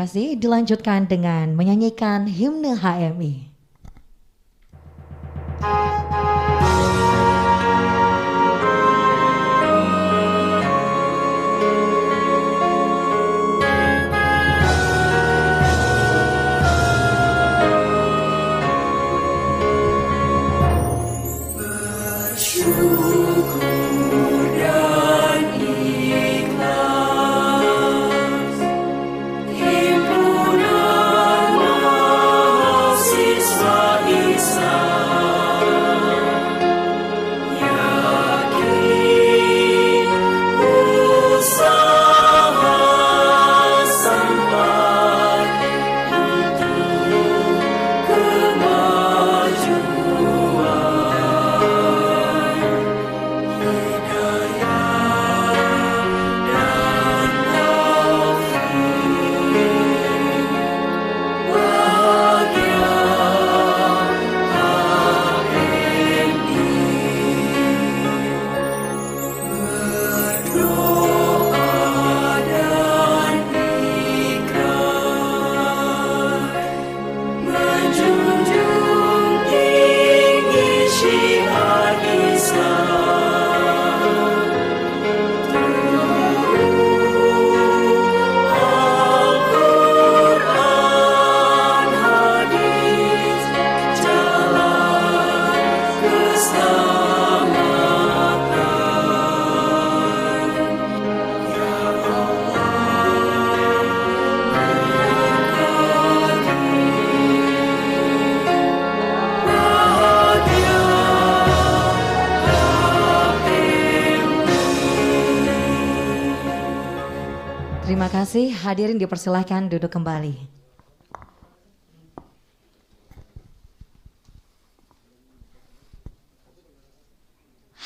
kasih. Dilanjutkan dengan menyanyikan himne HMI. Terima kasih, hadirin dipersilahkan duduk kembali.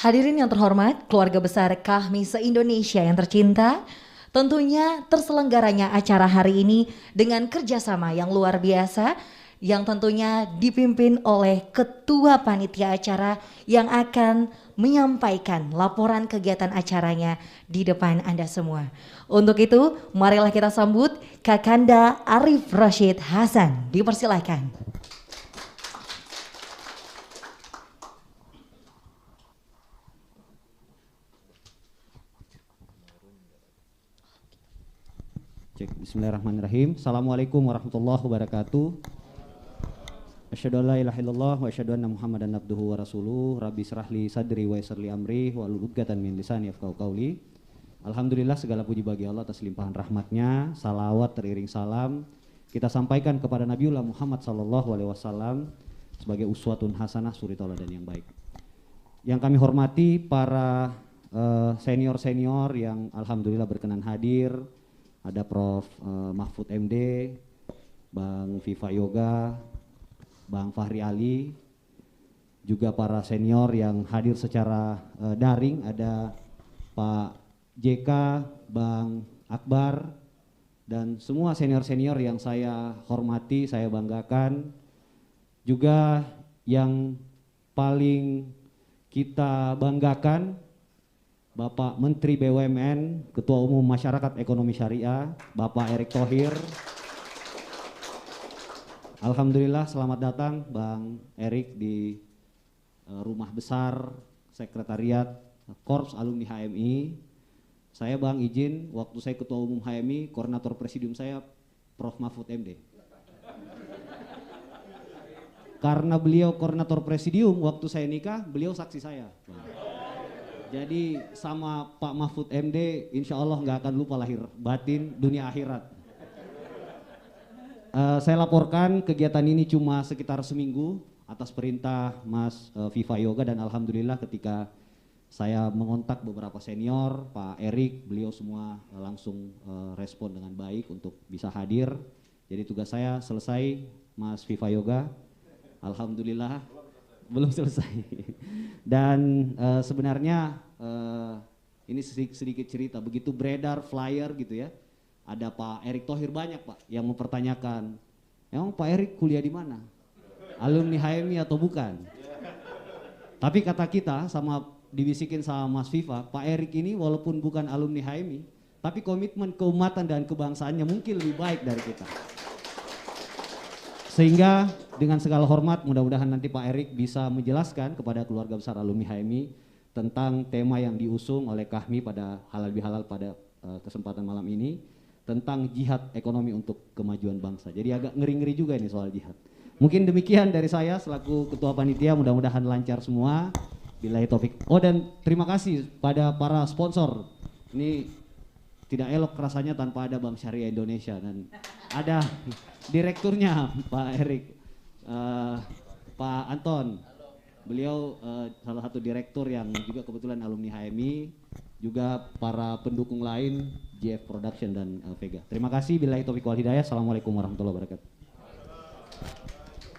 Hadirin yang terhormat, keluarga besar Kahmi se-Indonesia yang tercinta, tentunya terselenggaranya acara hari ini dengan kerjasama yang luar biasa yang tentunya dipimpin oleh ketua panitia acara yang akan menyampaikan laporan kegiatan acaranya di depan Anda semua. Untuk itu, marilah kita sambut Kakanda Arif Rashid Hasan. Dipersilahkan. Bismillahirrahmanirrahim. Assalamualaikum warahmatullahi wabarakatuh. Asyhadu an la ilaha illallah wa asyhadu anna Muhammadan abduhu wa rasuluh. Rabbi shrahli sadri wa yassir li amri wahlul 'uqdatam min lisani yafqahu qawli. Alhamdulillah, segala puji bagi Allah atas limpahan rahmatnya. Salawat teriring salam kita sampaikan kepada Nabiullah Muhammad sallallahu alaihi wasallam sebagai uswatun hasanah, suri tauladan yang baik. Yang kami hormati para senior-senior yang alhamdulillah berkenan hadir. Ada Prof. Mahfud MD, Bang Viva Yoga, Bang Fahri Ali, juga para senior yang hadir secara daring, ada Pak JK, Bang Akbar, dan semua senior-senior yang saya hormati, saya banggakan. Juga yang paling kita banggakan, Bapak Menteri BUMN, Ketua Umum Masyarakat Ekonomi Syariah, Bapak Erick Thohir. Alhamdulillah, selamat datang Bang Erick di rumah besar Sekretariat Korps Alumni HMI. Saya Bang izin, waktu saya Ketua Umum HMI, Koordinator Presidium saya Prof. Mahfud MD. Karena beliau Koordinator Presidium, waktu saya nikah, beliau saksi saya. Jadi sama Pak Mahfud MD, insya Allah nggak akan lupa lahir batin dunia akhirat. Saya laporkan kegiatan ini cuma sekitar seminggu atas perintah Mas Viva Yoga, dan alhamdulillah ketika saya mengontak beberapa senior, Pak Erick, beliau semua langsung respon dengan baik untuk bisa hadir. Jadi tugas saya selesai, Mas Viva Yoga. Alhamdulillah belum selesai. Dan sebenarnya ini sedikit cerita, begitu beredar flyer gitu ya, ada Pak Erick Thohir banyak Pak yang mempertanyakan, emang Pak Erick kuliah di mana? Alumni HMI atau bukan? Tapi kata kita, sama dibisikin sama Mas Viva, Pak Erick ini walaupun bukan alumni HMI, tapi komitmen keumatan dan kebangsaannya mungkin lebih baik dari kita. Sehingga dengan segala hormat mudah-mudahan nanti Pak Erik bisa menjelaskan kepada keluarga besar alumni HMI tentang tema yang diusung oleh Kahmi pada Halal Bihalal pada kesempatan malam ini, tentang jihad ekonomi untuk kemajuan bangsa. Jadi agak ngeri-ngeri juga ini soal jihad. Mungkin demikian dari saya selaku ketua panitia, mudah-mudahan lancar semua. Billahi taufik. Oh, dan terima kasih pada para sponsor. Ini tidak elok rasanya tanpa ada Bank Syariah Indonesia, dan ada direkturnya Pak Erik, Pak Anton. Beliau salah satu direktur yang juga kebetulan alumni HMI, juga para pendukung lain JF Production dan Vega. Terima kasih. Billahi taufiq wal hidayah. Assalamualaikum warahmatullahi wabarakatuh.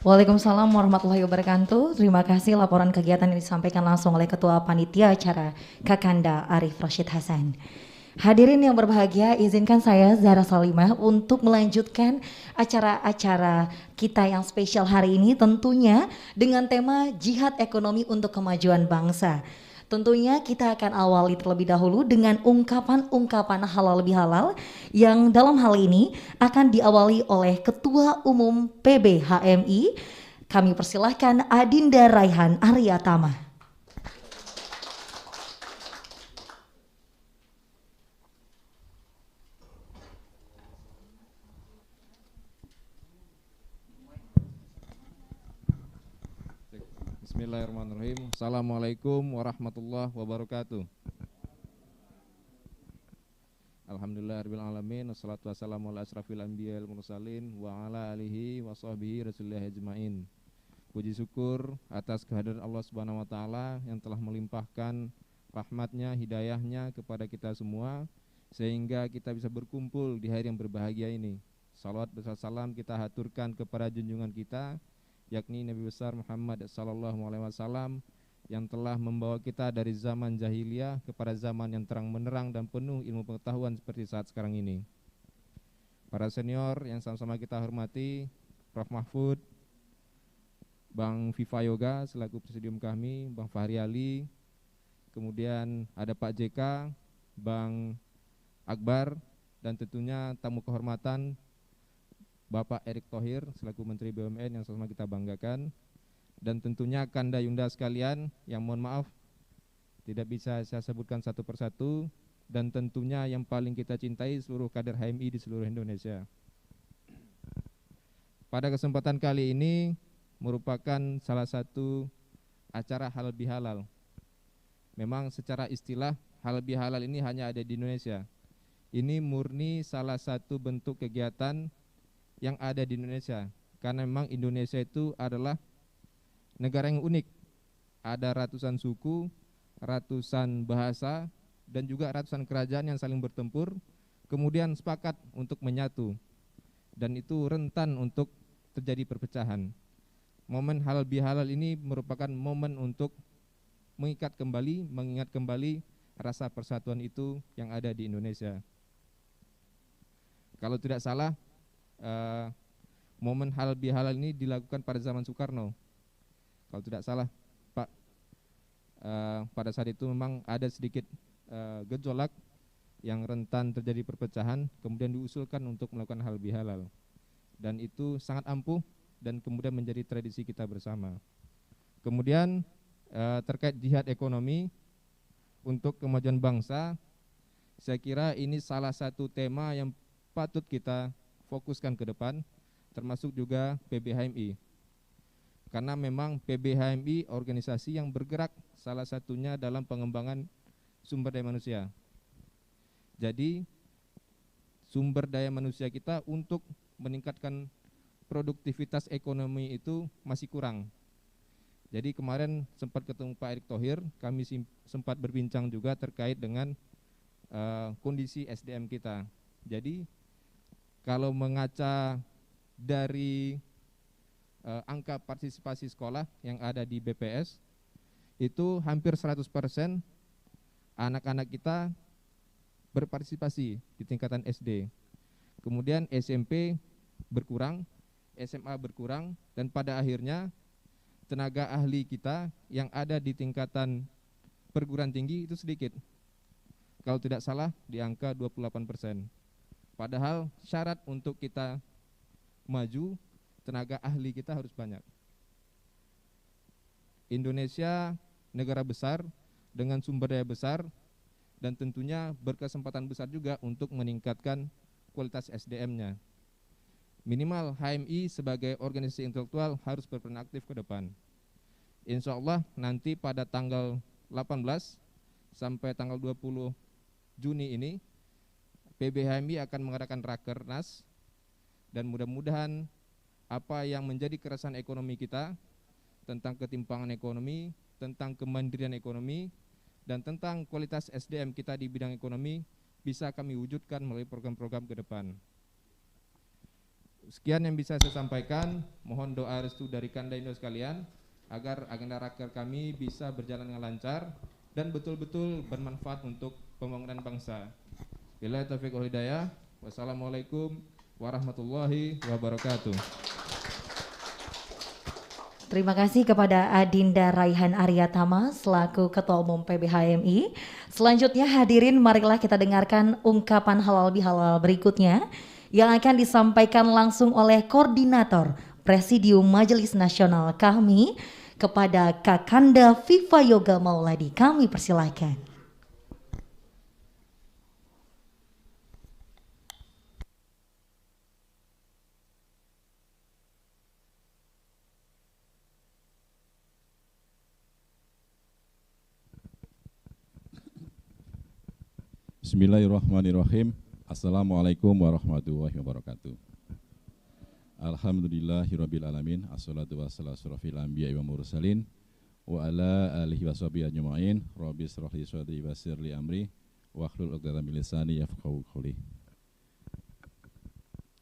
Waalaikumsalam warahmatullahi wabarakatuh. Terima kasih laporan kegiatan yang disampaikan langsung oleh Ketua Panitia Acara Kakanda Arif Rashid Hasan. Hadirin yang berbahagia, izinkan saya Zahra Salimah untuk melanjutkan acara-acara kita yang spesial hari ini, tentunya dengan tema Jihad Ekonomi untuk Kemajuan Bangsa. Tentunya kita akan awali terlebih dahulu dengan ungkapan-ungkapan halal bihalal yang dalam hal ini akan diawali oleh Ketua Umum PBHMI. Kami persilahkan Adinda Raihan Aryatama. Bismillahirrahmanirrahim. Assalamualaikum warahmatullahi wabarakatuh. Alhamdulillahirabbil alamin, wassalatu wassalamu ala asrafil anbiya wal mursalin wa ala alihi wa sahbihi rasulillah ajmain. Puji syukur atas kehadiran Allah Subhanahu wa taala yang telah melimpahkan rahmatnya, hidayahnya kepada kita semua sehingga kita bisa berkumpul di hari yang berbahagia ini. Salawat beserta salam kita haturkan kepada junjungan kita, yakni Nabi besar Muhammad sallallahu alaihi wasallam yang telah membawa kita dari zaman jahiliyah kepada zaman yang terang menerang dan penuh ilmu pengetahuan seperti saat sekarang ini. Para senior yang sama-sama kita hormati, Prof Mahfud, Bang Viva Yoga selaku presidium kami, Bang Fahri Ali, kemudian ada Pak JK, Bang Akbar, dan tentunya tamu kehormatan Bapak Erick Thohir selaku Menteri BUMN yang sama kita banggakan, dan tentunya Kanda Yunda sekalian yang mohon maaf tidak bisa saya sebutkan satu persatu, dan tentunya yang paling kita cintai seluruh kader HMI di seluruh Indonesia. Pada kesempatan kali ini merupakan salah satu acara halal bihalal. Memang secara istilah halal bihalal ini hanya ada di Indonesia. Ini murni salah satu bentuk kegiatan yang ada di Indonesia, karena memang Indonesia itu adalah negara yang unik. Ada ratusan suku, ratusan bahasa, dan juga ratusan kerajaan yang saling bertempur, kemudian sepakat untuk menyatu, dan itu rentan untuk terjadi perpecahan. Momen halal bihalal ini merupakan momen untuk mengingat kembali rasa persatuan itu yang ada di Indonesia. Kalau tidak salah, momen halal bihalal ini dilakukan pada zaman Soekarno. Kalau tidak salah, Pak, pada saat itu memang ada sedikit gejolak yang rentan terjadi perpecahan, kemudian diusulkan untuk melakukan halal bihalal, dan itu sangat ampuh dan kemudian menjadi tradisi kita bersama. Kemudian terkait jihad ekonomi untuk kemajuan bangsa, saya kira ini salah satu tema yang patut kita fokuskan ke depan, termasuk juga PBHMI. Karena memang PBHMI organisasi yang bergerak salah satunya dalam pengembangan sumber daya manusia. Jadi sumber daya manusia kita untuk meningkatkan produktivitas ekonomi itu masih kurang. Jadi kemarin sempat ketemu Pak Erick Thohir, kami sempat berbincang juga terkait dengan kondisi SDM kita. Jadi kalau mengaca dari angka partisipasi sekolah yang ada di BPS, itu hampir 100% anak-anak kita berpartisipasi di tingkatan SD. Kemudian SMP berkurang, SMA berkurang, dan pada akhirnya tenaga ahli kita yang ada di tingkatan perguruan tinggi itu sedikit. kalau tidak salah di angka 28%. Padahal syarat untuk kita maju, tenaga ahli kita harus banyak. Indonesia negara besar dengan sumber daya besar dan tentunya berkesempatan besar juga untuk meningkatkan kualitas SDM-nya. Minimal HMI sebagai organisasi intelektual harus berperan aktif ke depan. Insya Allah nanti pada tanggal 18 sampai tanggal 20 Juni ini PBHMI akan mengadakan Rakernas, dan mudah-mudahan apa yang menjadi keresahan ekonomi kita tentang ketimpangan ekonomi, tentang kemandirian ekonomi, dan tentang kualitas SDM kita di bidang ekonomi bisa kami wujudkan melalui program-program ke depan. Sekian yang bisa saya sampaikan. Mohon doa restu dari Kanda Indo sekalian agar agenda raker kami bisa berjalan dengan lancar dan betul-betul bermanfaat untuk pembangunan bangsa. Billahi taufiq wal hidayah. Wassalamualaikum warahmatullahi wabarakatuh. Terima kasih kepada Adinda Raihan Aryatama selaku Ketua Umum PBHMI. Selanjutnya hadirin, marilah kita dengarkan ungkapan halal bihalal berikutnya yang akan disampaikan langsung oleh Koordinator Presidium Majelis Nasional KAHMI kepada Kakanda Viva Yoga Mauladi. Kami persilahkan. Bismillahirrahmanirrahim. Assalamualaikum warahmatullahi wabarakatuh. Alhamdulillahirabbil alamin. Assalatu wassalamu ala asyrofil anbiya'i wa mursalin wa ala alihi washabihi ajmain. Rabbi shrah li sadri wa yassir li amri wahlul 'uqdatam min lisani yafqahu qawli.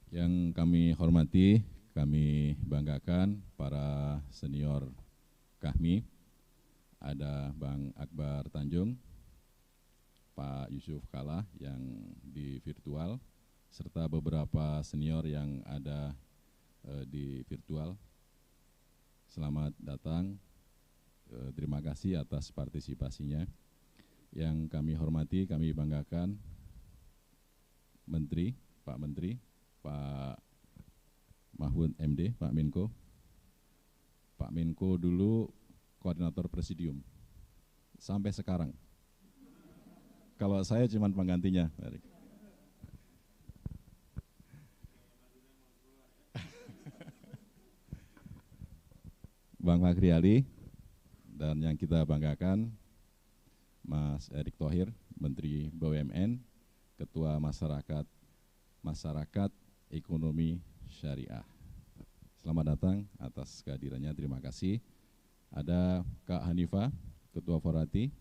Yang kami hormati, kami banggakan para senior KAHMI. Ada Bang Akbar Tanjung, Pak Yusuf Kala yang di virtual, serta beberapa senior yang ada di virtual. Selamat datang, terima kasih atas partisipasinya. Yang kami hormati, kami banggakan Menteri, Pak Mahfud MD, Pak Menko. Pak Menko dulu koordinator presidium, sampai sekarang. Kalau saya cuma penggantinya. Bang Fakri Ali, dan yang kita banggakan Mas Erick Thohir, Menteri BUMN, Ketua Masyarakat Ekonomi Syariah. Selamat datang atas kehadirannya, terima kasih. Ada Kak Hanifah, Ketua Forati,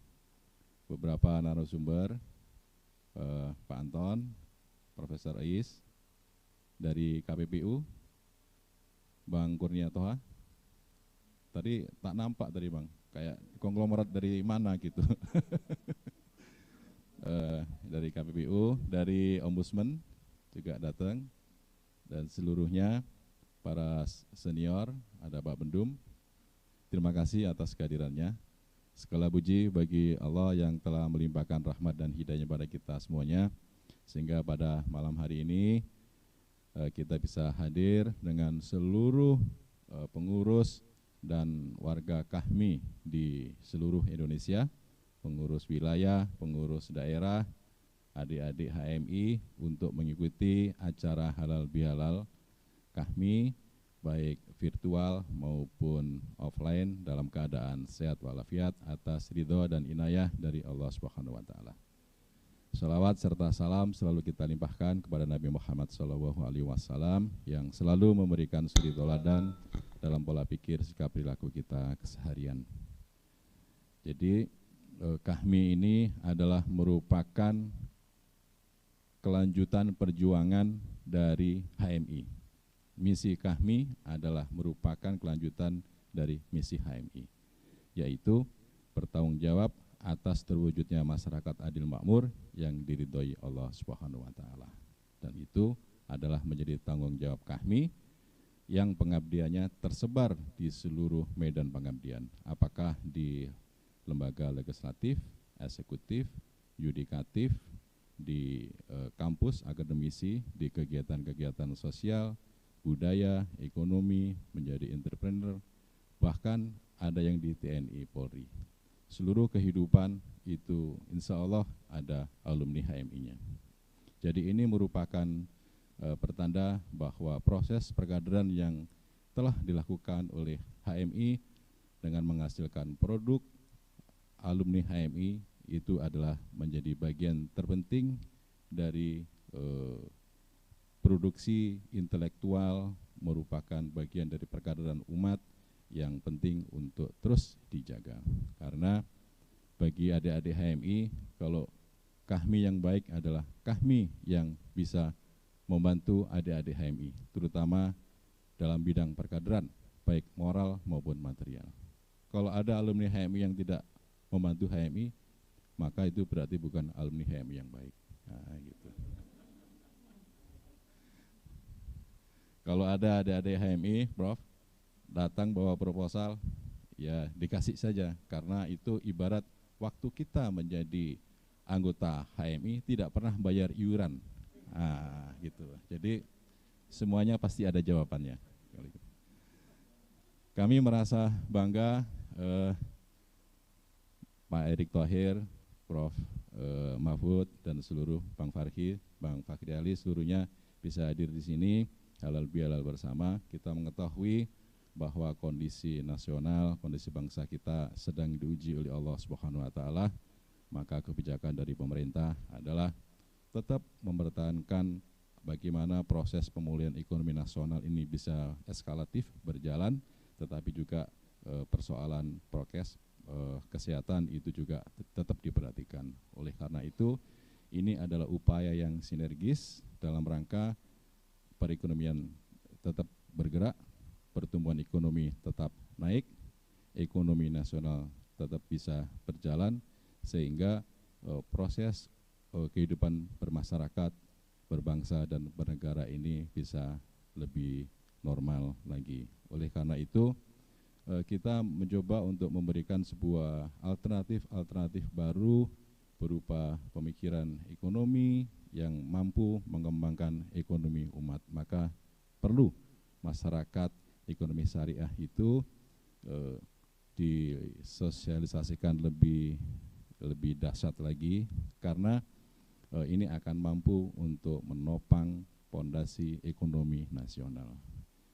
beberapa narasumber, Pak Anton, Profesor Ais, dari KPPU, Bang Kurnia Toha. Tadi tak nampak tadi Bang, kayak konglomerat dari mana gitu. Dari KPPU, dari Ombudsman juga datang, dan seluruhnya para senior, ada Pak Bendum. Terima kasih atas kehadirannya. Segala puji bagi Allah yang telah melimpahkan rahmat dan hidayah pada kita semuanya, sehingga pada malam hari ini kita bisa hadir dengan seluruh pengurus dan warga KAHMI di seluruh Indonesia, pengurus wilayah, pengurus daerah, adik-adik HMI untuk mengikuti acara halal bihalal KAHMI, baik virtual maupun offline, dalam keadaan sehat walafiat atas ridho dan inayah dari Allah Subhanahu wa taala. Salawat serta salam selalu kita limpahkan kepada Nabi Muhammad SAW yang selalu memberikan suri teladan dalam pola pikir, sikap, perilaku kita keseharian. Jadi KAHMI ini adalah merupakan kelanjutan perjuangan dari HMI. Misi KAHMI adalah merupakan kelanjutan dari misi HMI, yaitu bertanggung jawab atas terwujudnya masyarakat adil makmur yang diridhoi Allah Subhanahu wa taala. Dan itu adalah menjadi tanggung jawab KAHMI yang pengabdiannya tersebar di seluruh medan pengabdian, apakah di lembaga legislatif, eksekutif, yudikatif, di kampus, akademisi, di kegiatan-kegiatan sosial, budaya, ekonomi, menjadi entrepreneur, bahkan ada yang di TNI Polri. Seluruh kehidupan itu insya Allah ada alumni HMI-nya. Jadi ini merupakan pertanda bahwa proses perkaderan yang telah dilakukan oleh HMI dengan menghasilkan produk alumni HMI itu adalah menjadi bagian terpenting dari produksi intelektual, merupakan bagian dari perkaderan umat yang penting untuk terus dijaga. Karena bagi adik-adik HMI, kalau Kahmi yang baik adalah Kahmi yang bisa membantu adik-adik HMI, terutama dalam bidang perkaderan, baik moral maupun material. Kalau ada alumni HMI yang tidak membantu HMI, maka itu berarti bukan alumni HMI yang baik. Nah, gitu. Kalau ada adik-adik HMI, Prof, datang bawa proposal, ya dikasih saja, karena itu ibarat waktu kita menjadi anggota HMI tidak pernah bayar iuran. Nah, gitu. Jadi semuanya pasti ada jawabannya. Kami merasa bangga Pak Erick Thohir, Prof Mahfud, dan seluruh Bang Farhi, Bang Fakri Ali, seluruhnya bisa hadir di sini halal bihalal bersama. Kita mengetahui bahwa kondisi nasional, kondisi bangsa kita sedang diuji oleh Allah Subhanahu wa taala, maka kebijakan dari pemerintah adalah tetap mempertahankan bagaimana proses pemulihan ekonomi nasional ini bisa eskalatif berjalan, tetapi juga persoalan prokes kesehatan itu juga tetap diperhatikan. Oleh karena itu, ini adalah upaya yang sinergis dalam rangka perekonomian tetap bergerak, pertumbuhan ekonomi tetap naik, ekonomi nasional tetap bisa berjalan, sehingga proses kehidupan bermasyarakat, berbangsa dan bernegara ini bisa lebih normal lagi. Oleh karena itu, kita mencoba untuk memberikan sebuah alternatif baru berupa pemikiran ekonomi yang mampu mengembangkan ekonomi umat. Maka perlu masyarakat ekonomi syariah itu disosialisasikan lebih dahsyat lagi, karena ini akan mampu untuk menopang fondasi ekonomi nasional.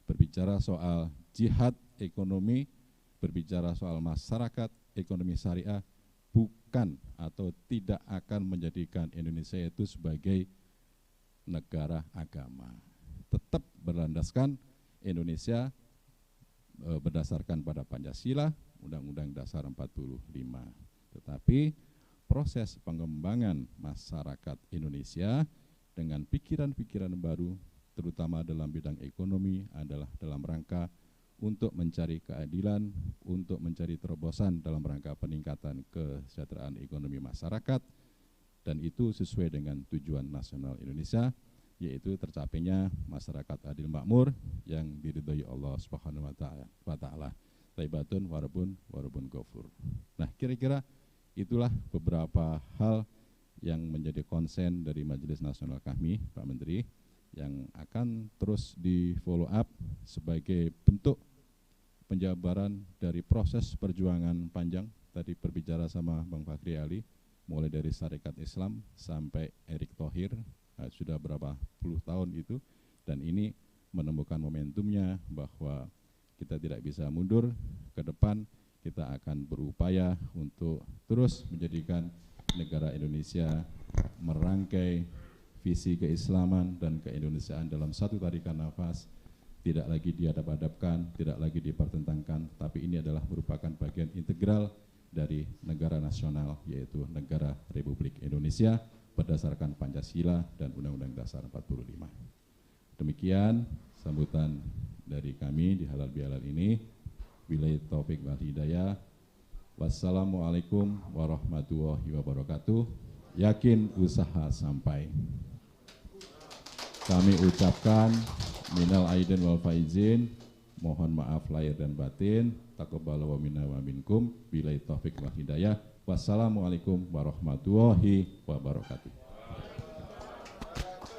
Berbicara soal jihad ekonomi, berbicara soal masyarakat ekonomi syariah, bukan atau tidak akan menjadikan Indonesia itu sebagai negara agama. Tetap berlandaskan Indonesia berdasarkan pada Pancasila, Undang-Undang Dasar 45. Tetapi proses pengembangan masyarakat Indonesia dengan pikiran-pikiran baru, terutama dalam bidang ekonomi, adalah dalam rangka untuk mencari keadilan, untuk mencari terobosan dalam rangka peningkatan kesejahteraan ekonomi masyarakat, dan itu sesuai dengan tujuan nasional Indonesia, yaitu tercapainya masyarakat adil makmur yang diridhoi Allah Subhanahu wa taala. Thaibatun warabun ghafur. Nah, kira-kira itulah beberapa hal yang menjadi konsen dari Majelis Nasional kami, Pak Menteri, yang akan terus di follow up sebagai bentuk penjabaran dari proses perjuangan panjang. Tadi berbicara sama Bang Fakri Ali, mulai dari Syarikat Islam sampai Erick Thohir, sudah berapa puluh tahun itu, dan ini menemukan momentumnya bahwa kita tidak bisa mundur ke depan. Kita akan berupaya untuk terus menjadikan negara Indonesia merangkai visi keislaman dan keindonesiaan dalam satu tarikan nafas, tidak lagi dihadap-hadapkan, tidak lagi dipertentangkan, tapi ini adalah merupakan bagian integral dari negara nasional, yaitu negara Republik Indonesia berdasarkan Pancasila dan Undang-Undang Dasar 45. Demikian sambutan dari kami di halal bihalal ini. Billahi taufik wal hidayah. Wassalamualaikum warahmatullahi wabarakatuh. Yakin usaha sampai. Kami ucapkan minal aidin wal faizin, mohon maaf lahir dan batin, taqabbal wa minna wa minkum, billahi taufik wal hidayah. Wassalamualaikum warahmatullahi wabarakatuh.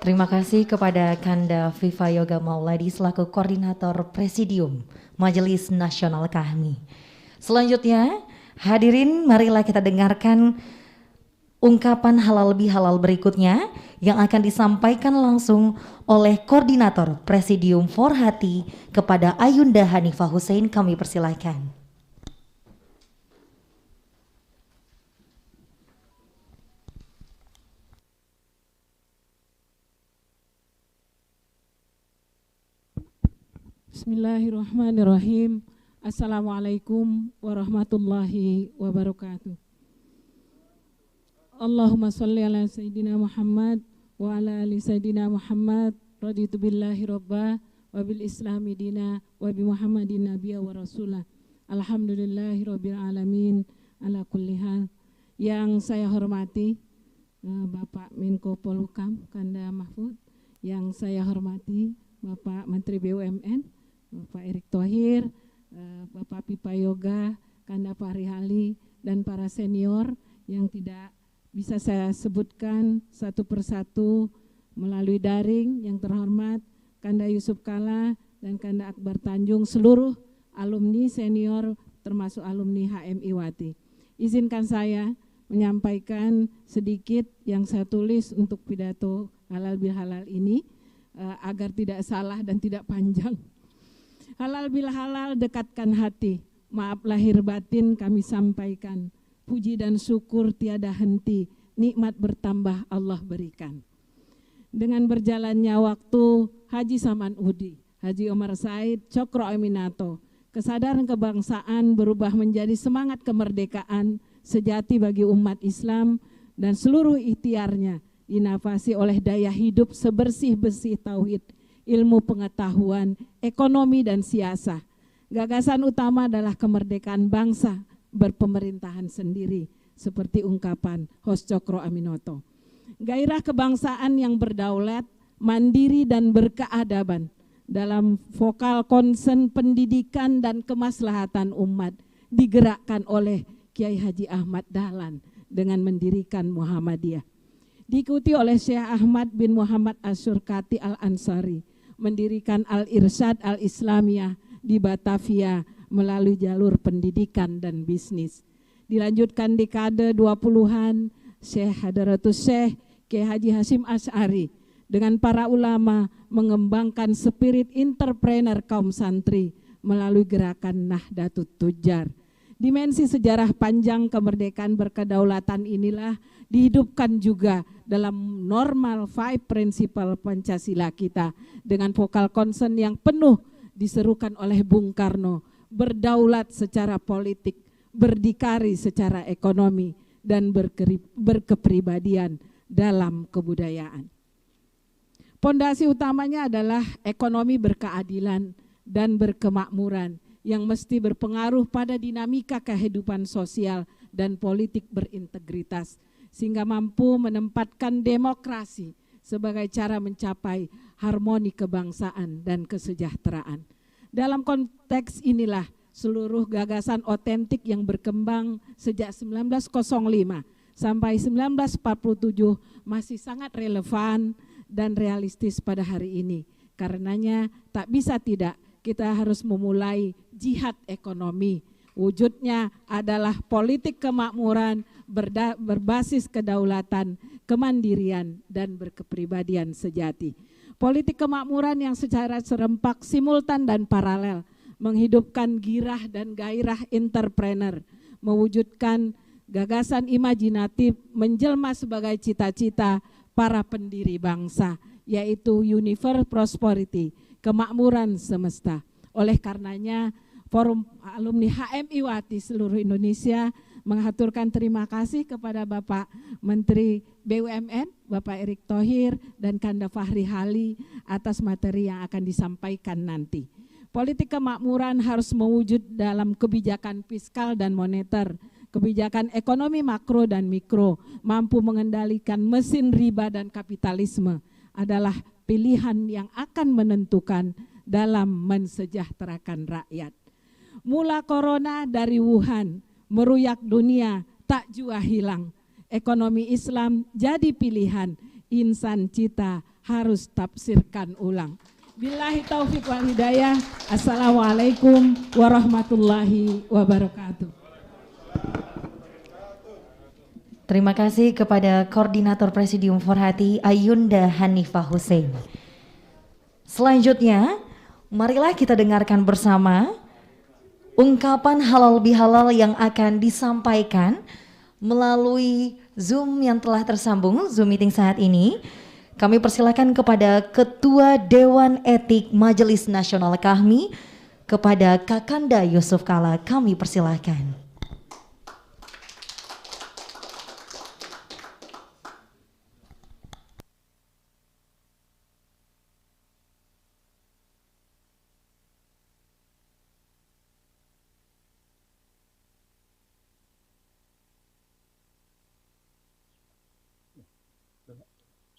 Terima kasih kepada Kanda Viva Yoga Mauladi selaku Koordinator Presidium Majelis Nasional KAHMI. Selanjutnya, hadirin marilah kita dengarkan ungkapan halal bihalal berikutnya yang akan disampaikan langsung oleh Koordinator Presidium Forhati kepada Ayunda Hanifah Hussein. Kami persilahkan. Bismillahirrahmanirrahim. Assalamualaikum warahmatullahi wabarakatuh. Allahumma salli ala Sayyidina Muhammad wa ala ali Sayyidina Muhammad. Raditu billahi rabba wa bil islami dina wa bi Muhammadin nabiyya wa rasulah. Alhamdulillahi rabbil alamin ala kulli hal. Yang saya hormati Bapak Menko Polhukam Kanda Mahfud, yang saya hormati Bapak Menteri BUMN Bapak Erick Thohir, Bapak Pipa Yoga, Kanda Fahri Hali, dan para senior yang tidak bisa saya sebutkan satu persatu melalui daring, yang terhormat Kanda Yusuf Kala dan Kanda Akbar Tanjung, seluruh alumni senior termasuk alumni HMI Wati. Izinkan saya menyampaikan sedikit yang saya tulis untuk pidato halal bihalal ini agar tidak salah dan tidak panjang. Halal bil halal dekatkan hati, maaf lahir batin kami sampaikan. Puji dan syukur tiada henti, nikmat bertambah Allah berikan. Dengan berjalannya waktu, Haji Saman Udi, Haji Omar Said, Cokro Aminato, kesadaran kebangsaan berubah menjadi semangat kemerdekaan sejati bagi umat Islam dan seluruh ikhtiarnya inovasi oleh daya hidup sebersih-bersih tauhid, ilmu pengetahuan, ekonomi dan siasah. Gagasan utama adalah kemerdekaan bangsa berpemerintahan sendiri, seperti ungkapan Hos Cokro Aminoto. Gairah kebangsaan yang berdaulat, mandiri dan berkeadaban dalam vokal konsen pendidikan dan kemaslahatan umat digerakkan oleh Kiai Haji Ahmad Dahlan dengan mendirikan Muhammadiyah. Diikuti oleh Syekh Ahmad bin Muhammad Asyurkati Al-Ansari, mendirikan Al-Irsyad Al-Islamiyah di Batavia melalui jalur pendidikan dan bisnis. Dilanjutkan dekade 20-an, Syekh Hadaratus Syekh Kiai Haji Hasyim Asy'ari dengan para ulama mengembangkan spirit entrepreneur kaum santri melalui gerakan Nahdlatul Tujjar. Dimensi sejarah panjang kemerdekaan berkedaulatan inilah dihidupkan juga dalam normal 5 prinsipal Pancasila kita dengan vokal konsen yang penuh diserukan oleh Bung Karno, berdaulat secara politik, berdikari secara ekonomi, dan berkepribadian dalam kebudayaan. Pondasi utamanya adalah ekonomi berkeadilan dan berkemakmuran yang mesti berpengaruh pada dinamika kehidupan sosial dan politik berintegritas, sehingga mampu menempatkan demokrasi sebagai cara mencapai harmoni kebangsaan dan kesejahteraan. Dalam konteks inilah seluruh gagasan otentik yang berkembang sejak 1905 sampai 1947 masih sangat relevan dan realistis pada hari ini. Karenanya tak bisa tidak kita harus memulai jihad ekonomi. Wujudnya adalah politik kemakmuran berbasis kedaulatan, kemandirian, dan berkepribadian sejati. Politik kemakmuran yang secara serempak, simultan, dan paralel menghidupkan girah dan gairah entrepreneur, mewujudkan gagasan imajinatif menjelma sebagai cita-cita para pendiri bangsa, yaitu universal prosperity, kemakmuran semesta. Oleh karenanya, Forum Alumni HMI Wati seluruh Indonesia mengaturkan terima kasih kepada Bapak Menteri BUMN, Bapak Erick Thohir, dan Kanda Fahri Hali atas materi yang akan disampaikan nanti. Politik kemakmuran harus mewujud dalam kebijakan fiskal dan moneter, kebijakan ekonomi makro dan mikro, mampu mengendalikan mesin riba dan kapitalisme adalah pilihan yang akan menentukan dalam mensejahterakan rakyat. Mula corona dari Wuhan meruyak dunia tak jua hilang. Ekonomi Islam jadi pilihan, insan cita harus tafsirkan ulang. Billahi taufiq wal hidayah. Assalamualaikum warahmatullahi wabarakatuh. Terima kasih kepada Koordinator Presidium Forhati Ayunda Hanifah Hussein. Selanjutnya, marilah kita dengarkan bersama ungkapan halal bihalal yang akan disampaikan melalui Zoom yang telah tersambung, Zoom meeting saat ini. Kami persilakan kepada Ketua Dewan Etik Majelis Nasional KAHMI, kepada Kakanda Yusuf Kala, kami persilakan.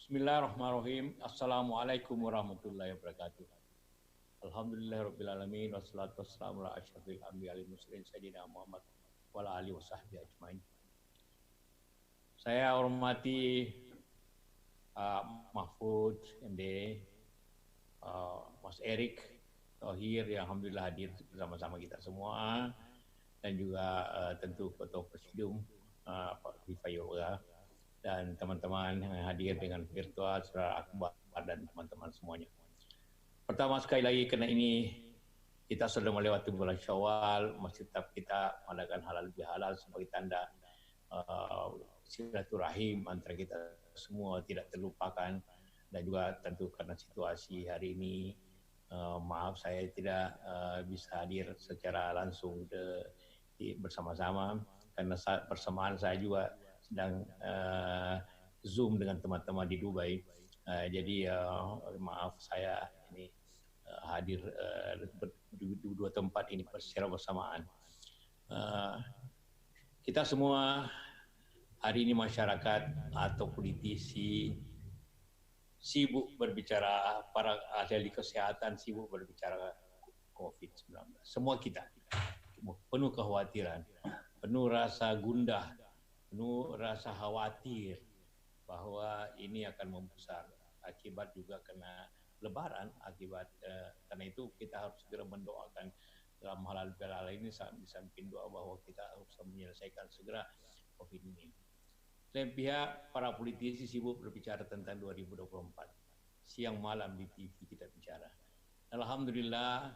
Bismillahirrahmanirrahim. Assalamualaikum warahmatullahi wabarakatuh. Alhamdulillahirrabbilalamin. Wassalatu wassalamu ala asyrafil anbiya wal mursalin sayyidina Muhammad wa ala alihi wasahbihi ajmain. Saya hormati Mahfud, MD, Mas Erik Thohir yang alhamdulillah hadir bersama-sama kita semua, dan juga tentu Ketua Presidium Pak Viva Yoga, dan teman-teman yang hadir dengan virtual, saudara Akbar dan teman-teman semuanya. Pertama sekali lagi, karena ini kita sudah melewati bulan Syawal, masih tetap kita mengadakan halal bihalal sebagai tanda silaturahim antara kita semua tidak terlupakan. Dan juga tentu karena situasi hari ini, maaf saya tidak bisa hadir secara langsung bersama-sama, karena bersamaan saya juga sedang Zoom dengan teman-teman di Dubai. Jadi maaf saya ini hadir di dua tempat ini secara bersamaan. Kita semua hari ini masyarakat atau politisi sibuk berbicara, para ahli kesehatan sibuk berbicara COVID-19. Semua kita penuh kekhawatiran, penuh rasa gundah, penuh rasa khawatir bahwa ini akan membesar akibat juga kena lebaran, akibat karena itu kita harus segera mendoakan dalam halal bihalal ini, di samping doa bahwa kita harus menyelesaikan segera COVID ini. Lain pihak, para politisi sibuk berbicara tentang 2024. Siang malam di TV kita bicara. Alhamdulillah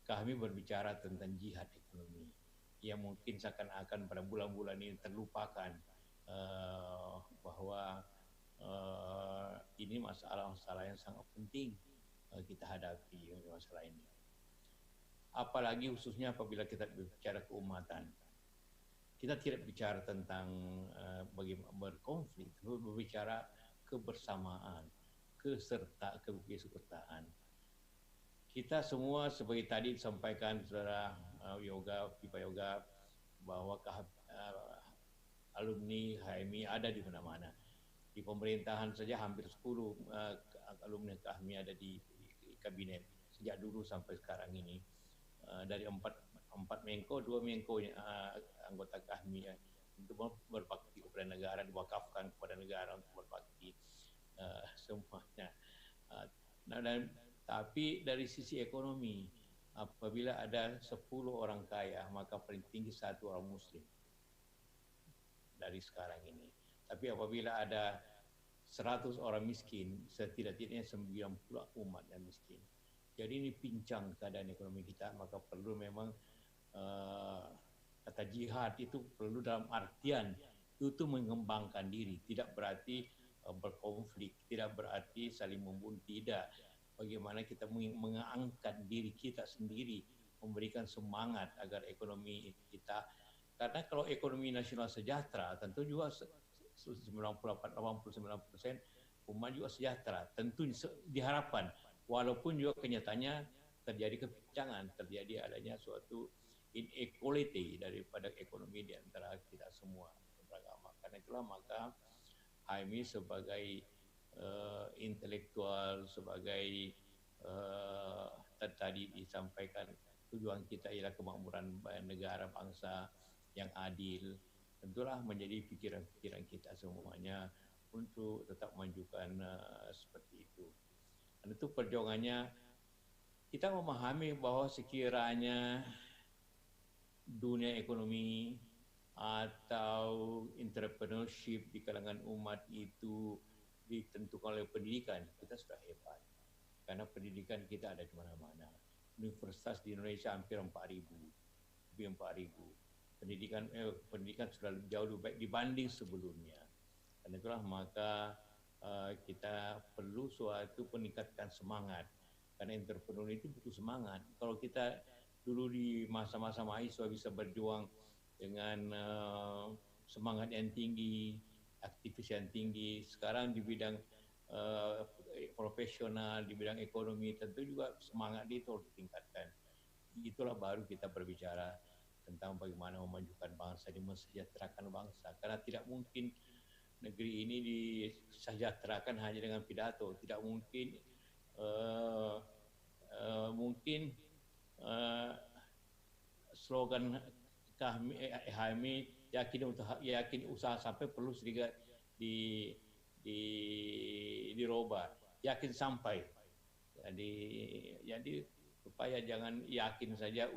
kami berbicara tentang jihad ekonomi yang mungkin seakan-akan pada bulan-bulan ini terlupakan bahwa ini masalah-masalah yang sangat penting kita hadapi masalah ini. Apalagi khususnya apabila kita berbicara keumatan. Kita tidak bicara tentang bagaimana berkonflik, berbicara kebersamaan, kesertaan. Kita semua sebagai tadi disampaikan saudara Yoga, Viva Yoga, bahwa alumni HMI ada di mana-mana. Di pemerintahan saja hampir 10 alumni KAHMI ada di kabinet sejak dulu sampai sekarang ini. Dari 4 Menko, 2 Menko anggota KAHMI untuk berbakti kepada negara, diwakafkan kepada negara untuk berbakti semuanya. Tapi dari sisi ekonomi, apabila ada 10 orang kaya, maka paling tinggi 1 orang muslim dari sekarang ini. Tapi apabila ada 100 orang miskin, setidak-tidaknya 90 umat yang miskin. Jadi ini pincang keadaan ekonomi kita, maka perlu memang kata jihad itu perlu dalam artian itu mengembangkan diri, tidak berarti berkonflik, tidak berarti saling membunuh, tidak. Bagaimana kita mengangkat diri kita sendiri, memberikan semangat agar ekonomi kita, karena kalau ekonomi nasional sejahtera, tentu juga 98-99% umat juga sejahtera. Tentu diharapkan, walaupun juga kenyataannya terjadi kepincangan, terjadi adanya suatu inequality daripada ekonomi di antara kita semua beragama. Karena itulah maka HMI sebagai intelektual, sebagai tadi disampaikan tujuan kita ialah kemakmuran negara bangsa yang adil, tentulah menjadi pikiran-pikiran kita semuanya untuk tetap menunjukkan seperti itu. Dan itu perjuangannya kita memahami bahwa sekiranya dunia ekonomi atau entrepreneurship di kalangan umat itu ditentukan oleh pendidikan, kita sudah hebat. Karena pendidikan kita ada di mana-mana. Universitas di Indonesia hampir 4.000. Pendidikan sudah jauh lebih baik dibanding sebelumnya. Dan itulah maka kita perlu suatu peningkatan semangat. Karena entrepreneur itu butuh semangat. Kalau kita dulu di masa-masa mahasiswa bisa berjuang dengan semangat yang tinggi, aktivis yang tinggi, sekarang di bidang profesional, di bidang ekonomi tentu juga semangat itu harus ditingkatkan. Itulah baru kita berbicara tentang bagaimana memajukan bangsa, mensejahterakan bangsa. Karena tidak mungkin negeri ini disejahterakan hanya dengan pidato. Tidak mungkin slogan kami yakin usaha sampai perlu sedikit dirubah, yakin sampai. Jadi supaya jangan yakin saja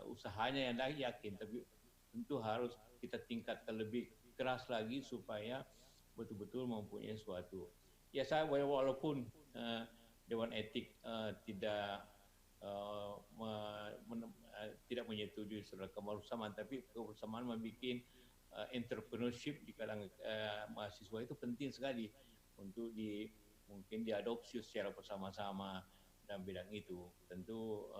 usahanya yang yakin, tapi tentu harus kita tingkatkan lebih keras lagi supaya betul-betul mempunyai suatu. Ya saya walaupun Dewan Etik tidak menyetujui soal kebersamaan, tapi kebersamaan membuat entrepreneurship di kalangan mahasiswa itu penting sekali untuk mungkin diadopsi secara bersama-sama dalam bidang itu. Tentu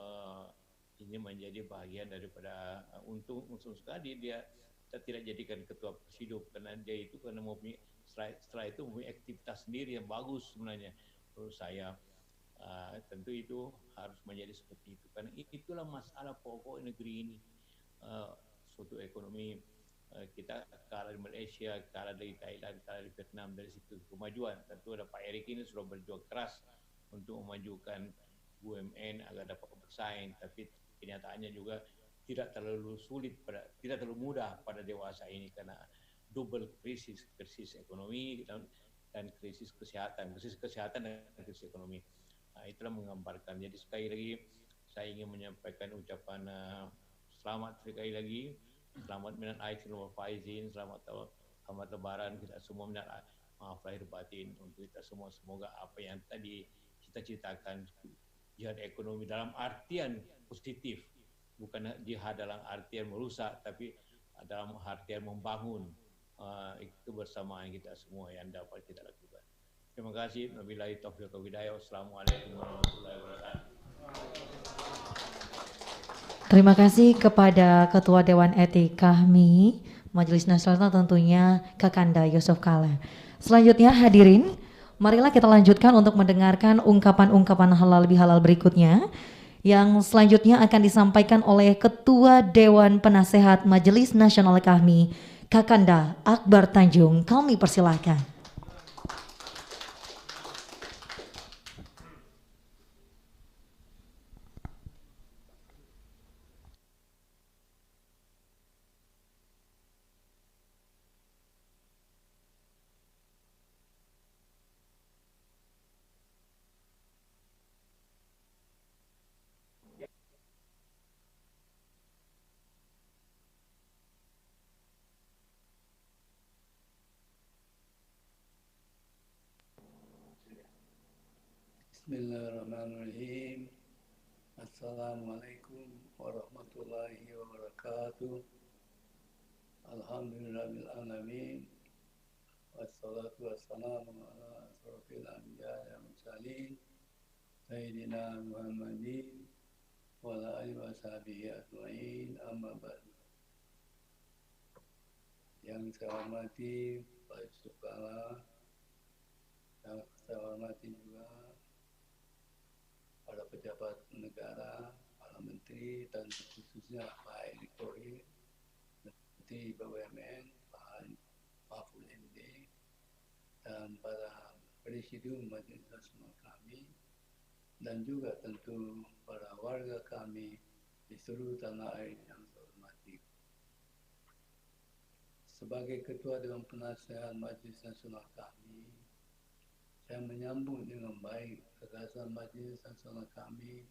ini menjadi bagian daripada untung sekali dia tidak jadikan ketua presidium, karena dia itu mempunyai setelah itu mempunyai aktivitas sendiri yang bagus sebenarnya menurut saya. Tentu itu harus menjadi seperti itu, karena itulah masalah pokok negeri ini. Suatu ekonomi kita kalah di Malaysia, kalah dari Thailand, kalah di Vietnam, dari situ kemajuan. Tentu ada Pak Erick ini sudah berjuang keras untuk memajukan BUMN agar dapat bersaing, tapi kenyataannya juga tidak terlalu tidak terlalu mudah pada dewasa ini, karena double krisis ekonomi dan krisis kesehatan dan krisis ekonomi. Itulah menggambarkan. Jadi sekali lagi saya ingin menyampaikan ucapan selamat sekali lagi, selamat minal aidin wal faizin, selamat lebaran kita semua, minal maaf lahir batin untuk kita semua. Semoga apa yang tadi kita citakan, jihad ekonomi dalam artian positif, bukan jihad dalam artian merusak, tapi dalam artian membangun kebersamaan kita semua yang dapat kita lakukan. Terima kasih. Wabillahi taufiq wal hidayah. Wassalamualaikum warahmatullahi wabarakatuh. Terima kasih kepada Ketua Dewan Etik KAHMI Majelis Nasional, tentunya Kakanda Yusuf Kala. Selanjutnya hadirin, marilah kita lanjutkan untuk mendengarkan ungkapan-ungkapan halal bihalal berikutnya yang selanjutnya akan disampaikan oleh Ketua Dewan Penasehat Majelis Nasional KAHMI Kakanda Akbar Tanjung. Kami persilahkan. Bismillahirrahmanirrahim. Assalamualaikum warahmatullahi wabarakatuh. Alhamdulillahil alamin. Wassalatu wassalamu ala asrofil anbiya wal mursalin sayyidina Muhammadin wa ala alihi washabihi ajmain, amma ba'd. Yang saya hormati Pak Yusuf Kala, yang saya hormati juga para pejabat negara, para menteri, dan khususnya Pak Erick Thohir, Menteri BUMN, Pak Mahfud MD, dan para presidium Majelis Nasional kami, dan juga tentu para warga kami di seluruh tanah air yang saya hormati. sebagai Ketua Dewan Penasehat Majlis Nasional kami, saya menyambung dengan baik gagasan Majlis Nasional kami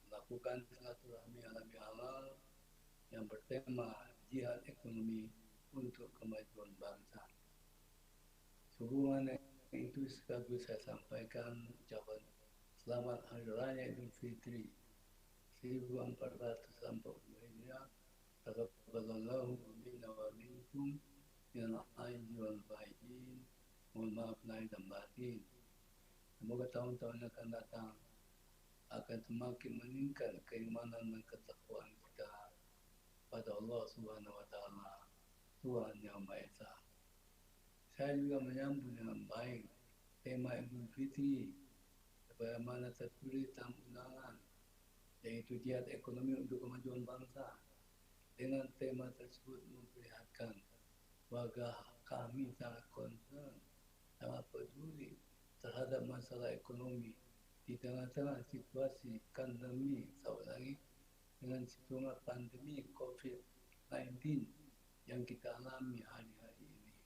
melakukan silaturahmi halal yang bertema jihad ekonomi untuk kemajuan bangsa. Sehubungan itu sekaligus saya sampaikan ucapan selamat Hari Raya Idul Fitri 1442 Hijriah. Taqabbalallahu minna wa minkum minal aidin wal faizin. Mohon maaf lahir dan batin. Semoga tahun-tahun yang akan datang akan semakin meningkat keimanan dan ketakwaan kita pada Allah Subhanahu wa taala, Tuhan yang Maha Esa. Saya juga menyambut dengan baik tema Idul Fitri sebagaimana tertulis dalam undangan, yaitu jihad ekonomi untuk kemajuan bangsa. Dengan tema tersebut memperlihatkan bahwa kami sangat concern, sangat peduli terhadap masalah ekonomi di tengah-tengah situasi pandemi, apalagi dengan situasi pandemi COVID-19 yang kita alami hari-hari ini.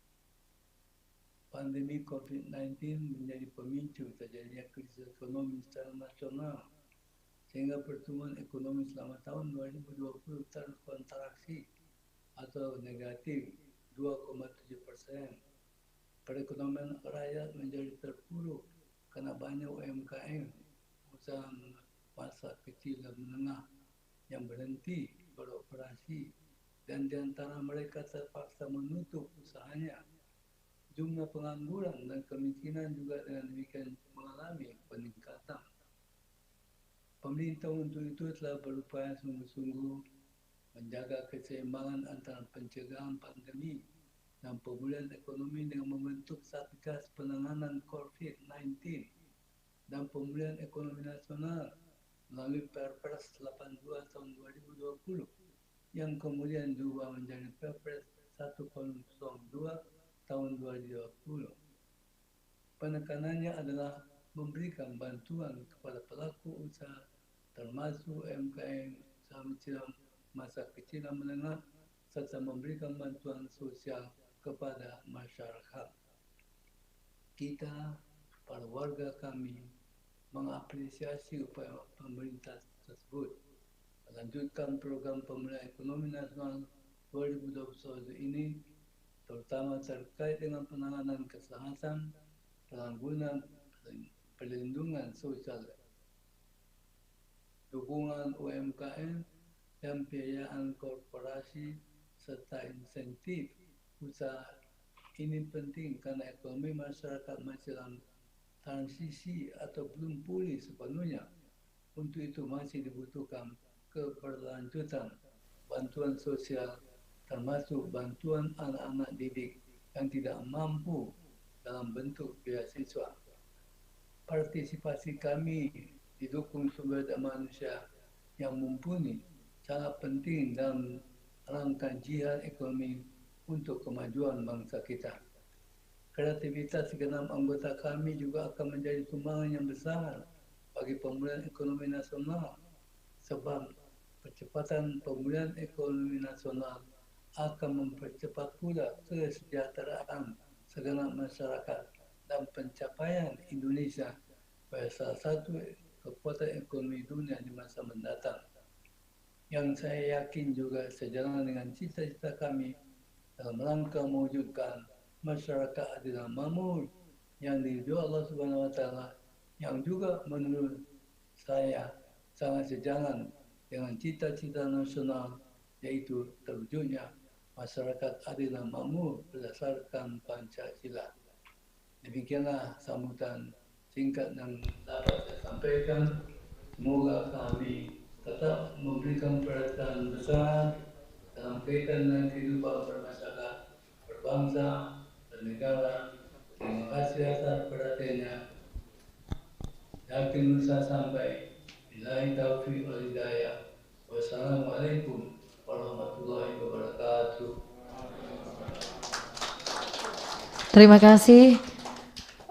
Pandemi COVID-19 menjadi pemicu terjadinya krisis ekonomi secara nasional, sehingga pertumbuhan ekonomi selama tahun 2020 terkontraksi atau negatif 2,7%. Perekonomian rakyat menjadi terpuruk karena banyak UMKM, usaha masa kecil dan menengah yang berhenti beroperasi dan di antara mereka terpaksa menutup usahanya. Jumlah pengangguran dan kemiskinan juga dengan demikian mengalami peningkatan. Pemerintah untuk itu telah berupaya sungguh-sungguh menjaga keseimbangan antara pencegahan pandemi dan pemulihan ekonomi dengan membentuk Satgas Penanganan COVID-19 dan Pemulihan Ekonomi Nasional melalui Perpres 82 tahun 2020 yang kemudian diubah menjadi Perpres 102 tahun 2020. Penekanannya adalah memberikan bantuan kepada pelaku usaha termasuk UMKM, usaha kecil, masa kecil dan menengah, serta memberikan bantuan sosial kepada masyarakat. Kita, para warga kami, mengapresiasi upaya pemerintah tersebut melanjutkan program pemulihan ekonomi nasional 2021 ini, terutama terkait dengan penanganan kesehatan, penanggulangan perlindungan sosial, dukungan UMKM, dan pembiayaan korporasi serta insentif usaha. Ini penting karena ekonomi masyarakat masih dalam transisi atau belum pulih sepenuhnya. Untuk itu masih dibutuhkan keberlanjutan bantuan sosial, termasuk bantuan anak-anak didik yang tidak mampu dalam bentuk beasiswa. Partisipasi kami didukung sumber daya manusia yang mumpuni sangat penting dalam rangka jihad ekonomi untuk kemajuan bangsa kita. Kreativitas segenap anggota kami juga akan menjadi sumbangan yang besar bagi pemulihan ekonomi nasional, sebab percepatan pemulihan ekonomi nasional akan mempercepat pula kesejahteraan segenap masyarakat dan pencapaian Indonesia sebagai salah satu kekuatan ekonomi dunia di masa mendatang. Yang saya yakin juga sejalan dengan cita-cita kami dalam rangka mewujudkan masyarakat adil dan makmur yang diridhoi Allah Subhanahu wa taala, yang juga menurut saya sangat sejalan dengan cita-cita nasional, yaitu terwujudnya masyarakat adil dan makmur berdasarkan Pancasila. Demikianlah sambutan singkat yang dapat saya sampaikan. Semoga kami tetap memberikan perhatian besar dalam kaitan dengan kehidupan bermasyarakat, berbangsa, dan negara. Terima kasih atas perhatiannya. Yakin bisa sampai. Billahi taufiq wal hidayah. Wassalamualaikum warahmatullahi wabarakatuh. Terima kasih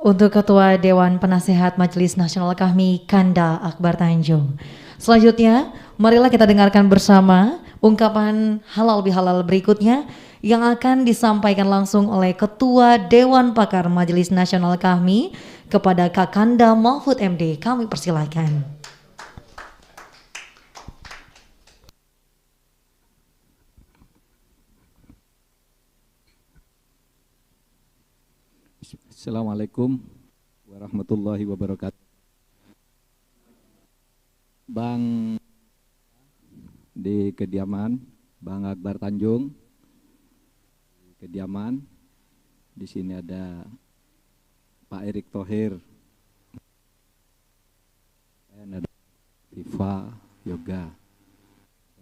untuk Ketua Dewan Penasehat Majelis Nasional kami, Kanda Akbar Tanjung. Selanjutnya, marilah kita dengarkan bersama ungkapan halal bihalal berikutnya yang akan disampaikan langsung oleh Ketua Dewan Pakar Majelis Nasional KAHMI kepada Kakanda Mahfud MD. Kami persilakan. Assalamualaikum warahmatullahi wabarakatuh. Bang di kediaman, Bang Akbar Tanjung, kediaman. Di sini ada Pak Erick Thohir, dan ada Viva Yoga,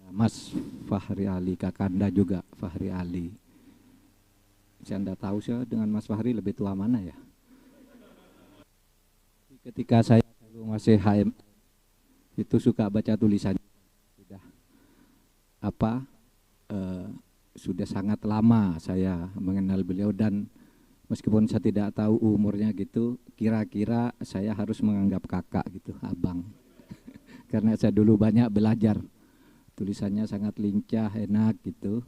Mas Fahri Ali, Kakanda juga Fahri Ali. Saya tidak tahu saya dengan Mas Fahri lebih tua mana ya. Ketika saya dulu masih HM itu suka baca tulisannya, sudah sangat lama saya mengenal beliau, dan meskipun saya tidak tahu umurnya gitu, kira-kira saya harus menganggap kakak gitu, abang. Karena saya dulu banyak belajar, tulisannya sangat lincah, enak gitu,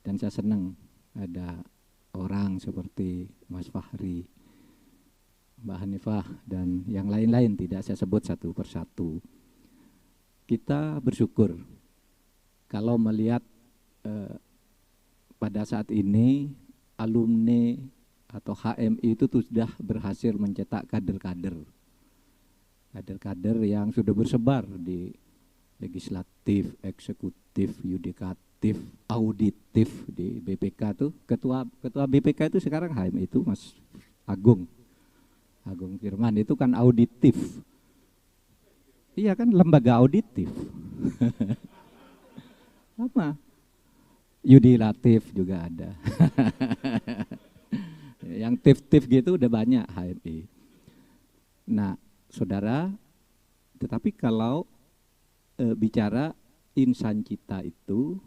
dan saya senang ada orang seperti Mas Fahri, Mbak Hanifah, dan yang lain-lain tidak saya sebut satu persatu. Kita bersyukur kalau melihat pada saat ini alumni atau HMI itu sudah berhasil mencetak kader-kader yang sudah bersebar di legislatif, eksekutif, yudikatif, auditif di BPK tuh. Ketua BPK itu sekarang HMI itu Mas Agung Firman, itu kan auditif. Iya kan, lembaga auditif. Apa? Yudilatif juga ada. Yang tif-tif gitu udah banyak HMI. Nah, saudara, tetapi kalau bicara insan cita itu,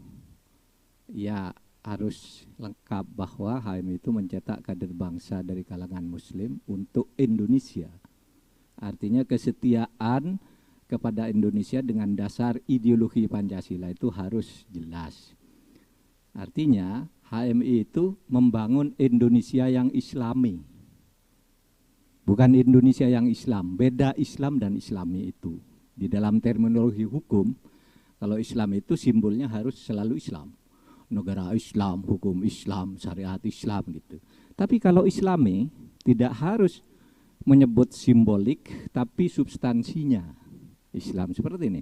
ya harus lengkap bahwa HMI itu mencetak kader bangsa dari kalangan muslim untuk Indonesia. Artinya kesetiaan kepada Indonesia dengan dasar ideologi Pancasila itu harus jelas. Artinya HMI itu membangun Indonesia yang islami, bukan Indonesia yang Islam. Beda Islam dan Islami itu. Di dalam terminologi hukum, kalau Islam itu simbolnya harus selalu Islam. Negara Islam, hukum Islam, syariat Islam gitu. Tapi kalau Islami tidak harus menyebut simbolik, tapi substansinya Islam. Seperti ini,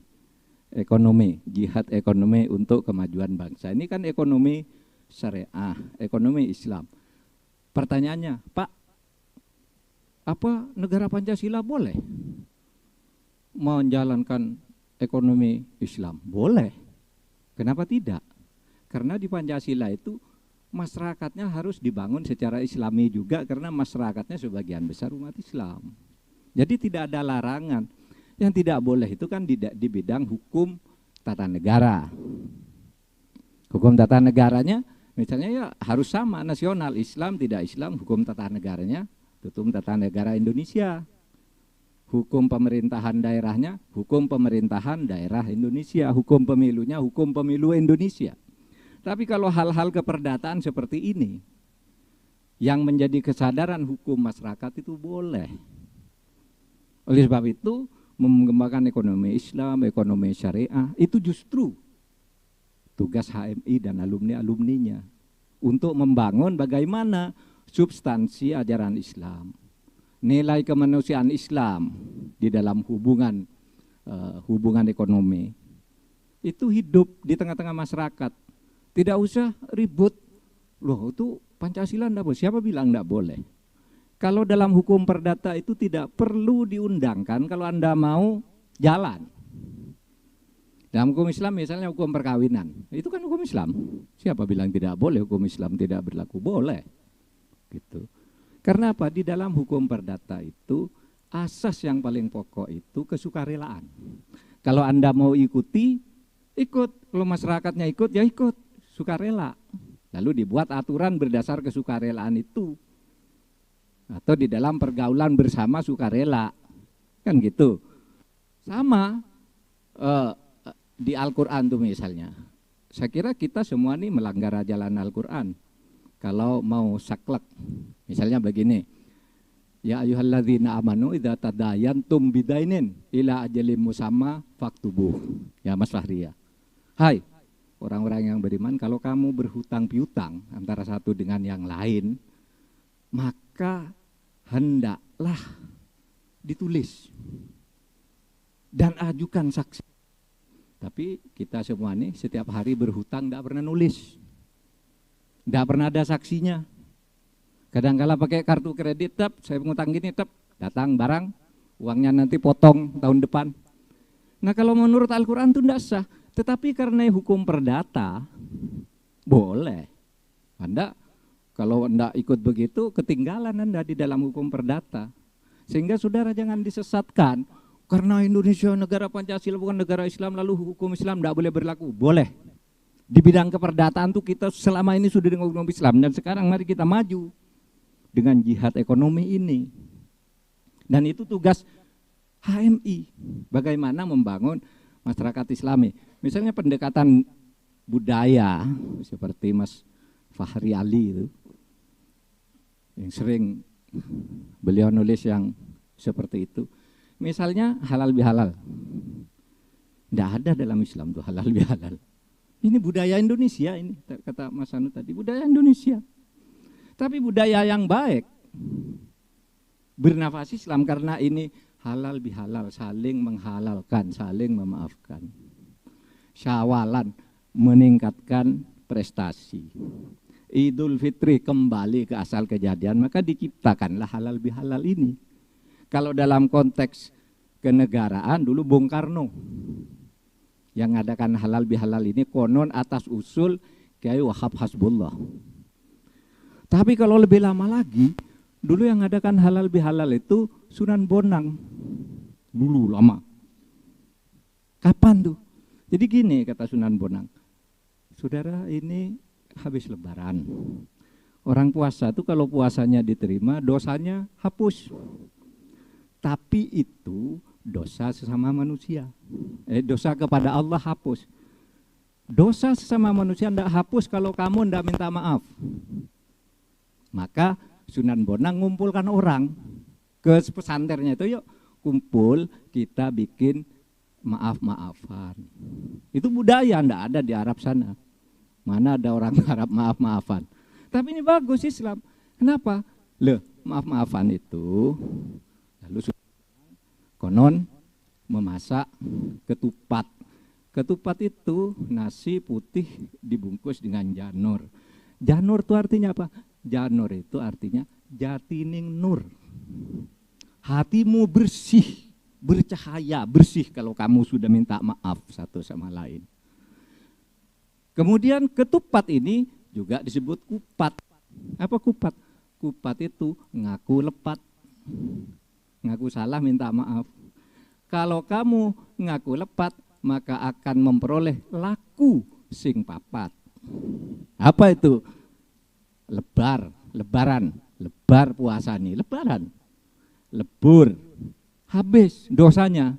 ekonomi, jihad ekonomi untuk kemajuan bangsa. Ini kan ekonomi syariah, ekonomi Islam. Pertanyaannya, Pak, apa negara Pancasila boleh menjalankan ekonomi Islam? Boleh. Kenapa tidak? Karena di Pancasila itu masyarakatnya harus dibangun secara islami juga, karena masyarakatnya sebagian besar umat Islam. Jadi tidak ada larangan. Yang tidak boleh itu kan di bidang hukum tata negara. Hukum tata negaranya misalnya ya harus sama, nasional, Islam, tidak Islam, hukum tata negaranya, hukum tata negara Indonesia. Hukum pemerintahan daerahnya, hukum pemerintahan daerah Indonesia. Hukum pemilunya, hukum pemilu Indonesia. Tapi kalau hal-hal keperdataan seperti ini, yang menjadi kesadaran hukum masyarakat itu boleh. Oleh sebab itu, mengembangkan ekonomi Islam, ekonomi syariah, itu justru tugas HMI dan alumni-alumninya untuk membangun bagaimana substansi ajaran Islam, nilai kemanusiaan Islam di dalam hubungan ekonomi itu hidup di tengah-tengah masyarakat. Tidak usah ribut, loh itu Pancasila enggak boleh. Siapa bilang enggak boleh? Kalau dalam hukum perdata itu tidak perlu diundangkan kalau Anda mau jalan. Dalam hukum Islam misalnya hukum perkawinan, itu kan hukum Islam. Siapa bilang tidak boleh hukum Islam tidak berlaku? Boleh. Gitu. Karena apa? Di dalam hukum perdata itu asas yang paling pokok itu kesukarelaan. Kalau Anda mau ikuti, ikut. Kalau masyarakatnya ikut, ya ikut. Sukarela. Lalu dibuat aturan berdasar kesukarelaan itu. Atau di dalam pergaulan bersama sukarela. Kan gitu. Sama di Al-Quran tuh misalnya. Saya kira kita semua nih melanggar ajaran Al-Quran. kalau mau saklek. Misalnya begini, ya ayyuhalladzina amanu idza tadayantum bidainin ila ajalin musamma faktubuh. Ya Mas Fahri ya. Hai orang-orang yang beriman, kalau kamu berhutang piutang antara satu dengan yang lain, maka hendaklah ditulis dan ajukan saksi. Tapi kita semua nih setiap hari berhutang tidak pernah nulis, tidak pernah ada saksinya. Kadang-kala pakai kartu kredit, saya ngutang gini, datang barang, uangnya nanti potong tahun depan. Nah kalau menurut Al-Quran itu tidak sah, tetapi karena hukum perdata, boleh. Anda kalau Anda ikut begitu, ketinggalan Anda di dalam hukum perdata. Sehingga saudara jangan disesatkan, karena Indonesia negara Pancasila bukan negara Islam, lalu hukum Islam tidak boleh berlaku. Boleh. Di bidang keperdataan tuh kita selama ini sudah dengan hukum Islam, dan sekarang mari kita maju dengan jihad ekonomi ini. Dan itu tugas HMI, bagaimana membangun masyarakat Islami. Misalnya pendekatan budaya seperti Mas Fahri Ali itu, yang sering beliau nulis yang seperti itu. Misalnya halal bihalal, tidak ada dalam Islam tuh halal bihalal. Ini budaya Indonesia, ini kata Mas Anu tadi, budaya Indonesia. Tapi budaya yang baik bernafas Islam, karena ini halal bihalal, saling menghalalkan, saling memaafkan. Syawalan meningkatkan prestasi. Idul Fitri kembali ke asal kejadian, maka diciptakanlah halal bihalal ini. Kalau dalam konteks kenegaraan dulu Bung Karno yang ngadakan halal bihalal ini konon atas usul Kiai Wahab Hasbullah. Tapi kalau lebih lama lagi, dulu yang ngadakan halal bihalal itu Sunan Bonang. Dulu lama. Kapan tuh? Jadi gini kata Sunan Bonang, saudara ini habis lebaran. Orang puasa tuh kalau puasanya diterima, dosanya hapus. Tapi itu dosa sesama manusia. Dosa kepada Allah hapus. Dosa sesama manusia tidak hapus kalau kamu tidak minta maaf. Maka Sunan Bonang ngumpulkan orang ke pesantrennya itu, yuk kumpul kita bikin maaf-maafan. Itu budaya, tidak ada di Arab sana. Mana ada orang Arab maaf-maafan. Tapi ini bagus Islam. Kenapa? Loh, maaf-maafan itu lalu konon memasak ketupat. Ketupat itu nasi putih dibungkus dengan janur. Janur itu artinya apa? Janur itu artinya jatining nur. Hatimu bersih, bercahaya, bersih kalau kamu sudah minta maaf satu sama lain. Kemudian ketupat ini juga disebut kupat. Apa kupat? Kupat itu ngaku lepat. Ngaku salah minta maaf. Kalau kamu ngaku lepat, maka akan memperoleh laku sing papat. Apa itu? Lebaran, lebar puasa nih, lebaran. Lebur, habis dosanya.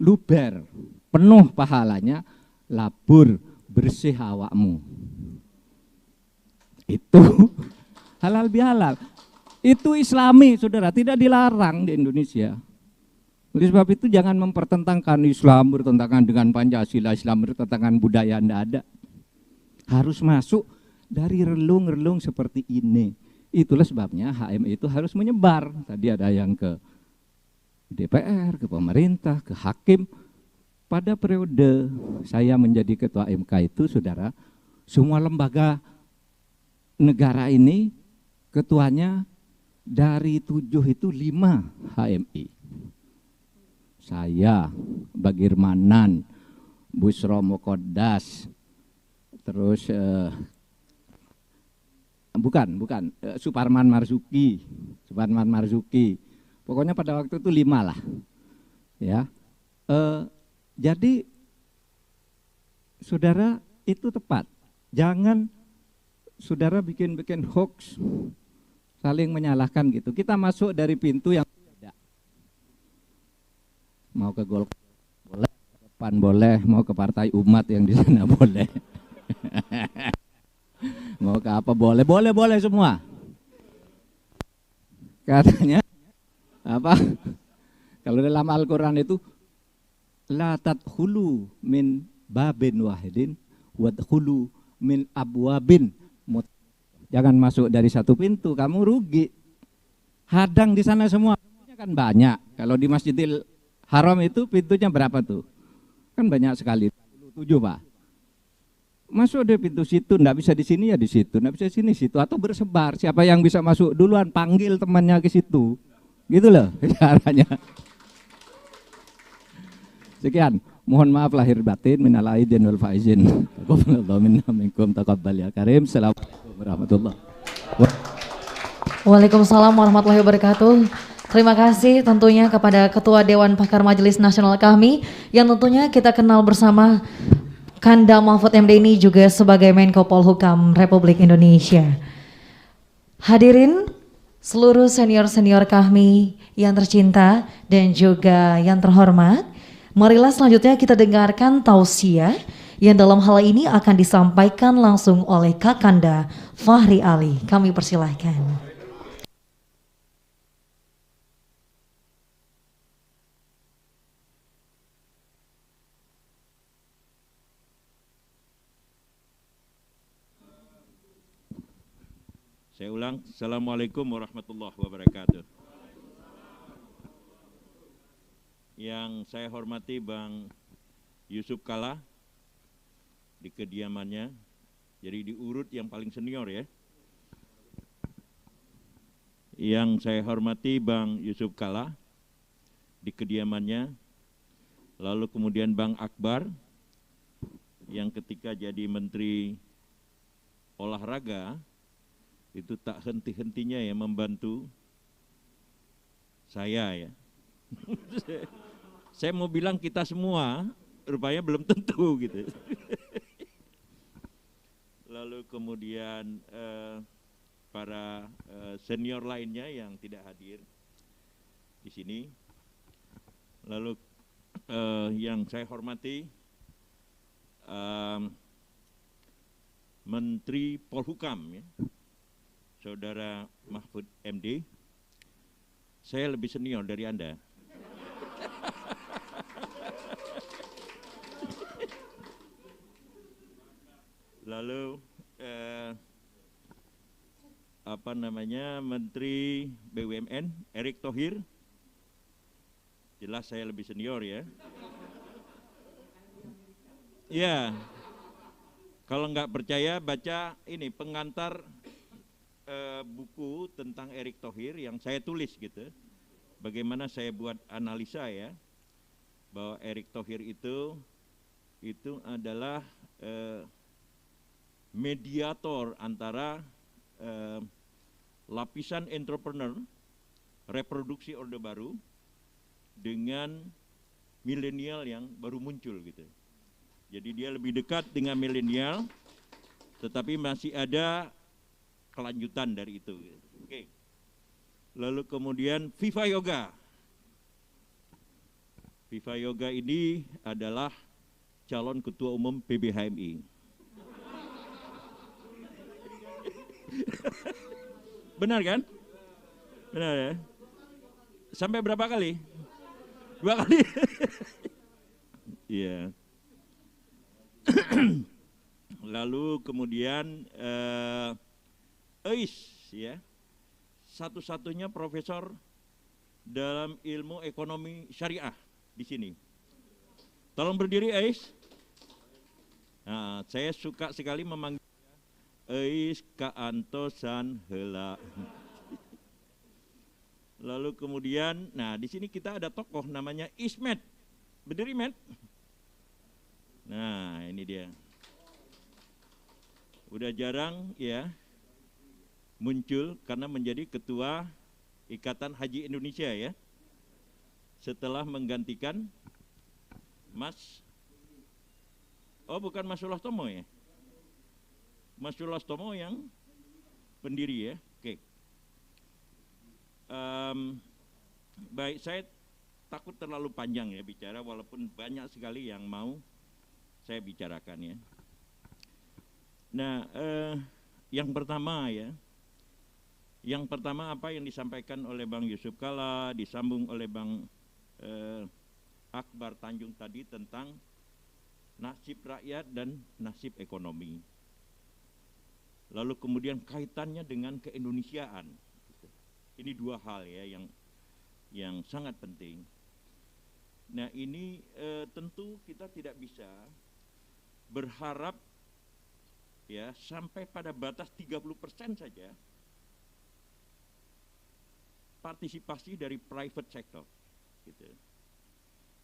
Luber, penuh pahalanya, labur, bersih awakmu. Itu halal bihalal. Itu Islami, saudara, tidak dilarang di Indonesia. Oleh sebab itu jangan mempertentangkan Islam bertentangan dengan Pancasila, Islam bertentangan budaya, tidak ada. Harus masuk dari relung-relung seperti ini. Itulah sebabnya HMI itu harus menyebar. Tadi ada yang ke DPR, ke pemerintah, ke hakim. Pada periode saya menjadi ketua MK itu, saudara, semua lembaga negara ini ketuanya dari 7 itu 5 HMI. Saya, Bagirmanan, Busro Mokodas, terus Suparman Marzuki. Pokoknya pada waktu itu 5 lah. Ya. Jadi saudara itu tepat. Jangan saudara bikin hoax, saling menyalahkan gitu. Kita masuk dari pintu yang tidak. Mau ke Golkar boleh, ke PAN boleh, mau ke Partai Umat yang di sana boleh. mau ke apa boleh semua. Katanya apa? Kalau dalam Al-Qur'an itu la tadkhulu min babin wahidin wadkhulu min abwabin. Jangan masuk dari satu pintu, kamu rugi. Hadang di sana semua, pintunya kan banyak. Kalau di Masjidil Haram itu pintunya berapa tuh? Kan banyak sekali, 7 Pak. Masuk deh pintu situ, enggak bisa di sini ya di situ, enggak bisa sini situ, atau bersebar. Siapa yang bisa masuk duluan, panggil temannya ke situ. Gitu loh caranya. Sekian, mohon maaf lahir batin, minal aidin wal faizin. Taqabbalallahu minna minkum taqabbal ya karim. Assalamualaikum warahmatullahi wabarakatuh. Waalaikumsalam warahmatullahi wabarakatuh. Terima kasih tentunya kepada Ketua Dewan Pakar Majelis Nasional kami yang tentunya kita kenal bersama Kanda Mahfud MD ini juga sebagai Menko Polhukam Republik Indonesia. Hadirin seluruh senior-senior kami yang tercinta dan juga yang terhormat, marilah selanjutnya kita dengarkan tausiah yang dalam hal ini akan disampaikan langsung oleh Kakanda Fahri Ali. Kami persilahkan. Saya ulang, Assalamualaikum warahmatullahi wabarakatuh. Yang saya hormati Bang Yusuf Kalla di kediamannya, jadi diurut yang paling senior ya. Yang saya hormati Bang Yusuf Kalla di kediamannya, lalu kemudian Bang Akbar yang ketika jadi Menteri Olahraga itu tak henti-hentinya ya membantu saya ya. Saya mau bilang kita semua, rupanya belum tentu gitu. Lalu kemudian para senior lainnya yang tidak hadir di sini. Lalu yang saya hormati Menteri Polhukam ya. Saudara Mahfud MD, saya lebih senior dari Anda. Lalu Menteri BUMN Erick Thohir, jelas saya lebih senior ya. Ya, kalau nggak percaya baca ini pengantar buku tentang Erick Thohir yang saya tulis gitu. Bagaimana saya buat analisa ya, bahwa Erick Thohir itu adalah mediator antara lapisan entrepreneur, reproduksi Orde Baru dengan milenial yang baru muncul gitu. Jadi dia lebih dekat dengan milenial, tetapi masih ada kelanjutan dari itu. Oke. Lalu kemudian Viva Yoga. Viva Yoga ini adalah calon ketua umum PBHMI. Benar kan? Benar ya? Sampai berapa kali? 2 kali? Iya. Lalu kemudian Ais ya, satu-satunya profesor dalam ilmu ekonomi syariah di sini. Tolong berdiri Ais. Nah, saya suka sekali memanggil Ais Ka Antosan Hela. Lalu kemudian, nah di sini kita ada tokoh namanya Ismet. Berdiri Met. Nah ini dia. Udah jarang ya muncul karena menjadi ketua Ikatan Haji Indonesia ya. Setelah menggantikan bukan Mas Sulostomo ya. Mas Sulostomo yang pendiri ya. Oke. Baik, saya takut terlalu panjang ya bicara walaupun banyak sekali yang mau saya bicarakan ya. Nah, Yang pertama ya, yang pertama apa yang disampaikan oleh Bang Yusuf Kalla, disambung oleh Bang Akbar Tanjung tadi tentang nasib rakyat dan nasib ekonomi. Lalu kemudian kaitannya dengan keindonesiaan. Ini dua hal ya yang sangat penting. Nah ini tentu kita tidak bisa berharap ya sampai pada batas 30% saja partisipasi dari private sector gitu.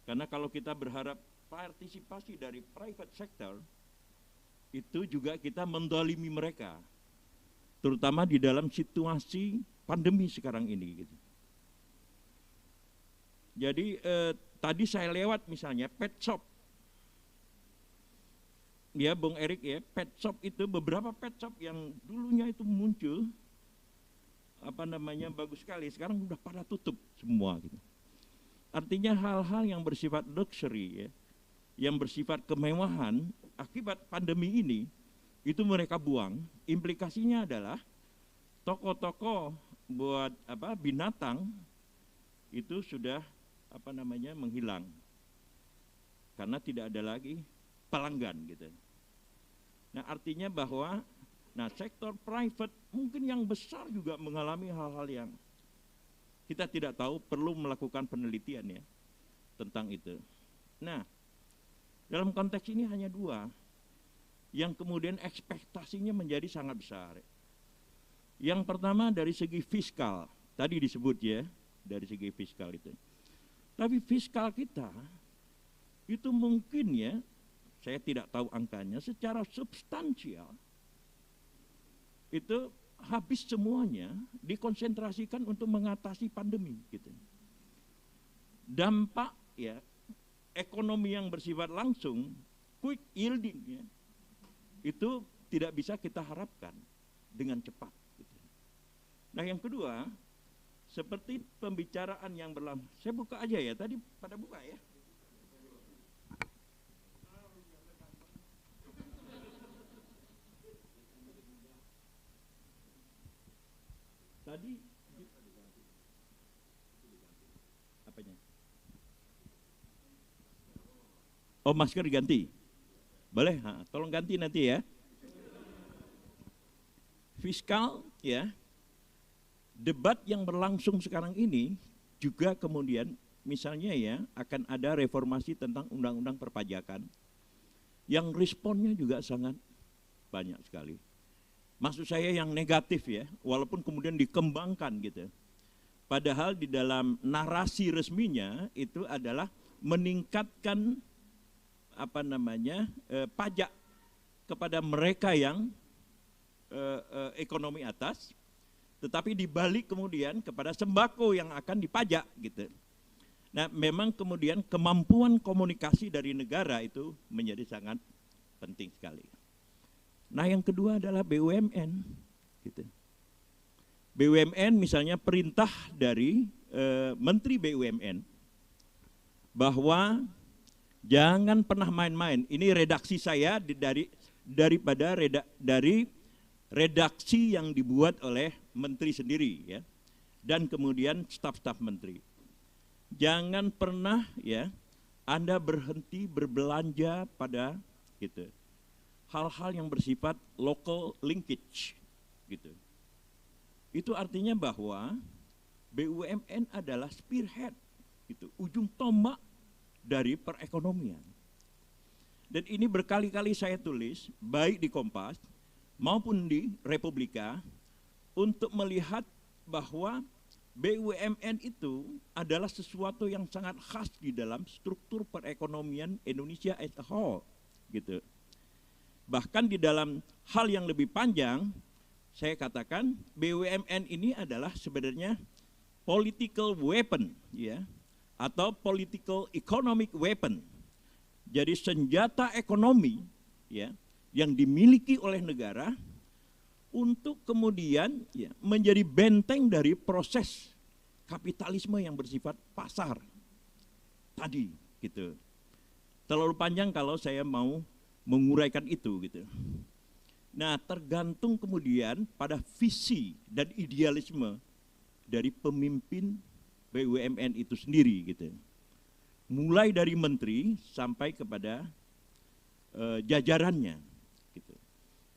Karena kalau kita berharap partisipasi dari private sector itu juga kita mendolimi mereka, terutama di dalam situasi pandemi sekarang ini gitu. Jadi tadi saya lewat misalnya pet shop. Ya Bung Erik ya, pet shop itu beberapa pet shop yang dulunya itu muncul apa namanya bagus sekali, sekarang udah pada tutup semua gitu. Artinya hal-hal yang bersifat luxury ya, yang bersifat kemewahan akibat pandemi ini itu mereka buang. Implikasinya adalah toko-toko buat apa binatang itu sudah apa namanya menghilang karena tidak ada lagi pelanggan gitu. Nah artinya bahwa sektor private mungkin yang besar juga mengalami hal-hal yang kita tidak tahu, perlu melakukan penelitian ya tentang itu. Nah dalam konteks ini hanya dua yang kemudian ekspektasinya menjadi sangat besar. Yang pertama dari segi fiskal, tadi disebut ya, dari segi fiskal itu. Tapi fiskal kita itu mungkin ya, saya tidak tahu angkanya, secara substansial itu habis semuanya dikonsentrasikan untuk mengatasi pandemi gitu. Dampak ya ekonomi yang bersifat langsung, quick yielding ya, itu tidak bisa kita harapkan dengan cepat gitu. Nah yang kedua, seperti pembicaraan yang berlangsung, saya buka aja ya, tadi pada buka ya. Tadi apanya? Oh masker diganti, boleh? Tolong ganti nanti ya. Fiskal ya. Debat yang berlangsung sekarang ini juga kemudian misalnya ya akan ada reformasi tentang undang-undang perpajakan yang responnya juga sangat banyak sekali. Maksud saya yang negatif ya, walaupun kemudian dikembangkan gitu. Padahal di dalam narasi resminya itu adalah meningkatkan apa namanya pajak kepada mereka yang ekonomi atas, tetapi dibalik kemudian kepada sembako yang akan dipajak gitu. Nah memang kemudian kemampuan komunikasi dari negara itu menjadi sangat penting sekali. Nah yang kedua adalah BUMN gitu. BUMN misalnya perintah dari Menteri BUMN bahwa jangan pernah main-main. Ini redaksi saya dari redaksi yang dibuat oleh menteri sendiri ya, dan kemudian staf-staf menteri. Jangan pernah ya Anda berhenti berbelanja pada gitu hal-hal yang bersifat local linkage gitu. Itu artinya bahwa BUMN adalah spearhead gitu, ujung tombak dari perekonomian. Dan ini berkali-kali saya tulis baik di Kompas maupun di Republika untuk melihat bahwa BUMN itu adalah sesuatu yang sangat khas di dalam struktur perekonomian Indonesia as a whole gitu. Bahkan di dalam hal yang lebih panjang, saya katakan BUMN ini adalah sebenarnya political weapon ya, atau political economic weapon. Jadi senjata ekonomi ya yang dimiliki oleh negara untuk kemudian ya, menjadi benteng dari proses kapitalisme yang bersifat pasar tadi gitu. Terlalu panjang kalau saya mau menguraikan itu gitu. Nah, tergantung kemudian pada visi dan idealisme dari pemimpin BUMN itu sendiri gitu. Mulai dari menteri sampai kepada jajarannya gitu.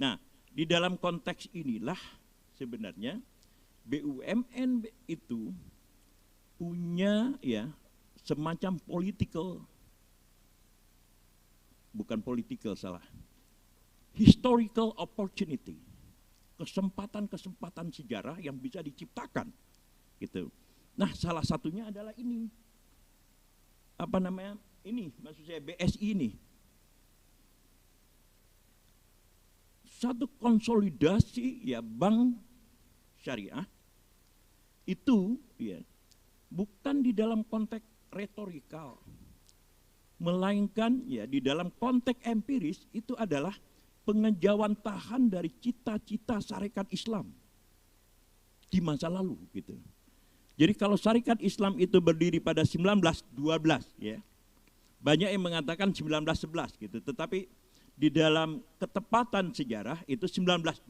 Nah, di dalam konteks inilah sebenarnya BUMN itu punya ya semacam historical opportunity, kesempatan-kesempatan sejarah yang bisa diciptakan gitu. Nah, salah satunya adalah ini, maksud saya BSI ini, satu konsolidasi ya bank syariah itu ya bukan di dalam konteks retorikal, melainkan ya di dalam konteks empiris itu adalah pengejawantahan dari cita-cita syarikat Islam di masa lalu gitu. Jadi kalau syarikat Islam itu berdiri pada 1912 ya. Banyak yang mengatakan 1911 gitu, tetapi di dalam ketepatan sejarah itu 1912.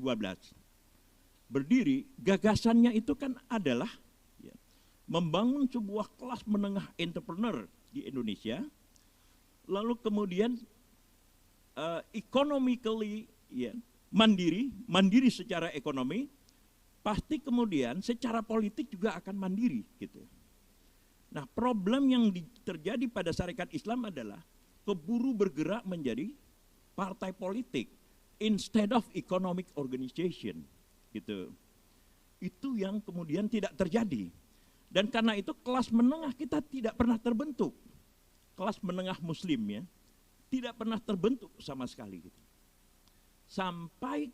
Berdiri, gagasannya itu kan adalah ya, membangun sebuah kelas menengah entrepreneur di Indonesia, lalu kemudian economically ya, mandiri secara ekonomi, pasti kemudian secara politik juga akan mandiri gitu. Nah, problem yang terjadi pada syarikat Islam adalah keburu bergerak menjadi partai politik instead of economic organization gitu. Itu yang kemudian tidak terjadi. Dan karena itu kelas menengah kita tidak pernah terbentuk. Kelas menengah muslim ya tidak pernah terbentuk sama sekali gitu. Sampai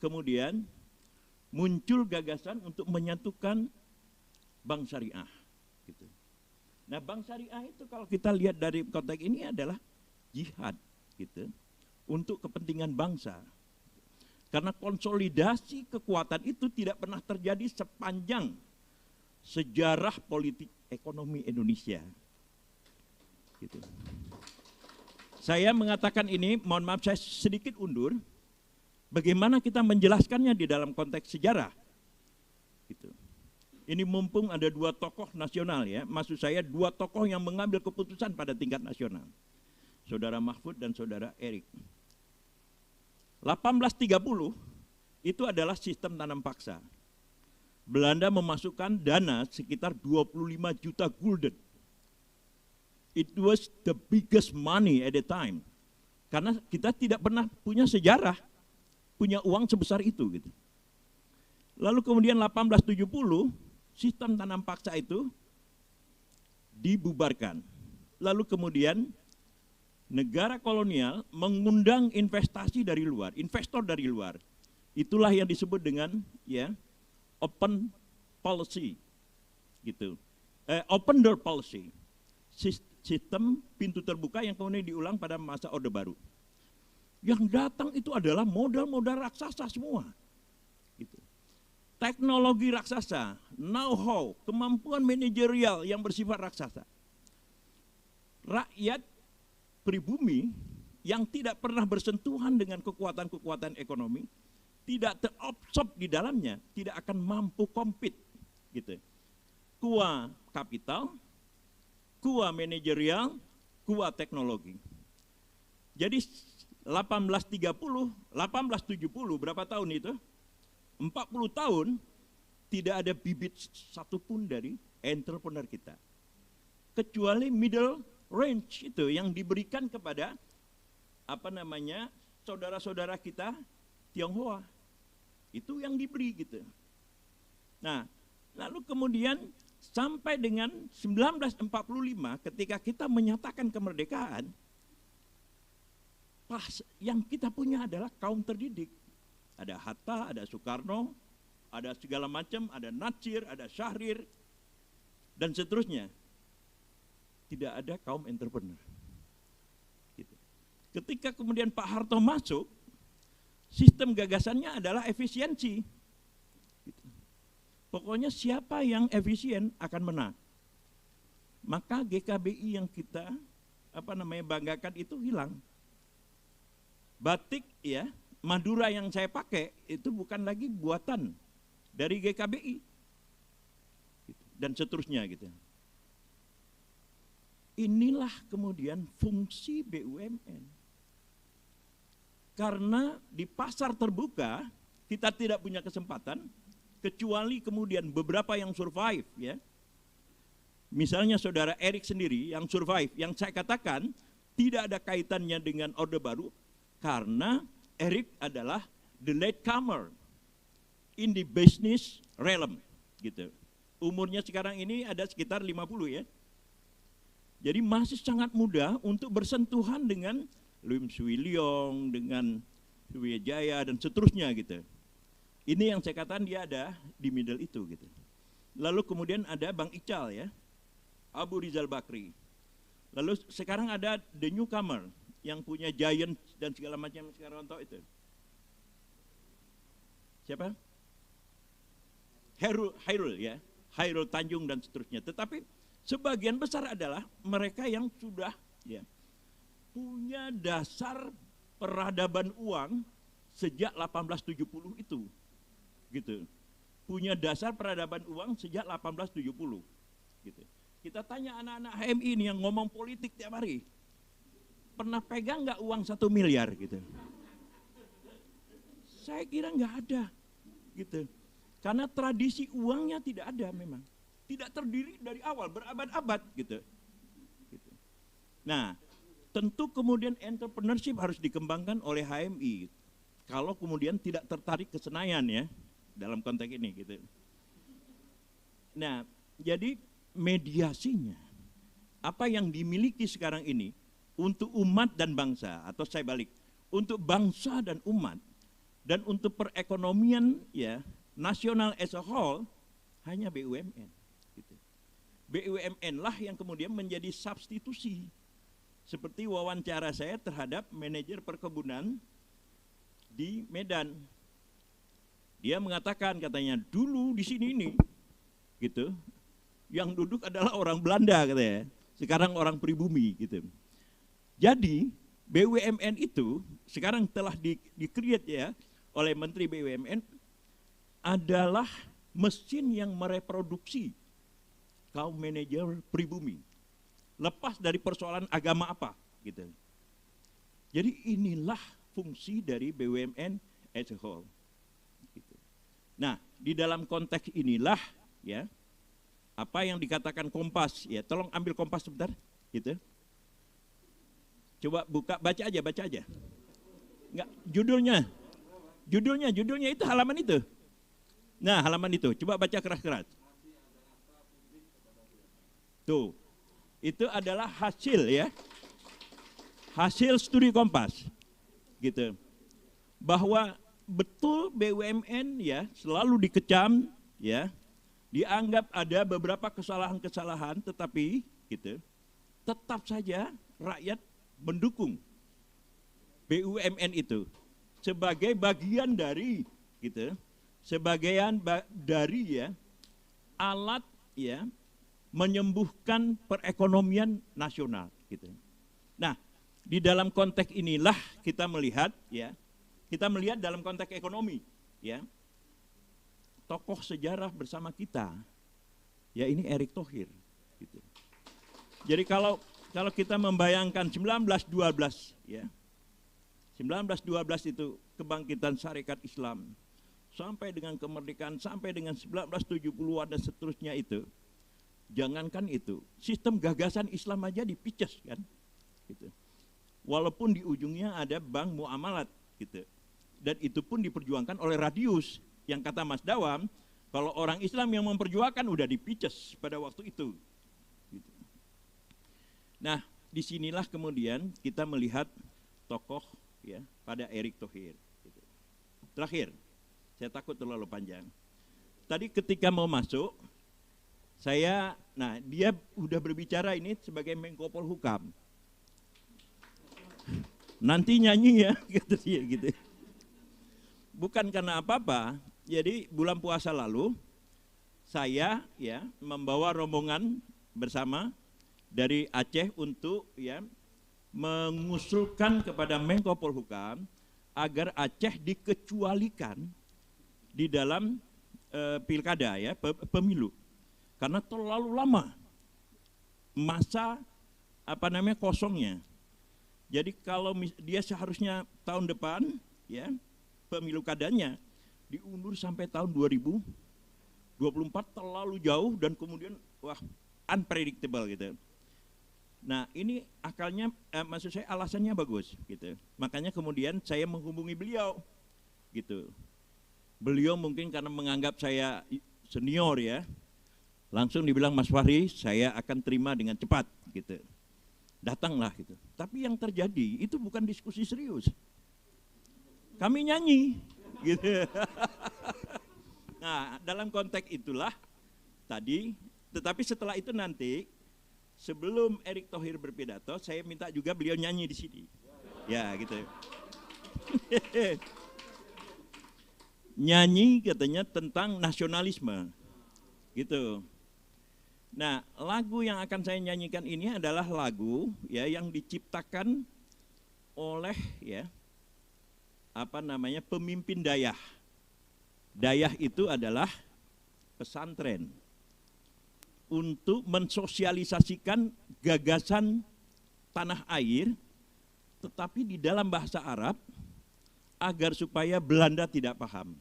kemudian muncul gagasan untuk menyatukan bank syariah gitu. Nah, bank syariah itu kalau kita lihat dari konteks ini adalah jihad gitu untuk kepentingan bangsa. Karena konsolidasi kekuatan itu tidak pernah terjadi sepanjang sejarah politik ekonomi Indonesia. Gitu. Saya mengatakan ini, mohon maaf saya sedikit undur. Bagaimana kita menjelaskannya di dalam konteks sejarah? Gitu. Ini mumpung ada dua tokoh nasional ya, maksud saya dua tokoh yang mengambil keputusan pada tingkat nasional. Saudara Mahfud dan Saudara Erik. 1830 itu adalah sistem tanam paksa. Belanda memasukkan dana sekitar 25 juta gulden. It was the biggest money at the time. Karena kita tidak pernah punya sejarah, punya uang sebesar itu gitu. Lalu kemudian 1870 sistem tanam paksa itu dibubarkan. Lalu kemudian negara kolonial mengundang investasi dari luar, investor dari luar. Itulah yang disebut dengan ya open policy gitu. Open door policy. Sistem pintu terbuka yang kemudian diulang pada masa Orde Baru. Yang datang itu adalah modal-modal raksasa semua. Gitu. Teknologi raksasa, know-how, kemampuan manajerial yang bersifat raksasa. Rakyat pribumi yang tidak pernah bersentuhan dengan kekuatan-kekuatan ekonomi, tidak terabsorb di dalamnya, tidak akan mampu compete. Gitu. Kuah kapital, kuah manajerial, kuah teknologi. Jadi 1870 berapa tahun itu? 40 tahun tidak ada bibit satupun dari entrepreneur kita. Kecuali middle range itu yang diberikan kepada saudara-saudara kita Tionghoa. Itu yang diberi gitu. Nah, lalu kemudian sampai dengan 1945 ketika kita menyatakan kemerdekaan, yang kita punya adalah kaum terdidik. Ada Hatta, ada Soekarno, ada segala macam, ada Natsir, ada Syahrir, dan seterusnya. Tidak ada kaum entrepreneur. Gitu. Ketika kemudian Pak Harto masuk, sistem gagasannya adalah efisiensi. Gitu. Pokoknya siapa yang efisien akan menang. Maka GKBI yang kita banggakan itu hilang. batik ya Madura yang saya pakai itu bukan lagi buatan dari GKBI dan seterusnya gitu. Inilah kemudian fungsi BUMN. Karena di pasar terbuka kita tidak punya kesempatan kecuali kemudian beberapa yang survive ya. Misalnya saudara Erik sendiri yang survive, yang saya katakan tidak ada kaitannya dengan Orde Baru karena Erik adalah the latecomer in the business realm gitu. Umurnya sekarang ini ada sekitar 50 ya. Jadi masih sangat muda untuk bersentuhan dengan Lim Swee Leong, dengan Sriwijaya dan seterusnya gitu. Ini yang saya katakan dia ada di middle itu gitu. Lalu kemudian ada Bang Ical ya, Abu Rizal Bakri. Lalu sekarang ada the newcomer yang punya Giant dan segala macam sekarang untuk itu. Siapa? Hairul ya, Hairul Tanjung dan seterusnya. Tetapi sebagian besar adalah mereka yang sudah ya punya dasar peradaban uang sejak 1870 itu. Gitu. Punya dasar peradaban uang sejak 1870. Gitu. Kita tanya anak-anak HMI ini yang ngomong politik tiap hari. Pernah pegang nggak uang 1 miliar gitu? Saya kira nggak ada. Gitu. Karena tradisi uangnya tidak ada memang. Tidak terdiri dari awal, berabad-abad gitu. Nah, tentu kemudian entrepreneurship harus dikembangkan oleh HMI. Kalau kemudian tidak tertarik ke Senayan ya, dalam konteks ini gitu. Nah, jadi mediasinya, apa yang dimiliki sekarang ini untuk umat dan bangsa, atau saya balik, untuk bangsa dan umat, dan untuk perekonomian ya nasional as a whole, hanya BUMN. Gitu. BUMN lah yang kemudian menjadi substitusi. Seperti wawancara saya terhadap manajer perkebunan di Medan. Dia mengatakan katanya dulu di sini ini, gitu, yang duduk adalah orang Belanda katanya. Sekarang orang pribumi gitu. Jadi BUMN itu sekarang telah di-create ya oleh Menteri BUMN adalah mesin yang mereproduksi kaum manajer pribumi, lepas dari persoalan agama apa, gitu. Jadi inilah fungsi dari BUMN as a whole. Gitu. Nah, di dalam konteks inilah, ya, apa yang dikatakan Kompas, ya, tolong ambil Kompas sebentar, gitu. Coba buka, baca aja. Enggak, judulnya itu halaman itu. Nah, halaman itu, coba baca keras-keras. Tuh, itu adalah hasil ya, hasil studi Kompas, gitu. Bahwa betul BUMN ya selalu dikecam, ya, dianggap ada beberapa kesalahan-kesalahan, tetapi gitu, tetap saja rakyat mendukung BUMN itu sebagai bagian dari, gitu, sebagian dari ya alat ya menyembuhkan perekonomian nasional gitu. Nah, di dalam konteks inilah kita melihat ya, kita melihat dalam konteks ekonomi ya. Tokoh sejarah bersama kita ya ini Erick Thohir gitu. Jadi kalau kita membayangkan 1912 ya. 1912 itu kebangkitan syarikat Islam sampai dengan kemerdekaan sampai dengan 1970-an dan seterusnya itu. Jangankan itu, sistem gagasan Islam aja dipices kan, gitu. Walaupun di ujungnya ada bank muamalat, gitu. Dan itu pun diperjuangkan oleh Radius, yang kata Mas Dawam, kalau orang Islam yang memperjuangkan udah dipices pada waktu itu. Gitu. Nah, disinilah kemudian kita melihat tokoh ya pada Erick Thohir. Gitu. Terakhir, saya takut terlalu panjang. Tadi ketika mau masuk, dia udah berbicara ini sebagai Menko Polhukam. Nanti nyanyi ya, gitu. Bukan karena apa-apa. Jadi bulan puasa lalu saya ya membawa rombongan bersama dari Aceh untuk ya mengusulkan kepada Menko Polhukam agar Aceh dikecualikan di dalam pilkada ya, pemilu. Karena terlalu lama masa kosongnya. Jadi kalau dia seharusnya tahun depan ya pemilu kadanya diundur sampai tahun 2024, terlalu jauh dan kemudian wah unpredictable gitu. Nah ini akalnya, maksud saya alasannya bagus gitu. Makanya kemudian saya menghubungi beliau gitu. Beliau mungkin karena menganggap saya senior ya, langsung dibilang, Mas Fahri saya akan terima dengan cepat gitu. Datanglah gitu. Tapi yang terjadi itu bukan diskusi serius. Kami nyanyi gitu. Nah dalam konteks itulah tadi, tetapi setelah itu nanti sebelum Erick Thohir berpidato, saya minta juga beliau nyanyi di sini. Ya gitu. Nyanyi katanya tentang nasionalisme. Gitu. Nah, lagu yang akan saya nyanyikan ini adalah lagu ya yang diciptakan oleh ya pemimpin Dayah. Dayah itu adalah pesantren untuk mensosialisasikan gagasan tanah air, tetapi di dalam bahasa Arab agar supaya Belanda tidak paham.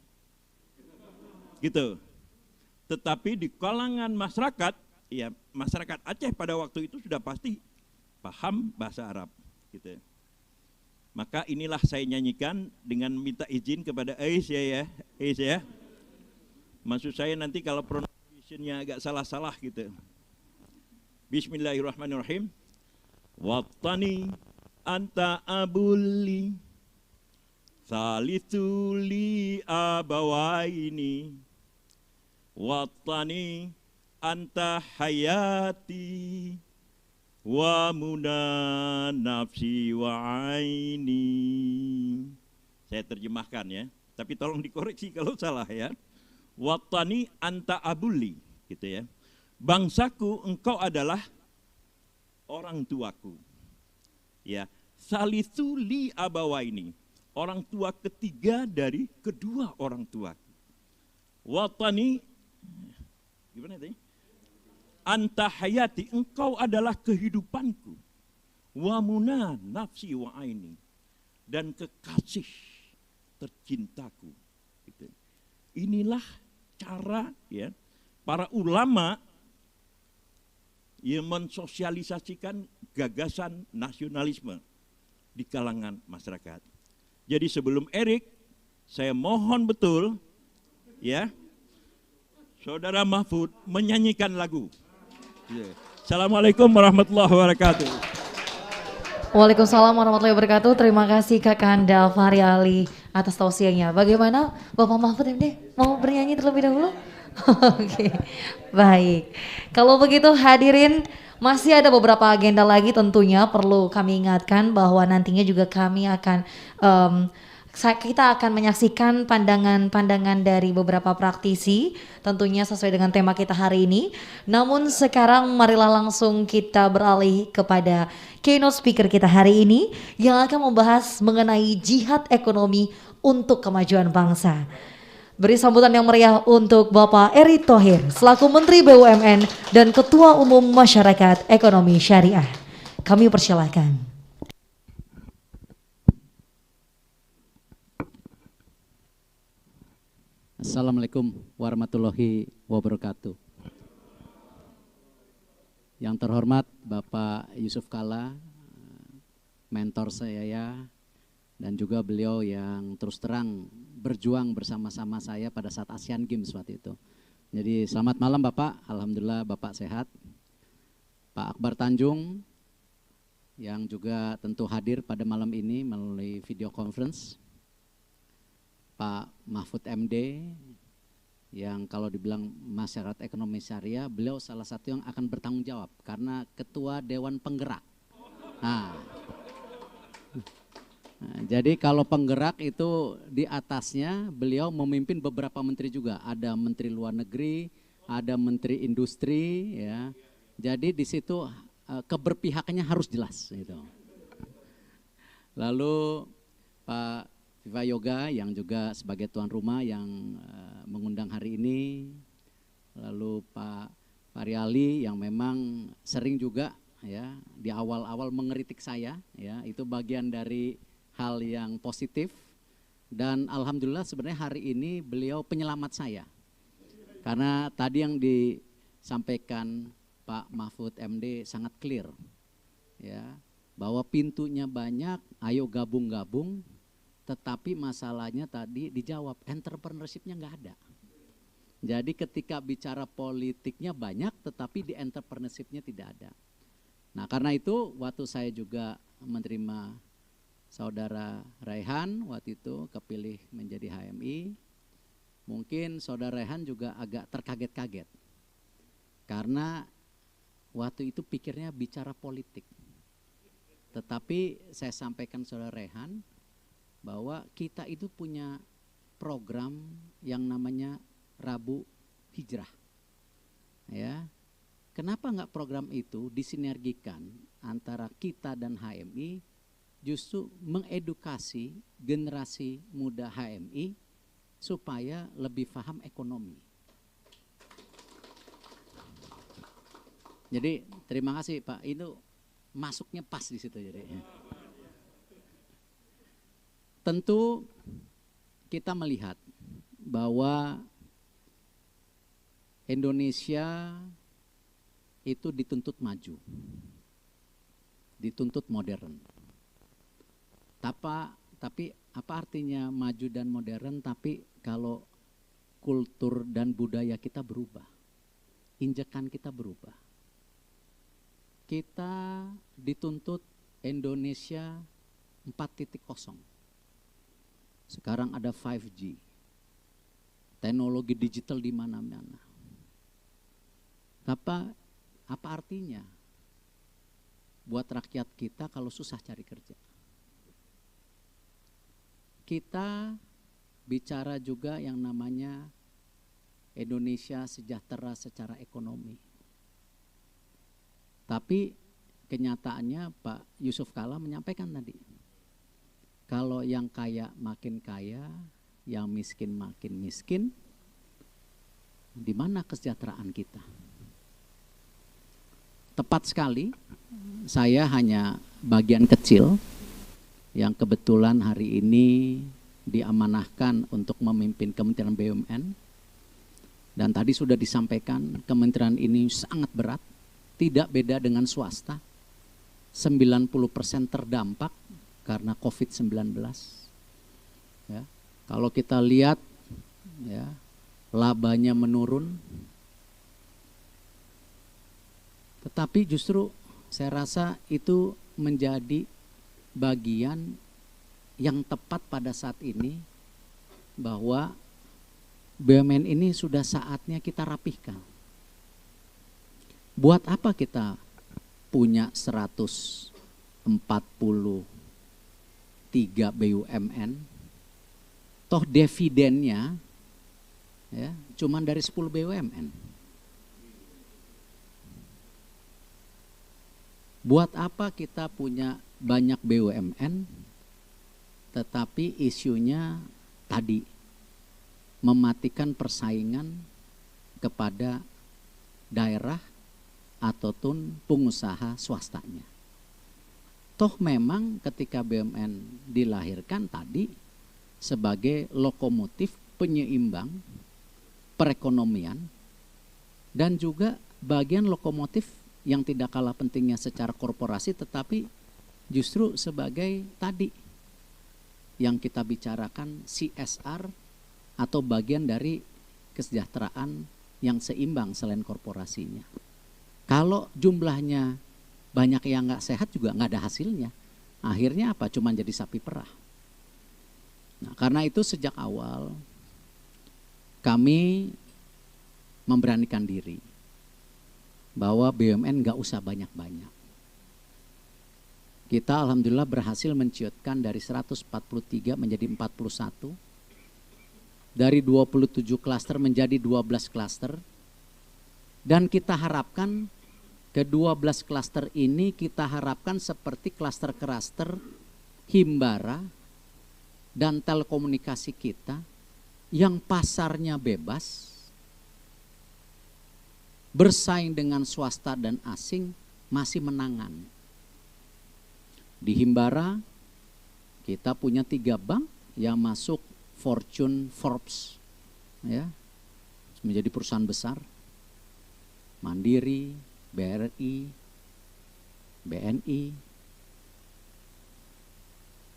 Gitu. Tetapi di kalangan masyarakat, ya masyarakat Aceh pada waktu itu sudah pasti paham bahasa Arab. Gitu. Maka inilah saya nyanyikan dengan minta izin kepada Ais ya. Ais ya. Maksud saya nanti kalau pronunciation-nya agak salah-salah gitu. Bismillahirrahmanirrahim. Wattani anta abuli salithuli abawaini wattani anta hayati wa muna nafsi wa aini. Saya terjemahkan ya, tapi tolong dikoreksi kalau salah ya. Wattani anta abuli gitu ya. Bangsaku engkau adalah orang tuaku. Ya, salisu li abawaini. Orang tua ketiga dari kedua orang tua. Wattani gimana tadi? Anta hayati, engkau adalah kehidupanku. Wa muna nafsi wa aini, dan kekasih tercintaku. Gitu. Inilah cara ya para ulama yang mensosialisasikan gagasan nasionalisme di kalangan masyarakat. Jadi sebelum Erick, saya mohon betul ya Saudara Mahfud menyanyikan lagu. Assalamualaikum warahmatullahi wabarakatuh. Waalaikumsalam warahmatullahi wabarakatuh. Terima kasih Kakanda Fahri Ali atas tausiahnya. Bagaimana Bapak Mahfud MD? Mau bernyanyi terlebih dahulu? Oke, baik. Kalau begitu hadirin, masih ada beberapa agenda lagi tentunya perlu kami ingatkan bahwa nantinya juga kami akan kita akan menyaksikan pandangan-pandangan dari beberapa praktisi tentunya sesuai dengan tema kita hari ini. Namun sekarang marilah langsung kita beralih kepada keynote speaker kita hari ini yang akan membahas mengenai jihad ekonomi untuk kemajuan bangsa. Beri sambutan yang meriah untuk Bapak Erick Thohir selaku Menteri BUMN dan Ketua Umum Masyarakat Ekonomi Syariah. Kami persilahkan. Assalamualaikum warahmatullahi wabarakatuh. Yang terhormat Bapak Yusuf Kalla, mentor saya ya, dan juga beliau yang terus terang berjuang bersama-sama saya pada saat Asian Games waktu itu. Jadi selamat malam Bapak, alhamdulillah Bapak sehat. Pak Akbar Tanjung yang juga tentu hadir pada malam ini melalui video conference. Pak Mahfud MD yang kalau dibilang masyarakat ekonomi syariah, beliau salah satu yang akan bertanggung jawab karena ketua Dewan Penggerak. Nah, jadi kalau penggerak itu di atasnya beliau memimpin beberapa menteri juga, ada Menteri Luar Negeri, ada Menteri Industri, ya. Jadi di situ keberpihakannya harus jelas, gitu. Lalu Pak Viva Yoga yang juga sebagai tuan rumah yang mengundang hari ini. Lalu Pak Riali yang memang sering juga ya di awal-awal mengkritik saya, ya itu bagian dari hal yang positif. Dan alhamdulillah sebenarnya hari ini beliau penyelamat saya. Karena tadi yang disampaikan Pak Mahfud MD sangat clear, ya bahwa pintunya banyak, ayo gabung-gabung. Tetapi masalahnya tadi dijawab, entrepreneurship-nya nggak ada. Jadi ketika bicara politiknya banyak, tetapi di entrepreneurship-nya tidak ada. Nah karena itu waktu saya juga menerima Saudara Raihan waktu itu kepilih menjadi HMI, mungkin Saudara Raihan juga agak terkaget-kaget. Karena waktu itu pikirnya bicara politik. Tetapi saya sampaikan Saudara Raihan bahwa kita itu punya program yang namanya Rabu Hijrah. Ya. Kenapa enggak program itu disinergikan antara kita dan HMI, justru mengedukasi generasi muda HMI supaya lebih paham ekonomi. Jadi terima kasih Pak, itu masuknya pas di situ jadi. Tentu kita melihat bahwa Indonesia itu dituntut maju, dituntut modern. Tapi apa artinya maju dan modern tapi kalau kultur dan budaya kita berubah, injekan kita berubah. Kita dituntut Indonesia 4.0. Sekarang ada 5G. Teknologi digital di mana-mana. Apa artinya buat rakyat kita kalau susah cari kerja? Kita bicara juga yang namanya Indonesia sejahtera secara ekonomi. Tapi kenyataannya Pak Yusuf Kalla menyampaikan tadi, kalau yang kaya makin kaya, yang miskin makin miskin, di mana kesejahteraan kita? Tepat sekali, saya hanya bagian kecil yang kebetulan hari ini diamanahkan untuk memimpin Kementerian BUMN. Dan tadi sudah disampaikan kementerian ini sangat berat, tidak beda dengan swasta. 90% terdampak karena COVID-19. Ya, kalau kita lihat ya, labanya menurun. Tetapi justru saya rasa itu menjadi bagian yang tepat pada saat ini bahwa BUMN ini sudah saatnya kita rapihkan. Buat apa kita punya 143 BUMN, toh dividennya ya, cuman dari 10 BUMN. Buat apa kita punya banyak BUMN, tetapi isunya tadi mematikan persaingan kepada daerah ataupun pengusaha swastanya. Toh memang ketika BUMN dilahirkan tadi sebagai lokomotif penyeimbang perekonomian dan juga bagian lokomotif yang tidak kalah pentingnya secara korporasi, tetapi justru sebagai tadi yang kita bicarakan CSR atau bagian dari kesejahteraan yang seimbang selain korporasinya. Kalau jumlahnya banyak yang nggak sehat juga nggak ada hasilnya. Akhirnya apa? Cuma jadi sapi perah. Nah, karena itu sejak awal kami memberanikan diri bahwa BUMN nggak usah banyak-banyak. Kita alhamdulillah berhasil menciutkan dari 143 menjadi 41. Dari 27 klaster menjadi 12 klaster. Dan kita harapkan ke 12 klaster ini kita harapkan seperti klaster-klaster Himbara dan telekomunikasi kita yang pasarnya bebas, bersaing dengan swasta dan asing, masih menangan. Di Himbara kita punya 3 bank yang masuk Fortune Forbes, ya, menjadi perusahaan besar. Mandiri, BRI, BNI.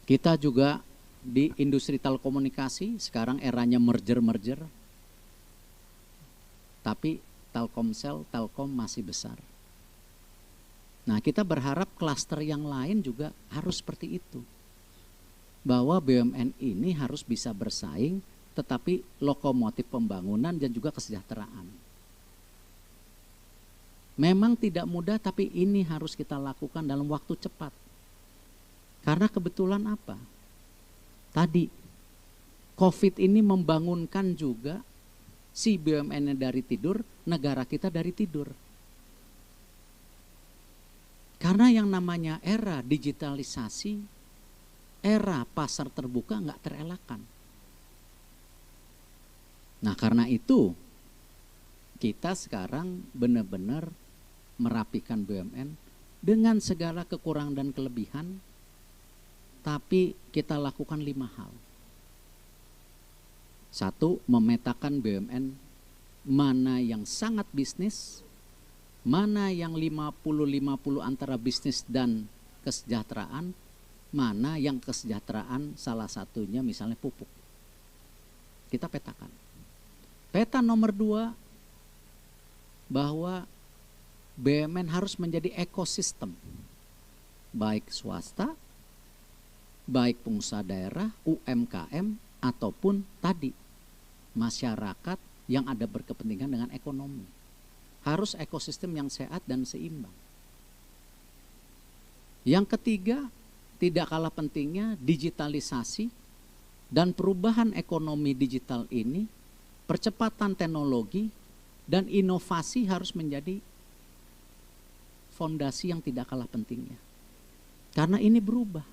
Kita juga di industri telekomunikasi, sekarang eranya merger-merger. Tapi Telkomsel, Telkom masih besar. Nah, kita berharap klaster yang lain juga harus seperti itu. Bahwa BUMN ini harus bisa bersaing, tetapi lokomotif pembangunan dan juga kesejahteraan. Memang tidak mudah, tapi ini harus kita lakukan dalam waktu cepat. Karena kebetulan apa? Tadi, COVID ini membangunkan juga si BUMN dari tidur, negara kita dari tidur. Karena yang namanya era digitalisasi, era pasar terbuka nggak terelakkan. Nah, karena itu kita sekarang benar-benar merapikan BUMN dengan segala kekurangan dan kelebihan, tapi kita lakukan 5 hal. 1, memetakan BUMN mana yang sangat bisnis, mana yang 50-50 antara bisnis dan kesejahteraan, mana yang kesejahteraan salah satunya misalnya pupuk. Kita petakan. Peta nomor 2, bahwa BUMN harus menjadi ekosistem, baik swasta, baik pengusaha daerah, UMKM, ataupun tadi masyarakat yang ada berkepentingan dengan ekonomi. Harus ekosistem yang sehat dan seimbang. Yang ketiga, tidak kalah pentingnya digitalisasi dan perubahan ekonomi digital ini, percepatan teknologi dan inovasi harus menjadi fondasi yang tidak kalah pentingnya. Karena ini berubah.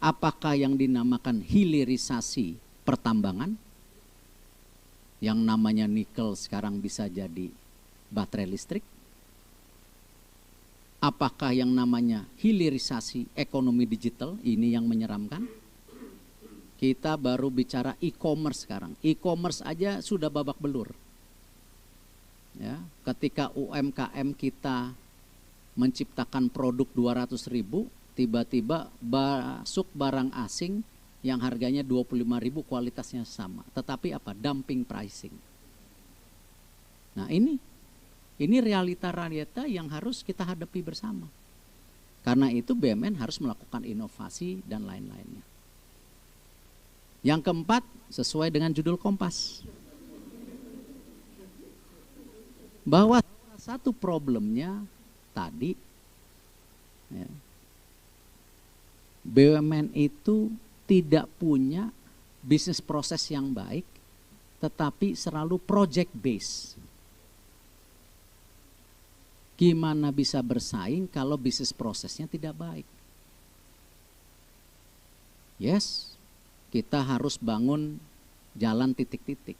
Apakah yang dinamakan hilirisasi pertambangan, yang namanya nikel sekarang bisa jadi baterai listrik? Apakah yang namanya hilirisasi ekonomi digital, ini yang menyeramkan? Kita baru bicara e-commerce sekarang. E-commerce aja sudah babak belur. Ya, ketika UMKM kita menciptakan produk 200.000, tiba-tiba masuk barang asing yang harganya 25.000, kualitasnya sama. Tetapi apa? Dumping pricing. Nah, ini realita-realita yang harus kita hadapi bersama. Karena itu BUMN harus melakukan inovasi dan lain-lainnya. Yang keempat, sesuai dengan judul Kompas, bahwa salah satu problemnya tadi, ya, BUMN itu tidak punya bisnis proses yang baik, tetapi selalu project based. Gimana bisa bersaing kalau bisnis prosesnya tidak baik? Yes, kita harus bangun jalan titik-titik.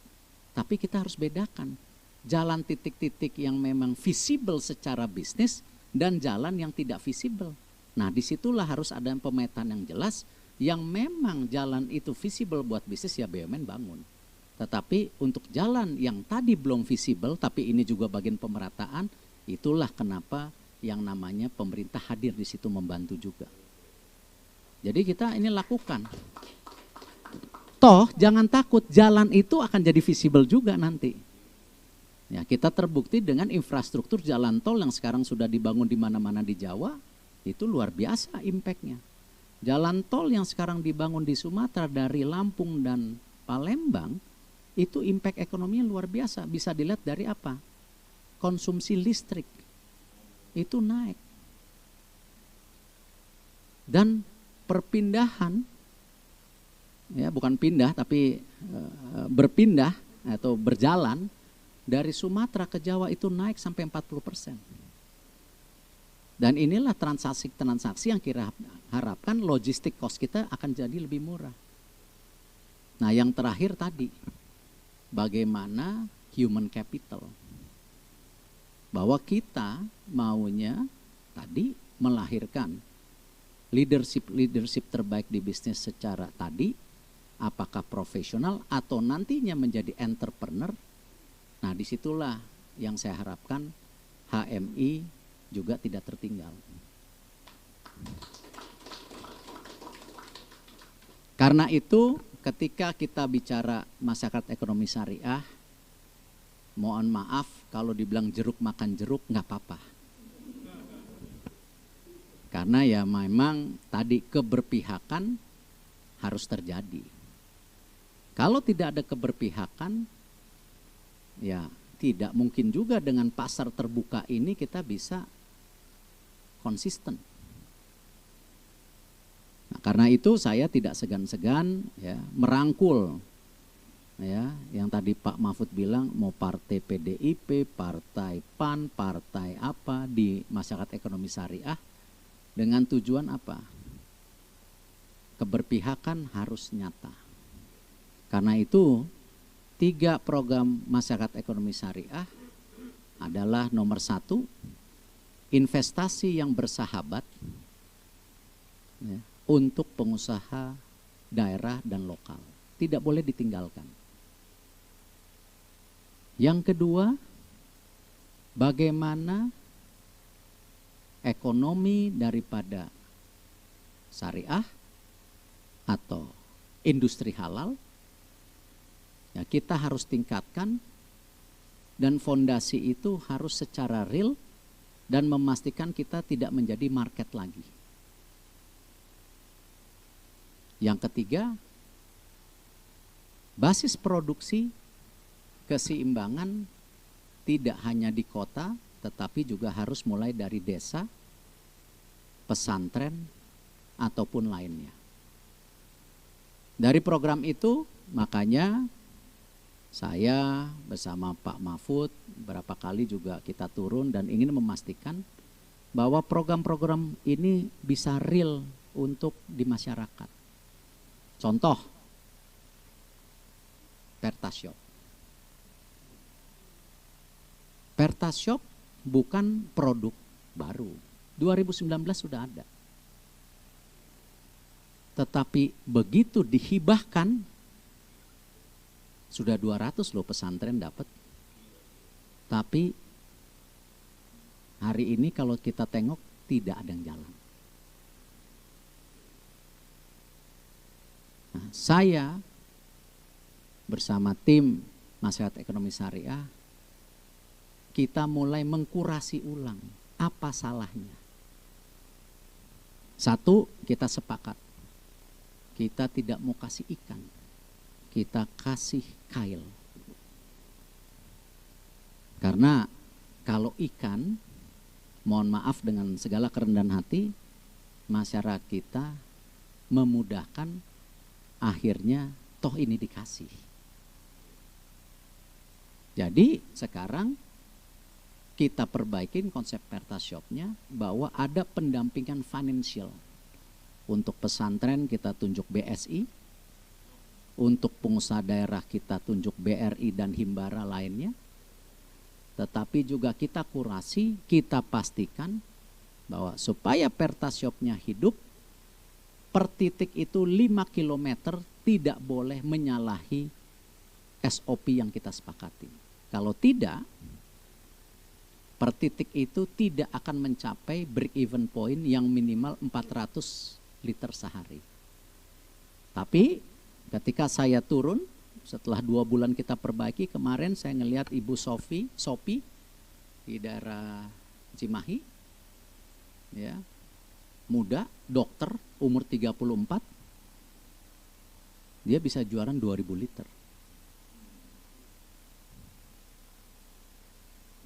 Tapi kita harus bedakan jalan titik-titik yang memang visible secara bisnis dan jalan yang tidak visible. Nah, disitulah harus ada pemetaan yang jelas, yang memang jalan itu visible buat bisnis, ya BUMN bangun. Tetapi untuk jalan yang tadi belum visible, tapi ini juga bagian pemerataan, itulah kenapa yang namanya pemerintah hadir di situ membantu juga. Jadi kita ini lakukan. Toh jangan takut, jalan itu akan jadi visible juga nanti. Ya, kita terbukti dengan infrastruktur jalan tol yang sekarang sudah dibangun di mana-mana di Jawa, itu luar biasa impactnya. Jalan tol yang sekarang dibangun di Sumatera dari Lampung dan Palembang, itu impact ekonominya luar biasa. Bisa dilihat dari apa? Konsumsi listrik itu naik. Dan perpindahan, ya bukan pindah tapi berpindah atau berjalan dari Sumatera ke Jawa itu naik sampai 40%. Dan inilah transaksi-transaksi yang kita harapkan logistik cost kita akan jadi lebih murah. Nah, yang terakhir tadi, bagaimana human capital. Bahwa kita maunya tadi melahirkan leadership terbaik di bisnis secara tadi, apakah profesional atau nantinya menjadi entrepreneur. Nah, disitulah yang saya harapkan HMI juga tidak tertinggal. Karena itu ketika kita bicara masyarakat ekonomi syariah, mohon maaf kalau dibilang jeruk makan jeruk nggak apa-apa. Karena ya memang tadi keberpihakan harus terjadi. Kalau tidak ada keberpihakan, ya tidak mungkin juga dengan pasar terbuka ini kita bisa konsisten. Nah, karena itu saya tidak segan-segan ya merangkul ya yang tadi Pak Mahfud bilang mau partai PDIP, partai PAN, partai apa di masyarakat ekonomi syariah. Dengan tujuan apa? Keberpihakan harus nyata. Karena itu 3 program masyarakat ekonomi syariah adalah nomor 1, investasi yang bersahabat ya, untuk pengusaha daerah dan lokal. Tidak boleh ditinggalkan. Yang kedua, bagaimana ekonomi daripada syariah atau industri halal ya kita harus tingkatkan, dan fondasi itu harus secara real dan memastikan kita tidak menjadi market lagi. Yang ketiga, basis produksi keseimbangan tidak hanya di kota tetapi juga harus mulai dari desa, pesantren, ataupun lainnya. Dari program itu, makanya saya bersama Pak Mahfud beberapa kali juga kita turun dan ingin memastikan bahwa program-program ini bisa real untuk di masyarakat. Contoh, Pertashop. Pertashop bukan produk baru, 2019 sudah ada. Tetapi begitu dihibahkan, sudah 200 loh pesantren dapat. Tapi hari ini kalau kita tengok tidak ada yang jalan. Nah, saya bersama tim Masyarakat Ekonomi Syariah kita mulai mengkurasi ulang apa salahnya. 1, kita sepakat kita tidak mau kasih ikan, kita kasih kail. Karena kalau ikan, mohon maaf dengan segala kerendahan hati, masyarakat kita memudahkan, akhirnya toh ini dikasih. Jadi sekarang kita perbaikin konsep Pertashopnya bahwa ada pendampingan financial. Untuk pesantren kita tunjuk BSI, untuk pengusaha daerah kita tunjuk BRI dan himbara lainnya. Tetapi juga kita kurasi, kita pastikan bahwa supaya Pertashopnya hidup, per titik itu 5 km tidak boleh menyalahi SOP yang kita sepakati. Kalau tidak, per titik itu tidak akan mencapai break-even point yang minimal 400 liter sehari. Tapi ketika saya turun, setelah 2 bulan kita perbaiki, kemarin saya ngelihat Ibu Sophie di daerah Cimahi, ya, muda, dokter, umur 34, dia bisa jualan 2000 liter.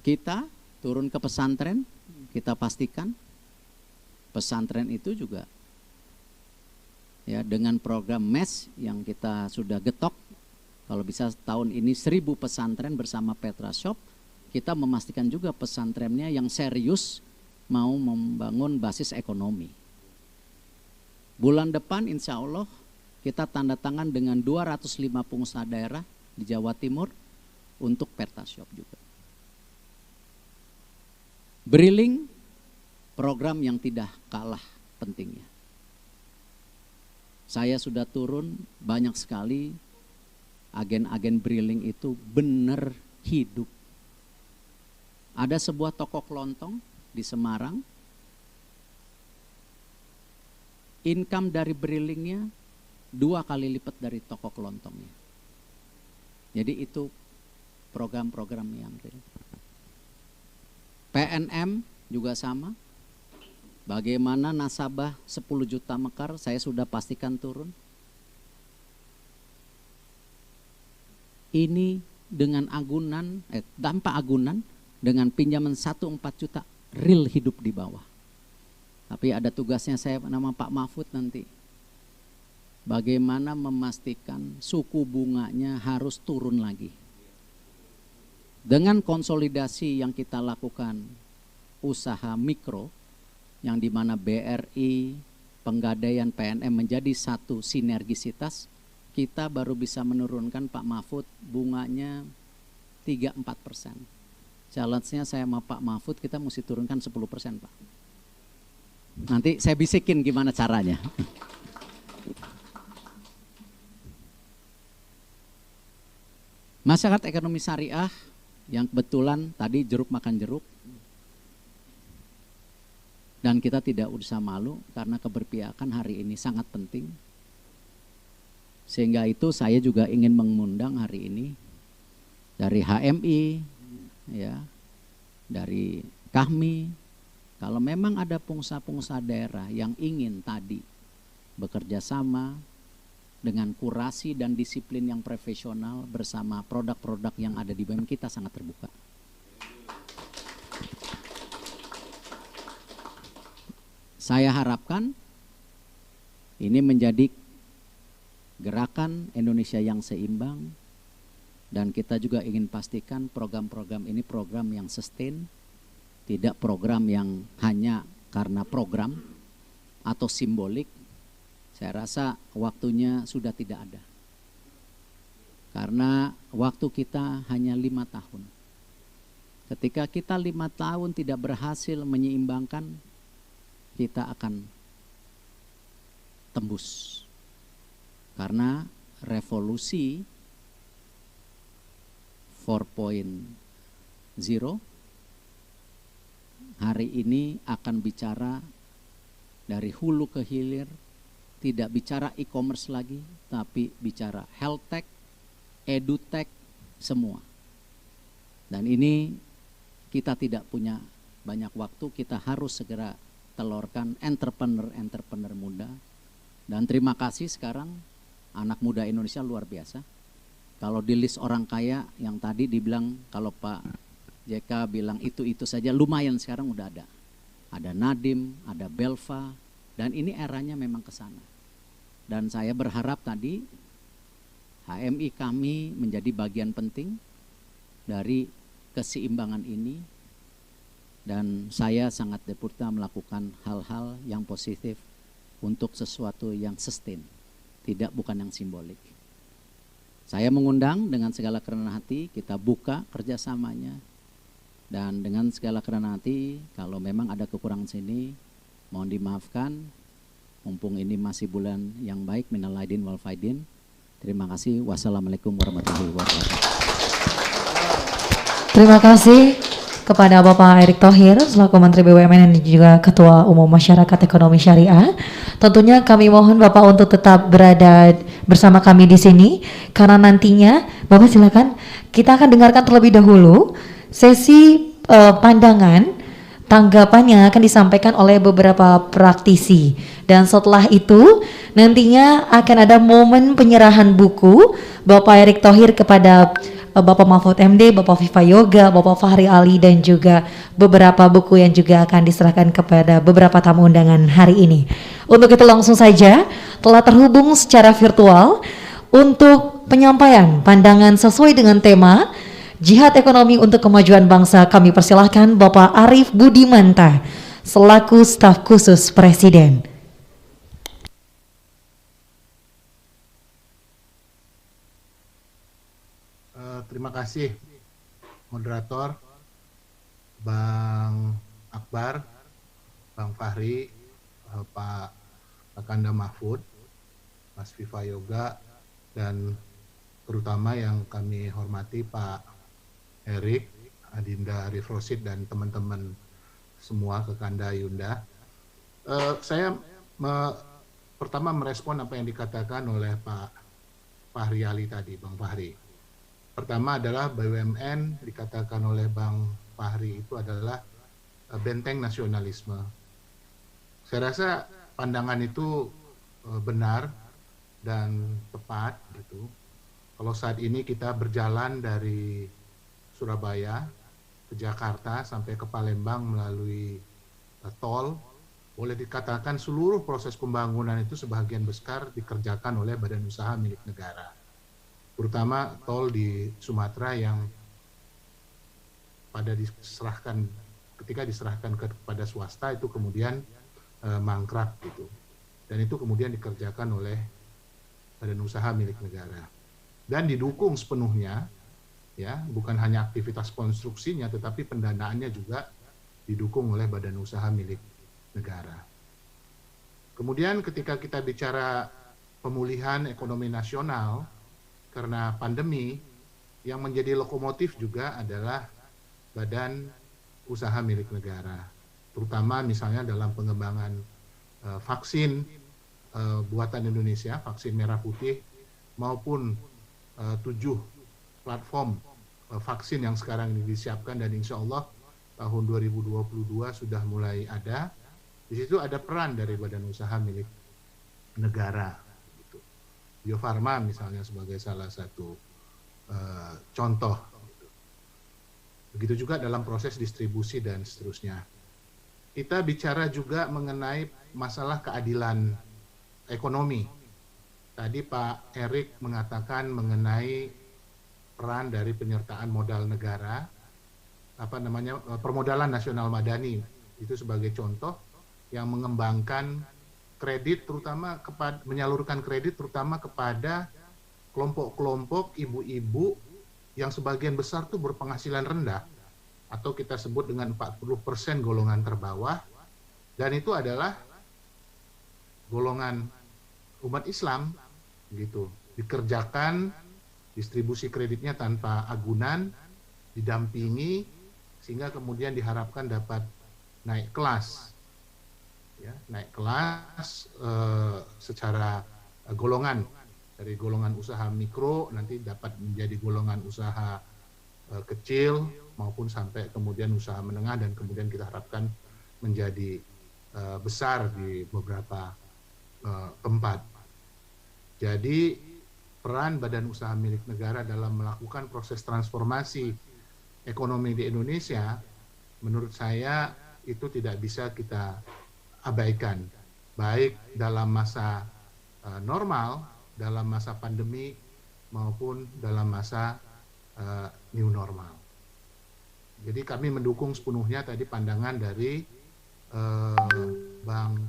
Kita turun ke pesantren, kita pastikan pesantren itu juga ya dengan program MES yang kita sudah getok, kalau bisa tahun ini 1000 pesantren bersama Pertashop, kita memastikan juga pesantrennya yang serius mau membangun basis ekonomi. Bulan depan insya Allah kita tanda tangan dengan 205 pengusaha daerah di Jawa Timur untuk Pertashop juga. Briling, program yang tidak kalah pentingnya. Saya sudah turun, banyak sekali agen-agen Briling itu benar hidup. Ada sebuah toko kelontong di Semarang, income dari Brilingnya 2 kali lipat dari toko kelontongnya. Jadi itu program-program yang real. PNM juga sama. Bagaimana nasabah 10 juta mekar saya sudah pastikan turun. Ini dengan agunan, tanpa agunan, dengan pinjaman 1,4 juta real hidup di bawah. Tapi ada tugasnya saya nama Pak Mahfud nanti. Bagaimana memastikan suku bunganya harus turun lagi. Dengan konsolidasi yang kita lakukan usaha mikro, yang dimana BRI, Penggadaian, PNM menjadi satu sinergisitas, kita baru bisa menurunkan Pak Mahfud bunganya 3-4%. Challenge-nya saya sama Pak Mahfud kita mesti turunkan 10% Pak. Nanti saya bisikin gimana caranya. Masyarakat ekonomi syariah yang kebetulan tadi jeruk makan jeruk. Dan kita tidak usah malu karena keberpihakan hari ini sangat penting. Sehingga itu saya juga ingin mengundang hari ini dari HMI, ya, dari KAHMI. Kalau memang ada pengusaha-pengusaha daerah yang ingin tadi bekerja sama dengan kurasi dan disiplin yang profesional bersama produk-produk yang ada di BUMN, kita sangat terbuka. Saya harapkan ini menjadi gerakan Indonesia yang seimbang, dan kita juga ingin pastikan program-program ini program yang sustain, tidak program yang hanya karena program atau simbolik. Saya rasa waktunya sudah tidak ada. Karena waktu kita hanya 5 tahun. Ketika kita 5 tahun tidak berhasil menyeimbangkan, kita akan tembus. Karena revolusi 4.0 hari ini akan bicara dari hulu ke hilir, tidak bicara e-commerce lagi, tapi bicara health tech, edutech, semua. Dan ini kita tidak punya banyak waktu, kita harus segera telurkan entrepreneur muda. Dan terima kasih sekarang anak muda Indonesia luar biasa. Kalau di list orang kaya yang tadi dibilang, kalau Pak JK bilang itu saja, lumayan sekarang udah ada. Ada Nadiem, ada Belva, dan ini eranya memang ke sana. Dan saya berharap tadi HMI kami menjadi bagian penting dari keseimbangan ini, dan saya sangat deputa melakukan hal-hal yang positif untuk sesuatu yang sustain, tidak bukan yang simbolik. Saya mengundang dengan segala kerendahan hati, kita buka kerjasamanya. Dan dengan segala kerendahan hati, kalau memang ada kekurangan sini, mohon dimaafkan. Mumpung ini masih bulan yang baik, minal aidin wal faidin. Terima kasih. Wassalamualaikum warahmatullahi wabarakatuh. Terima kasih kepada Bapak Erick Thohir selaku Menteri BUMN dan juga Ketua Umum Masyarakat Ekonomi Syariah. Tentunya kami mohon Bapak untuk tetap berada bersama kami di sini, karena nantinya Bapak silakan, kita akan dengarkan terlebih dahulu sesi pandangan tanggapan yang akan disampaikan oleh beberapa praktisi, dan setelah itu nantinya akan ada momen penyerahan buku Bapak Erick Thohir kepada Bapak Mahfud MD, Bapak Viva Yoga, Bapak Fahri Ali, dan juga beberapa buku yang juga akan diserahkan kepada beberapa tamu undangan hari ini. Untuk itu langsung saja telah terhubung secara virtual untuk penyampaian pandangan sesuai dengan tema Jihad Ekonomi untuk Kemajuan Bangsa. Kami persilahkan Bapak Arief Budimanta selaku staf khusus Presiden. Terima kasih moderator, Bang Akbar, Bang Fahri, Pak Akanda Mahfud, Mas Viva Yoga, dan terutama yang kami hormati Pak Erik, Adinda Arif Rosid, dan teman-teman semua Kekanda Yunda. Saya pertama merespon apa yang dikatakan oleh Pak Fahri Ali tadi, Bang Fahri. Pertama adalah BUMN dikatakan oleh Bang Fahri itu adalah benteng nasionalisme. Saya rasa pandangan itu benar dan tepat gitu. Kalau saat ini kita berjalan dari Surabaya ke Jakarta sampai ke Palembang melalui tol, boleh dikatakan seluruh proses pembangunan itu sebagian besar dikerjakan oleh badan usaha milik negara. Terutama tol di Sumatera yang ketika diserahkan kepada swasta itu kemudian mangkrak gitu. Dan itu kemudian dikerjakan oleh badan usaha milik negara. Dan didukung sepenuhnya, ya, bukan hanya aktivitas konstruksinya tetapi pendanaannya juga didukung oleh badan usaha milik negara. Kemudian ketika kita bicara pemulihan ekonomi nasional karena pandemi, yang menjadi lokomotif juga adalah badan usaha milik negara, terutama misalnya dalam pengembangan vaksin buatan Indonesia, vaksin merah putih, maupun 7 platform vaksin yang sekarang ini disiapkan dan insya Allah tahun 2022 sudah mulai ada. Di situ ada peran dari badan usaha milik negara. Bio Farma misalnya sebagai salah satu contoh. Begitu juga dalam proses distribusi dan seterusnya. Kita bicara juga mengenai masalah keadilan ekonomi. Tadi Pak Erik mengatakan mengenai peran dari penyertaan modal negara, permodalan nasional madani itu sebagai contoh yang mengembangkan kredit terutama menyalurkan kredit terutama kepada kelompok-kelompok ibu-ibu yang sebagian besar tuh berpenghasilan rendah atau kita sebut dengan 40% golongan terbawah, dan itu adalah golongan umat Islam gitu. Dikerjakan distribusi kreditnya tanpa agunan, didampingi sehingga kemudian diharapkan dapat naik kelas. Ya, naik kelas secara golongan, dari golongan usaha mikro nanti dapat menjadi golongan usaha kecil maupun sampai kemudian usaha menengah dan kemudian kita harapkan menjadi besar di beberapa tempat. Jadi peran badan usaha milik negara dalam melakukan proses transformasi ekonomi di Indonesia menurut saya itu tidak bisa kita abaikan, baik dalam masa normal, dalam masa pandemi, maupun dalam masa new normal. Jadi kami mendukung sepenuhnya tadi pandangan dari Bang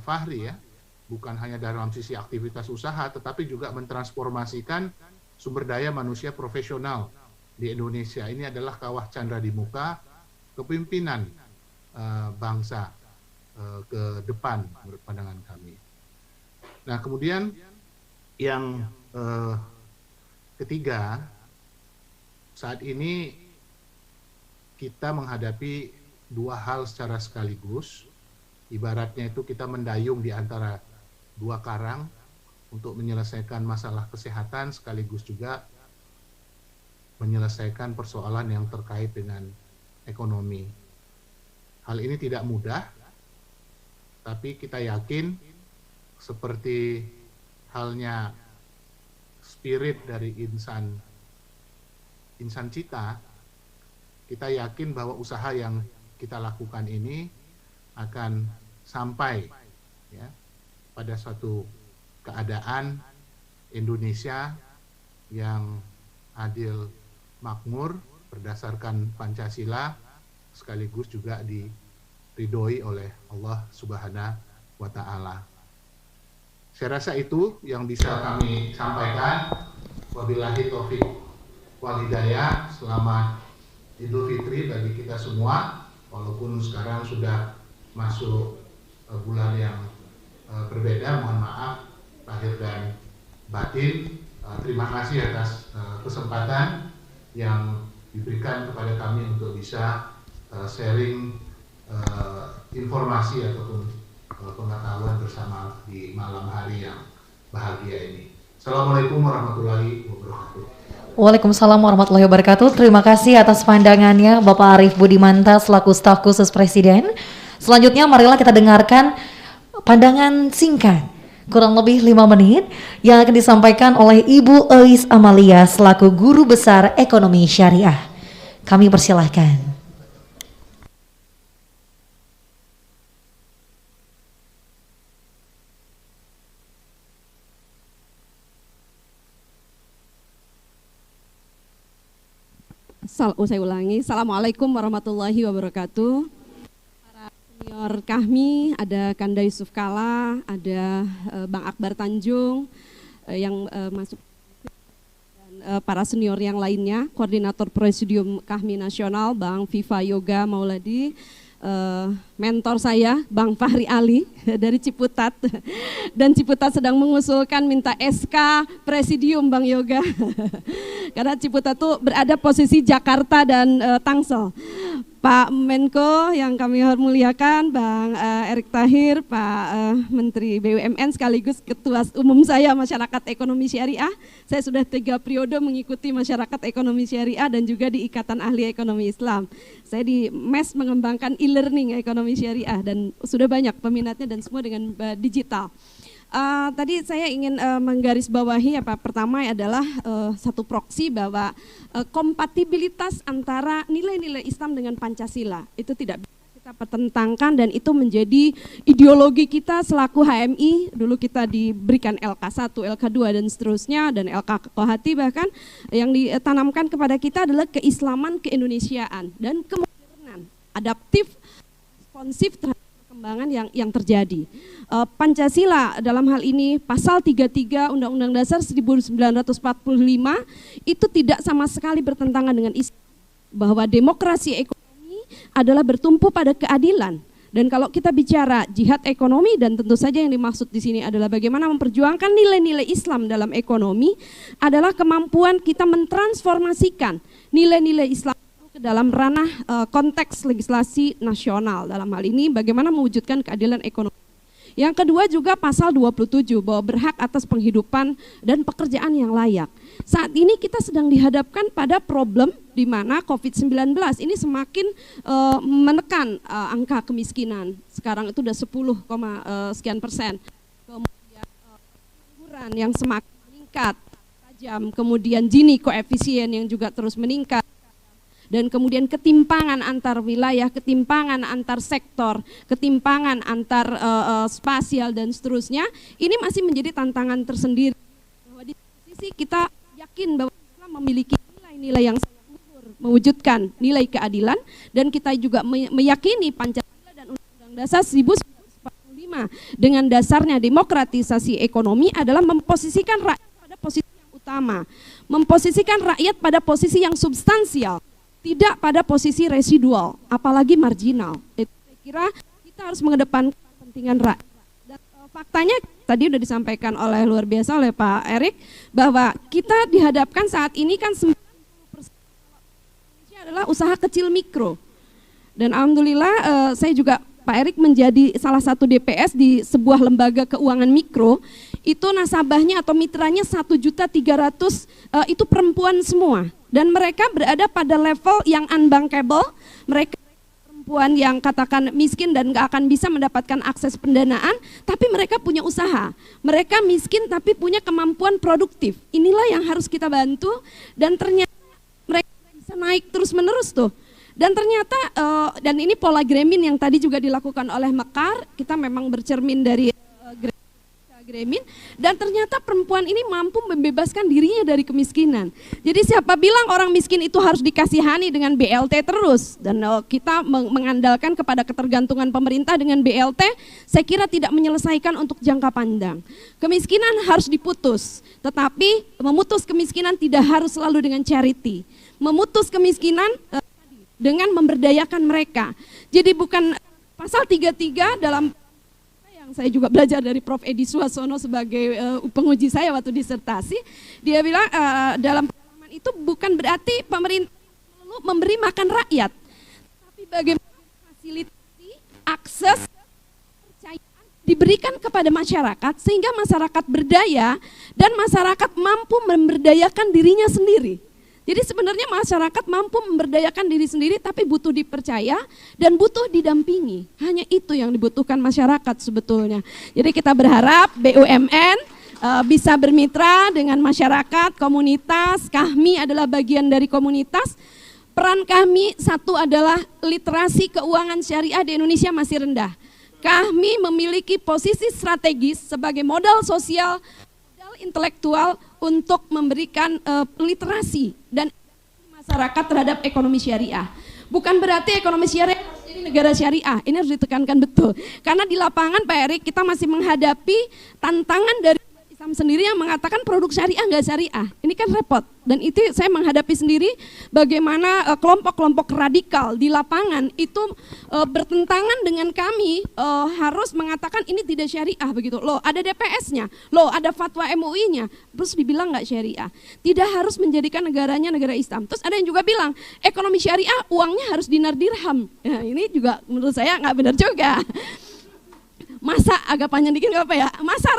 Fahri ya, bukan hanya dalam sisi aktivitas usaha, tetapi juga mentransformasikan sumber daya manusia profesional di Indonesia. Ini adalah kawah candra di muka kepemimpinan bangsa ke depan menurut pandangan kami. Nah kemudian yang ketiga, saat ini kita menghadapi dua hal secara sekaligus. Ibaratnya itu kita mendayung di antara dua karang untuk menyelesaikan masalah kesehatan sekaligus juga menyelesaikan persoalan yang terkait dengan ekonomi. Hal ini tidak mudah, tapi kita yakin seperti halnya spirit dari insan cita, kita yakin bahwa usaha yang kita lakukan ini akan sampai ya, pada suatu keadaan Indonesia yang adil makmur berdasarkan Pancasila sekaligus juga diridhoi oleh Allah Subhanahu wa Ta'ala. Saya rasa itu yang bisa kami sampaikan. Wabillahi taufiq wal hidayah. Selamat Idul Fitri bagi kita semua, walaupun sekarang sudah masuk bulan yang berbeda. Mohon maaf lahir dan batin. Terima kasih atas kesempatan yang diberikan kepada kami untuk bisa sharing informasi ataupun pengetahuan bersama di malam hari yang bahagia ini. Assalamualaikum warahmatullahi wabarakatuh. Waalaikumsalam warahmatullahi wabarakatuh. Terima kasih atas pandangannya Bapak Arief Budimanta selaku staf khusus Presiden. Selanjutnya marilah kita dengarkan pandangan singkat kurang lebih 5 menit yang akan disampaikan oleh Ibu Eis Amalia selaku Guru Besar Ekonomi Syariah. Kami persilahkan. Saya ulangi. Assalamualaikum warahmatullahi wabarakatuh. Para senior kami, ada Kanda Yusuf Kalla, ada Bang Akbar Tanjung yang masuk, dan para senior yang lainnya, Koordinator Presidium Kahmi Nasional, Bang Viva Yoga Mauladi, mentor saya Bang Fahri Ali dari Ciputat, dan Ciputat sedang mengusulkan minta SK Presidium Bang Yoga karena Ciputat tuh berada posisi Jakarta dan Tangsel. Pak Menko yang kami muliakan, Bang Erick Thohir, Pak Menteri BUMN sekaligus Ketua Umum saya Masyarakat Ekonomi Syariah. Saya sudah 3 periode mengikuti Masyarakat Ekonomi Syariah dan juga di Ikatan Ahli Ekonomi Islam. Saya di MES mengembangkan e-learning ekonomi syariah dan sudah banyak peminatnya dan semua dengan digital. Tadi saya ingin menggarisbawahi pertama adalah satu proksi bahwa kompatibilitas antara nilai-nilai Islam dengan Pancasila itu tidak bisa kita pertentangkan, dan itu menjadi ideologi kita selaku HMI. Dulu kita diberikan LK1, LK2 dan seterusnya, dan LK Kohati bahkan yang ditanamkan kepada kita adalah keislaman, keindonesiaan dan kemodernan, adaptif, responsif terhadap perkembangan yang terjadi. Pancasila dalam hal ini pasal 33 Undang-Undang Dasar 1945 itu tidak sama sekali bertentangan dengan Islam, bahwa demokrasi ekonomi adalah bertumpu pada keadilan. Dan kalau kita bicara jihad ekonomi, dan tentu saja yang dimaksud di sini adalah bagaimana memperjuangkan nilai-nilai Islam dalam ekonomi, adalah kemampuan kita mentransformasikan nilai-nilai Islam ke dalam ranah konteks legislasi nasional. Dalam hal ini bagaimana mewujudkan keadilan ekonomi. Yang kedua juga pasal 27 bahwa berhak atas penghidupan dan pekerjaan yang layak. Saat ini kita sedang dihadapkan pada problem di mana COVID-19 ini semakin menekan angka kemiskinan. Sekarang itu udah 10, sekian %. Kemudian pengangguran yang semakin meningkat tajam, kemudian Gini koefisien yang juga terus meningkat. Dan kemudian ketimpangan antar wilayah, ketimpangan antar sektor, ketimpangan antar spasial dan seterusnya, ini masih menjadi tantangan tersendiri. Bahwa di sisi kita yakin bahwa Islam memiliki nilai-nilai yang sangat luhur, mewujudkan nilai keadilan, dan kita juga meyakini Pancasila dan Undang-Undang Dasar 1945 dengan dasarnya demokratisasi ekonomi adalah memposisikan rakyat pada posisi yang utama, memposisikan rakyat pada posisi yang substansial, tidak pada posisi residual, apalagi marginal. Saya kira kita harus mengedepankan kepentingan rakyat. Dan faktanya tadi sudah disampaikan oleh luar biasa oleh Pak Erick, bahwa kita dihadapkan saat ini kan 90% Indonesia adalah usaha kecil mikro. Dan alhamdulillah saya juga Pak Erick menjadi salah satu DPS di sebuah lembaga keuangan mikro. Itu nasabahnya atau mitranya 1.300.000 itu perempuan semua. Dan mereka berada pada level yang unbankable, mereka perempuan yang katakan miskin dan gak akan bisa mendapatkan akses pendanaan, tapi mereka punya usaha. Mereka miskin tapi punya kemampuan produktif. Inilah yang harus kita bantu, dan ternyata mereka bisa naik terus menerus tuh. Dan ternyata, dan ini pola Gremin yang tadi juga dilakukan oleh Mekar, kita memang bercermin dari Gremin, dan ternyata perempuan ini mampu membebaskan dirinya dari kemiskinan. Jadi siapa bilang orang miskin itu harus dikasihani dengan BLT terus, dan kita mengandalkan kepada ketergantungan pemerintah dengan BLT, saya kira tidak menyelesaikan untuk jangka panjang. Kemiskinan harus diputus, tetapi memutus kemiskinan tidak harus selalu dengan charity. Memutus kemiskinan dengan memberdayakan mereka. Jadi bukan pasal 33 dalam yang saya juga belajar dari Prof. Edi Suasono sebagai penguji saya waktu disertasi, dia bilang dalam pengalaman itu bukan berarti pemerintah perlu memberi makan rakyat, tapi bagaimana fasilitasi akses kepercayaan diberikan kepada masyarakat sehingga masyarakat berdaya dan masyarakat mampu memberdayakan dirinya sendiri. Jadi sebenarnya masyarakat mampu memberdayakan diri sendiri tapi butuh dipercaya dan butuh didampingi. Hanya itu yang dibutuhkan masyarakat sebetulnya. Jadi kita berharap BUMN bisa bermitra dengan masyarakat, komunitas. Kahmi adalah bagian dari komunitas. Peran kami satu adalah literasi keuangan syariah di Indonesia masih rendah. Kahmi memiliki posisi strategis sebagai modal sosial, modal intelektual untuk memberikan literasi dan masyarakat terhadap ekonomi syariah. Bukan berarti ekonomi syariah harus jadi negara syariah, ini harus ditekankan betul. Karena di lapangan Pak Erik kita masih menghadapi tantangan dari Islam sendiri yang mengatakan produk syariah nggak syariah. Ini kan repot. Dan itu saya menghadapi sendiri bagaimana kelompok-kelompok radikal di lapangan itu bertentangan dengan kami harus mengatakan ini tidak syariah begitu. Loh ada DPS-nya, loh ada fatwa MUI-nya, terus dibilang nggak syariah. Tidak harus menjadikan negaranya negara Islam. Terus ada yang juga bilang ekonomi syariah uangnya harus dinar dirham. Ya, ini juga menurut saya nggak benar juga. Masa agak panjang dikit nggak apa ya? Masa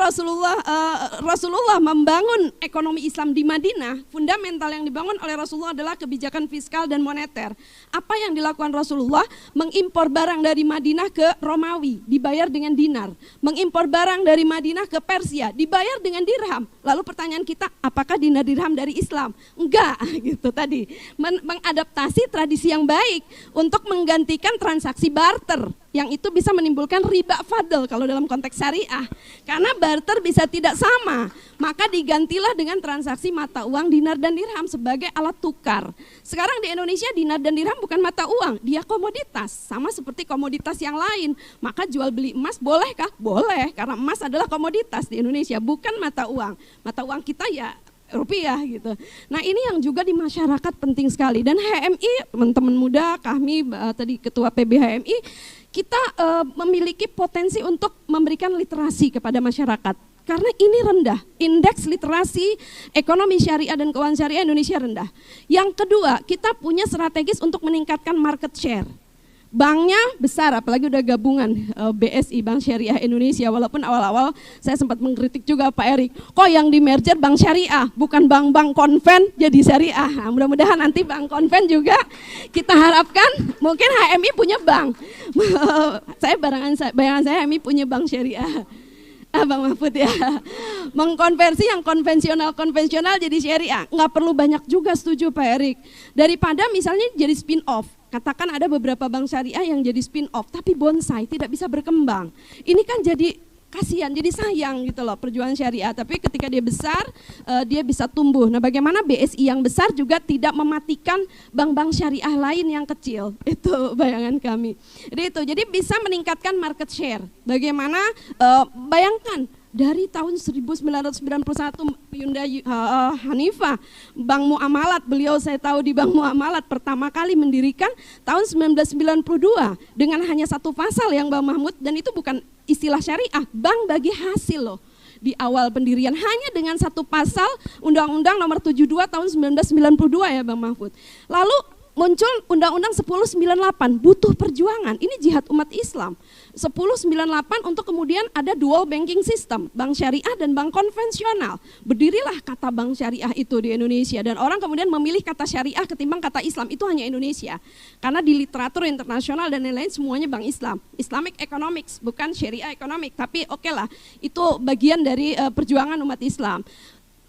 Rasulullah membangun ekonomi Islam di Madinah, fundamental yang dibangun oleh Rasulullah adalah kebijakan fiskal dan moneter. Apa yang dilakukan Rasulullah? Mengimpor barang dari Madinah ke Romawi, dibayar dengan dinar. Mengimpor barang dari Madinah ke Persia, dibayar dengan dirham. Lalu pertanyaan kita, apakah dinar dirham dari Islam? Enggak, gitu tadi. Mengadaptasi tradisi yang baik untuk menggantikan transaksi barter, yang itu bisa menimbulkan riba fadl kalau dalam konteks syariah. Karena barter bisa tidak sama, maka digantilah dengan transaksi mata uang dinar dan dirham sebagai alat tukar. Sekarang di Indonesia dinar dan dirham bukan mata uang, dia komoditas, sama seperti komoditas yang lain. Maka jual beli emas bolehkah? Boleh, karena emas adalah komoditas di Indonesia, bukan mata uang. Mata uang kita ya rupiah gitu. Nah ini yang juga di masyarakat penting sekali. Dan HMI, teman-teman muda, kami tadi ketua PB HMI, kita memiliki potensi untuk memberikan literasi kepada masyarakat. Karena ini rendah, indeks literasi ekonomi syariah dan keuangan syariah Indonesia rendah. Yang kedua, kita punya strategis untuk meningkatkan market share. Banknya besar, apalagi udah gabungan BSI, Bank Syariah Indonesia. Walaupun awal-awal saya sempat mengkritik juga Pak Erik, kok yang di merger bank syariah, bukan bank-bank konven jadi syariah. Nah, mudah-mudahan nanti bank konven juga kita harapkan, mungkin HMI punya bank. Bayangan saya HMI punya bank syariah. Bang Mahfud ya, mengkonversi yang konvensional jadi syariah, nggak perlu banyak juga, setuju Pak Erik. Daripada misalnya jadi spin off, katakan ada beberapa bank syariah yang jadi spin off, tapi bonsai tidak bisa berkembang. Ini kan jadi kasihan, jadi sayang gitu loh perjuangan syariah. Tapi ketika dia besar, dia bisa tumbuh. Nah bagaimana BSI yang besar juga tidak mematikan bank-bank syariah lain yang kecil, itu bayangan kami. Jadi bisa meningkatkan market share. Bagaimana, bayangkan dari tahun 1991 Yunda Hanifah, Bank Muamalat, beliau saya tahu di Bank Muamalat pertama kali mendirikan tahun 1992 dengan hanya satu pasal yang Bang Mahmud, dan itu bukan istilah syariah, bank bagi hasil loh. Di awal pendirian hanya dengan satu pasal Undang-Undang nomor 72 tahun 1992 ya Bang Mahfud. Lalu muncul Undang-Undang 1098, butuh perjuangan, ini jihad umat Islam. 1098 untuk kemudian ada dual banking system, bank syariah dan bank konvensional. Berdirilah kata bank syariah itu di Indonesia, dan orang kemudian memilih kata syariah ketimbang kata Islam, itu hanya Indonesia. Karena di literatur internasional dan lain-lain semuanya bank Islam. Islamic economics, bukan syariah economic, tapi oke lah, itu bagian dari perjuangan umat Islam.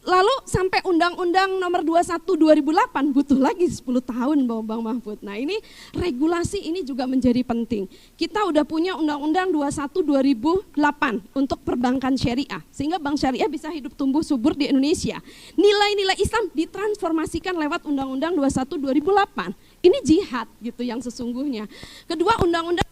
Lalu sampai Undang-Undang Nomor 21 2008 butuh lagi 10 tahun Bang Mahfud. Nah ini regulasi ini juga menjadi penting. Kita udah punya Undang-Undang 21 2008 untuk perbankan syariah. Sehingga bank syariah bisa hidup tumbuh subur di Indonesia. Nilai-nilai Islam ditransformasikan lewat Undang-Undang 21 2008. Ini jihad gitu yang sesungguhnya. Kedua Undang-Undang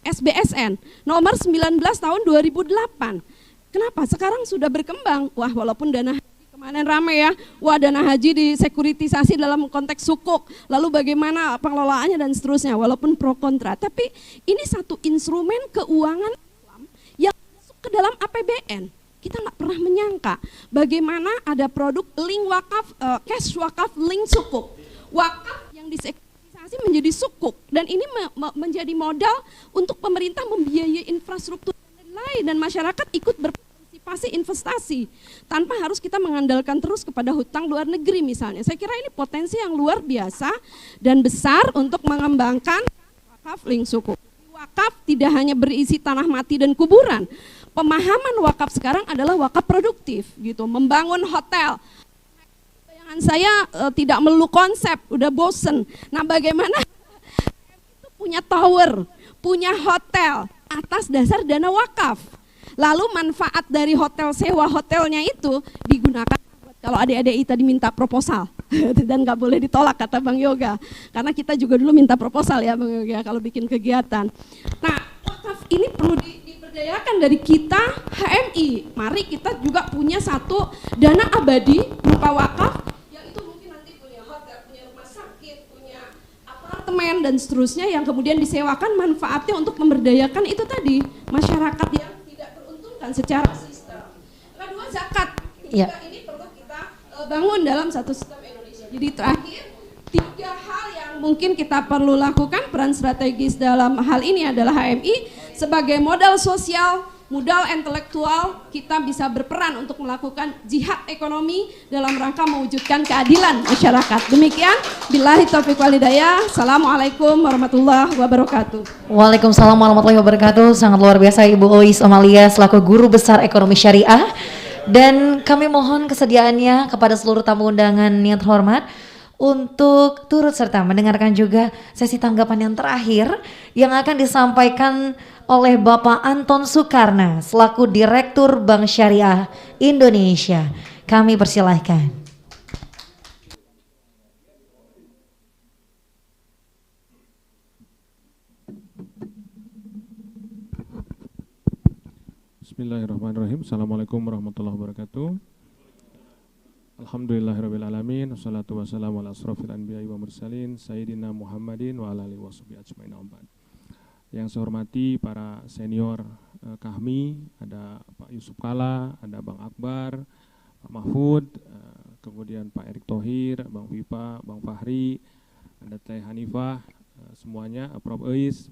SBSN Nomor 19 tahun 2008. Kenapa? Sekarang sudah berkembang. Wah, walaupun dana haji kemarin ramai ya. Wah, dana haji disekuritisasi dalam konteks sukuk. Lalu bagaimana pengelolaannya dan seterusnya. Walaupun pro kontra. Tapi ini satu instrumen keuangan Islam yang masuk ke dalam APBN. Kita nggak pernah menyangka bagaimana ada produk link wakaf, cash wakaf link sukuk. Wakaf yang disekuritisasi menjadi sukuk. Dan ini menjadi modal untuk pemerintah membiayai infrastruktur dan masyarakat ikut berpartisipasi investasi tanpa harus kita mengandalkan terus kepada hutang luar negeri misalnya. Saya kira ini potensi yang luar biasa dan besar untuk mengembangkan wakaf link sukuk. Wakaf tidak hanya berisi tanah mati dan kuburan. Pemahaman wakaf sekarang adalah wakaf produktif gitu, membangun hotel. Bayangan saya tidak melulu konsep, udah bosen. Nah, bagaimana itu punya tower, punya hotel atas dasar dana wakaf. Lalu manfaat dari hotel, sewa hotelnya itu digunakan kalau adik-adik tadi minta proposal dan nggak boleh ditolak kata Bang Yoga. Karena kita juga dulu minta proposal ya Bang Yoga kalau bikin kegiatan. Nah, wakaf ini perlu diberdayakan dari kita HMI. Mari kita juga punya satu dana abadi berupa wakaf yang itu mungkin nanti punya hotel, punya rumah sakit, punya apartemen dan seterusnya yang kemudian disewakan manfaatnya untuk memberdayakan itu tadi masyarakat yang tidak beruntungkan secara sistem. Kedua zakat, ini perlu kita bangun dalam satu sistem Indonesia. Jadi terakhir 3 hal yang mungkin kita perlu lakukan peran strategis dalam hal ini adalah HMI sebagai modal sosial, modal intelektual, kita bisa berperan untuk melakukan jihad ekonomi dalam rangka mewujudkan keadilan masyarakat. Demikian, billahi taufiq wal hidayah. Assalamualaikum warahmatullahi wabarakatuh. Waalaikumsalam warahmatullahi wabarakatuh. Sangat luar biasa Ibu Ois Amalia selaku Guru Besar Ekonomi Syariah. Dan kami mohon kesediaannya kepada seluruh tamu undangan yang terhormat untuk turut serta mendengarkan juga sesi tanggapan yang terakhir yang akan disampaikan oleh Bapak Anton Soekarna selaku Direktur Bank Syariah Indonesia. Kami persilahkan. Bismillahirrahmanirrahim. Assalamualaikum warahmatullahi wabarakatuh. Alhamdulillahirrabbilalamin. Wassalatu wassalamu ala asrofil anbiya'i wa mursalin Sayyidina Muhammadin wa ala alihi wa sahbihi ajma'in amban. Yang saya hormati para senior Kahmi, ada Pak Yusuf Kala, ada Bang Akbar, Pak Mahfud, kemudian Pak Erick Thohir, Bang Vipa, Bang Fahri, ada Teh Hanifah, semuanya, Prof. Eis.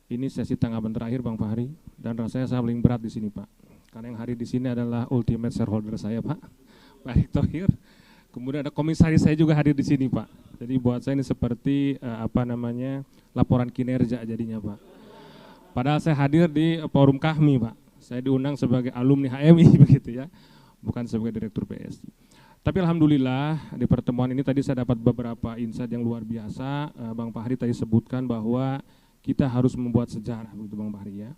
Ini sesi tanggapan terakhir Bang Fahri, dan rasanya saya paling berat di sini Pak, karena yang hadir di sini adalah ultimate shareholder saya Pak Erick Thohir. Kemudian ada komisaris saya juga hadir di sini Pak. Jadi buat saya ini seperti laporan kinerja jadinya Pak. Padahal saya hadir di forum Kahmi Pak. Saya diundang sebagai alumni HMI begitu ya, bukan sebagai direktur BSI. Tapi alhamdulillah di pertemuan ini tadi saya dapat beberapa insight yang luar biasa. Bang Fahri tadi sebutkan bahwa kita harus membuat sejarah begitu Bang Fahri ya.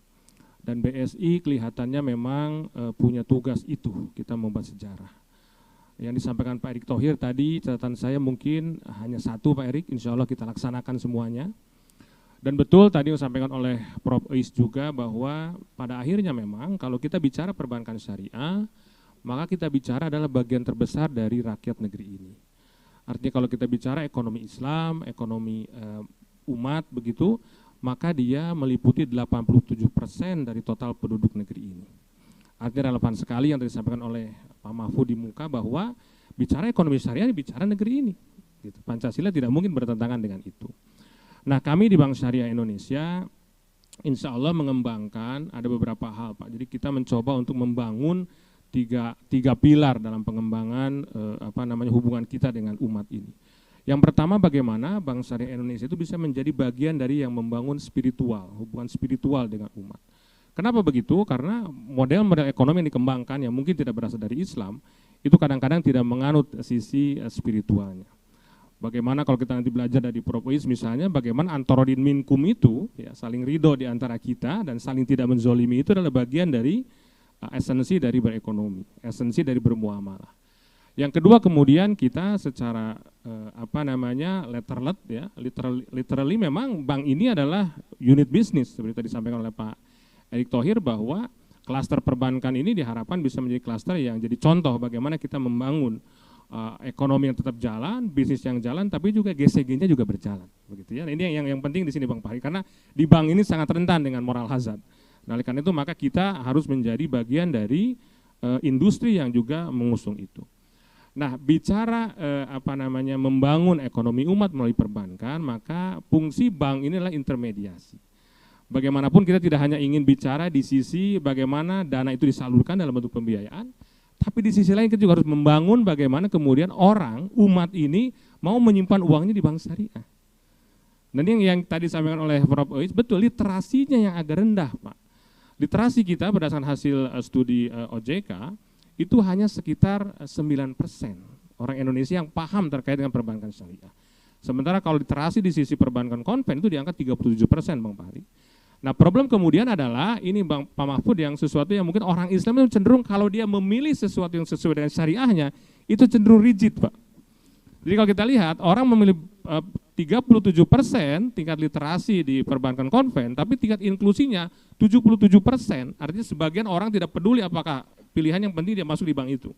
Dan BSI kelihatannya memang punya tugas itu, kita membuat sejarah. Yang disampaikan Pak Erick Thohir tadi, catatan saya mungkin hanya satu Pak Erick, insya Allah kita laksanakan semuanya. Dan betul tadi disampaikan oleh Prof. Eis juga bahwa pada akhirnya memang kalau kita bicara perbankan syariah, maka kita bicara adalah bagian terbesar dari rakyat negeri ini. Artinya kalau kita bicara ekonomi Islam, ekonomi umat begitu, maka dia meliputi 87% dari total penduduk negeri ini. Artinya relevan sekali yang tadi disampaikan oleh Pak Mahfud di muka bahwa bicara ekonomi syariah bicara negeri ini. Gitu. Pancasila tidak mungkin bertentangan dengan itu. Nah kami di Bank Syariah Indonesia insya Allah mengembangkan ada beberapa hal Pak. Jadi kita mencoba untuk membangun tiga pilar dalam pengembangan hubungan kita dengan umat ini. Yang pertama bagaimana Bank Syariah Indonesia itu bisa menjadi bagian dari yang membangun spiritual, hubungan spiritual dengan umat. Kenapa begitu? Karena model-model ekonomi yang dikembangkan yang mungkin tidak berasal dari Islam, itu kadang-kadang tidak menganut sisi spiritualnya. Bagaimana kalau kita nanti belajar dari Prof. Uis misalnya, bagaimana antarodin minkum itu, ya, saling ridho di antara kita dan saling tidak menzolimi itu adalah bagian dari esensi dari berekonomi, esensi dari bermuamalah. Yang kedua kemudian kita secara letterlet ya, literally memang bank ini adalah unit bisnis seperti tadi disampaikan oleh Pak Erick Thohir, bahwa klaster perbankan ini diharapkan bisa menjadi klaster yang jadi contoh bagaimana kita membangun ekonomi yang tetap jalan, bisnis yang jalan, tapi juga GCG-nya juga berjalan, begitu ya. Ini yang penting di sini Bang Fahri, karena di bank ini sangat rentan dengan moral hazard. Nah, oleh karena itu maka kita harus menjadi bagian dari industri yang juga mengusung itu. Nah, bicara membangun ekonomi umat melalui perbankan, maka fungsi bank ini adalah intermediasi. Bagaimanapun kita tidak hanya ingin bicara di sisi bagaimana dana itu disalurkan dalam bentuk pembiayaan, tapi di sisi lain kita juga harus membangun bagaimana kemudian orang, umat ini mau menyimpan uangnya di bank syariah. Dan yang tadi disampaikan oleh Prof. Uis, betul, literasinya yang agak rendah, Pak. Literasi kita berdasarkan hasil studi OJK, itu hanya sekitar 9% orang Indonesia yang paham terkait dengan perbankan syariah. Sementara kalau literasi di sisi perbankan konven itu di angka 37%, Bang Fahri. Nah, problem kemudian adalah ini Bang Pak Mahfud, yang sesuatu yang mungkin orang Islam itu cenderung kalau dia memilih sesuatu yang sesuai dengan syariahnya itu cenderung rigid, Pak. Jadi kalau kita lihat orang memilih 37% tingkat literasi di perbankan konven, tapi tingkat inklusinya 77%. Artinya sebagian orang tidak peduli apakah pilihan yang penting dia masuk di bank itu.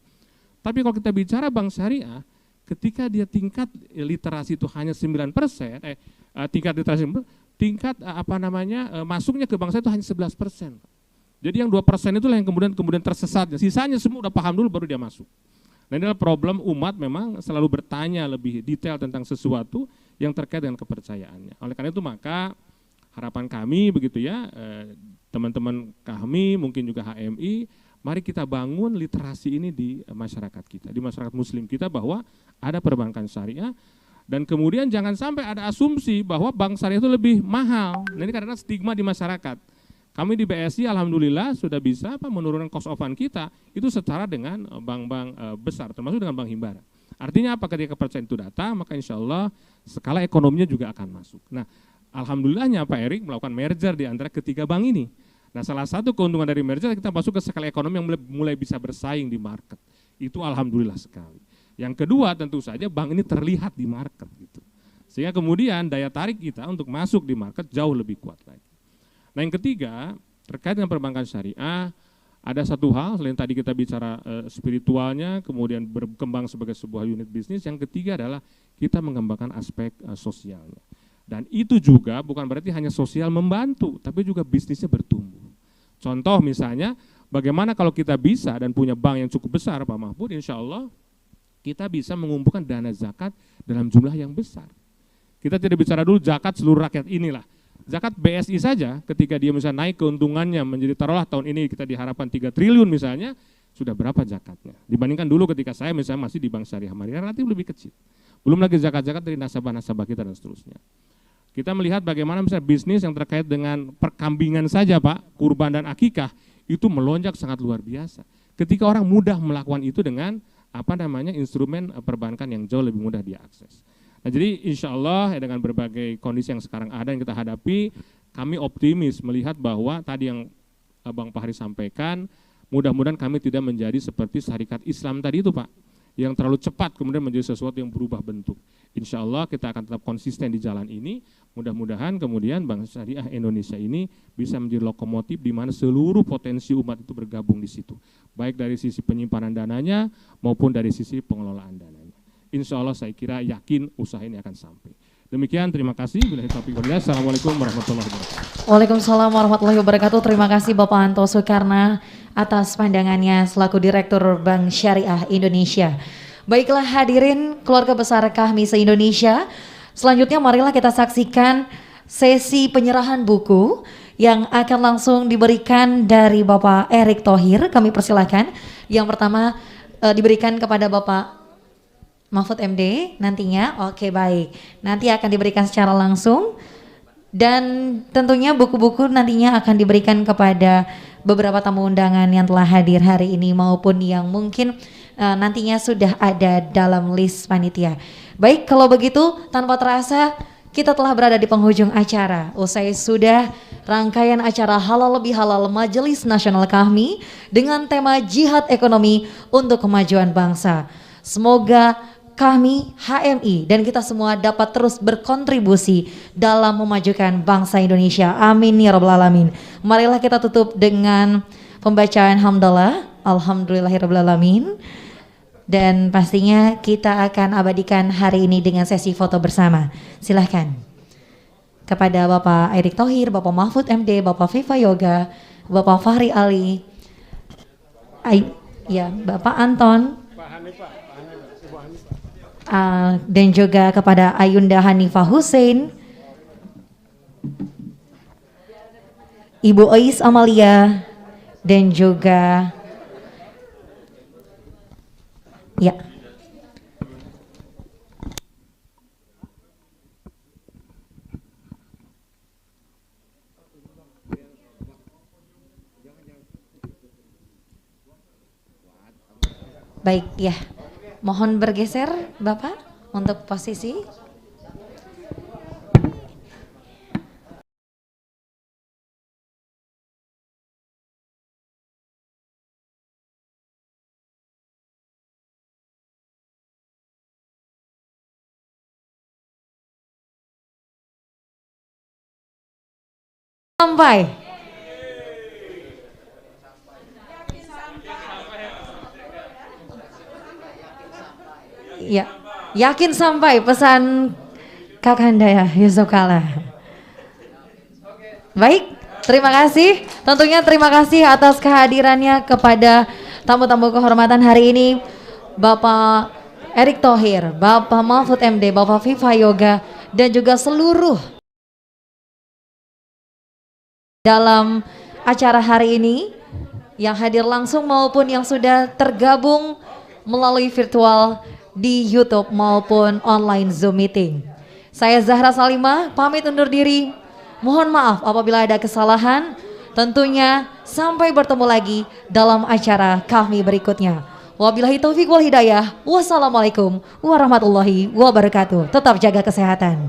Tapi kalau kita bicara bank syariah, ketika dia tingkat literasi itu hanya 9%, masuknya ke bank syariah itu hanya 11%. Jadi yang 2% itulah yang kemudian tersesat. Sisanya semua udah paham dulu baru dia masuk. Nah, ini adalah problem umat memang selalu bertanya lebih detail tentang sesuatu yang terkait dengan kepercayaannya. Oleh karena itu maka harapan kami begitu ya, teman-teman kami mungkin juga HMI, mari kita bangun literasi ini di masyarakat kita, di masyarakat muslim kita, bahwa ada perbankan syariah, dan kemudian jangan sampai ada asumsi bahwa bank syariah itu lebih mahal. Nah, ini karena stigma di masyarakat. Kami di BSI alhamdulillah sudah bisa menurunkan cost of fund kita itu setara dengan bank-bank besar, termasuk dengan Bank Himbara. Artinya apa? Ketika kepercayaan itu datang, maka insya Allah skala ekonominya juga akan masuk. Nah, alhamdulillahnya Pak Erick melakukan merger di antara ketiga bank ini. Nah, salah satu keuntungan dari merger kita masuk ke skala ekonomi yang mulai bisa bersaing di market. Itu alhamdulillah sekali. Yang kedua tentu saja bank ini terlihat di market gitu. Sehingga kemudian daya tarik kita untuk masuk di market jauh lebih kuat lagi. Nah, yang ketiga terkait dengan perbankan syariah, ada satu hal selain tadi kita bicara spiritualnya, kemudian berkembang sebagai sebuah unit bisnis. Yang ketiga adalah kita mengembangkan aspek sosialnya. Dan itu juga bukan berarti hanya sosial membantu, tapi juga bisnisnya bertumbuh. Contoh misalnya, bagaimana kalau kita bisa dan punya bank yang cukup besar, Pak Mahfud, insya Allah kita bisa mengumpulkan dana zakat dalam jumlah yang besar. Kita tidak bicara dulu zakat seluruh rakyat inilah. Zakat BSI saja ketika dia misalnya naik keuntungannya menjadi taruhlah tahun ini kita diharapkan 3 triliun misalnya, sudah berapa zakatnya? Dibandingkan dulu ketika saya misalnya masih di Bank Syariah Maria relatif lebih kecil. Belum lagi zakat-zakat dari nasabah-nasabah kita dan seterusnya. Kita melihat bagaimana misalnya bisnis yang terkait dengan perkambingan saja Pak, kurban dan akikah, itu melonjak sangat luar biasa. Ketika orang mudah melakukan itu dengan instrumen perbankan yang jauh lebih mudah diakses. Nah, jadi insya Allah dengan berbagai kondisi yang sekarang ada yang kita hadapi, kami optimis melihat bahwa tadi yang Bang Fahri sampaikan, mudah-mudahan kami tidak menjadi seperti syarikat Islam tadi itu Pak, yang terlalu cepat kemudian menjadi sesuatu yang berubah bentuk. Insya Allah kita akan tetap konsisten di jalan ini, mudah-mudahan kemudian Bank Syariah Indonesia ini bisa menjadi lokomotif di mana seluruh potensi umat itu bergabung di situ, baik dari sisi penyimpanan dananya maupun dari sisi pengelolaan dananya. Insya Allah saya kira yakin usaha ini akan sampai. Demikian, terima kasih. Assalamualaikum warahmatullahi wabarakatuh. Waalaikumsalam warahmatullahi wabarakatuh. Terima kasih Bapak Anto Soekarna atas pandangannya selaku Direktur Bank Syariah Indonesia. Baiklah hadirin keluarga besar Kahmi se-Indonesia, selanjutnya marilah kita saksikan sesi penyerahan buku yang akan langsung diberikan dari Bapak Erick Thohir. Kami persilakan. Yang pertama diberikan kepada Bapak Mahfud MD nantinya. Oke, baik. Nanti akan diberikan secara langsung Dan tentunya buku-buku nantinya akan diberikan kepada beberapa tamu undangan yang telah hadir hari ini maupun yang mungkin nantinya sudah ada dalam list panitia. Baik, kalau begitu tanpa terasa kita telah berada di penghujung acara. Usai sudah rangkaian acara Halal Lebih Halal Majelis Nasional Kahmi dengan tema Jihad Ekonomi untuk Kemajuan Bangsa. Semoga kami HMI dan kita semua dapat terus berkontribusi dalam memajukan bangsa Indonesia. Amin ya rabbal alamin. Marilah kita tutup dengan pembacaan hamdalah. Alhamdulillahirabbil alamin. Dan pastinya kita akan abadikan hari ini dengan sesi foto bersama. Silahkan kepada Bapak Erick Thohir, Bapak Mahfud MD, Bapak Viva Yoga, Bapak Fahri Ali, Bapak Anton, dan juga kepada Ayunda Hanifah Hussein, Ibu Ois Amalia, dan juga baik ya. Mohon bergeser Bapak untuk posisi. Sampai. Ya, yakin sampai pesan Kakanda ya Yusuf Kala. Baik, terima kasih. Tentunya terima kasih atas kehadirannya kepada tamu-tamu kehormatan hari ini, Bapak Erick Thohir, Bapak Mahfud MD, Bapak Viva Yoga, dan juga seluruh dalam acara hari ini yang hadir langsung maupun yang sudah tergabung melalui virtual di YouTube maupun online Zoom meeting. Saya Zahra Salimah pamit undur diri. Mohon maaf apabila ada kesalahan. Tentunya sampai bertemu lagi dalam acara kami berikutnya. Wabillahi taufiq wal hidayah. Wassalamualaikum warahmatullahi wabarakatuh. Tetap jaga kesehatan.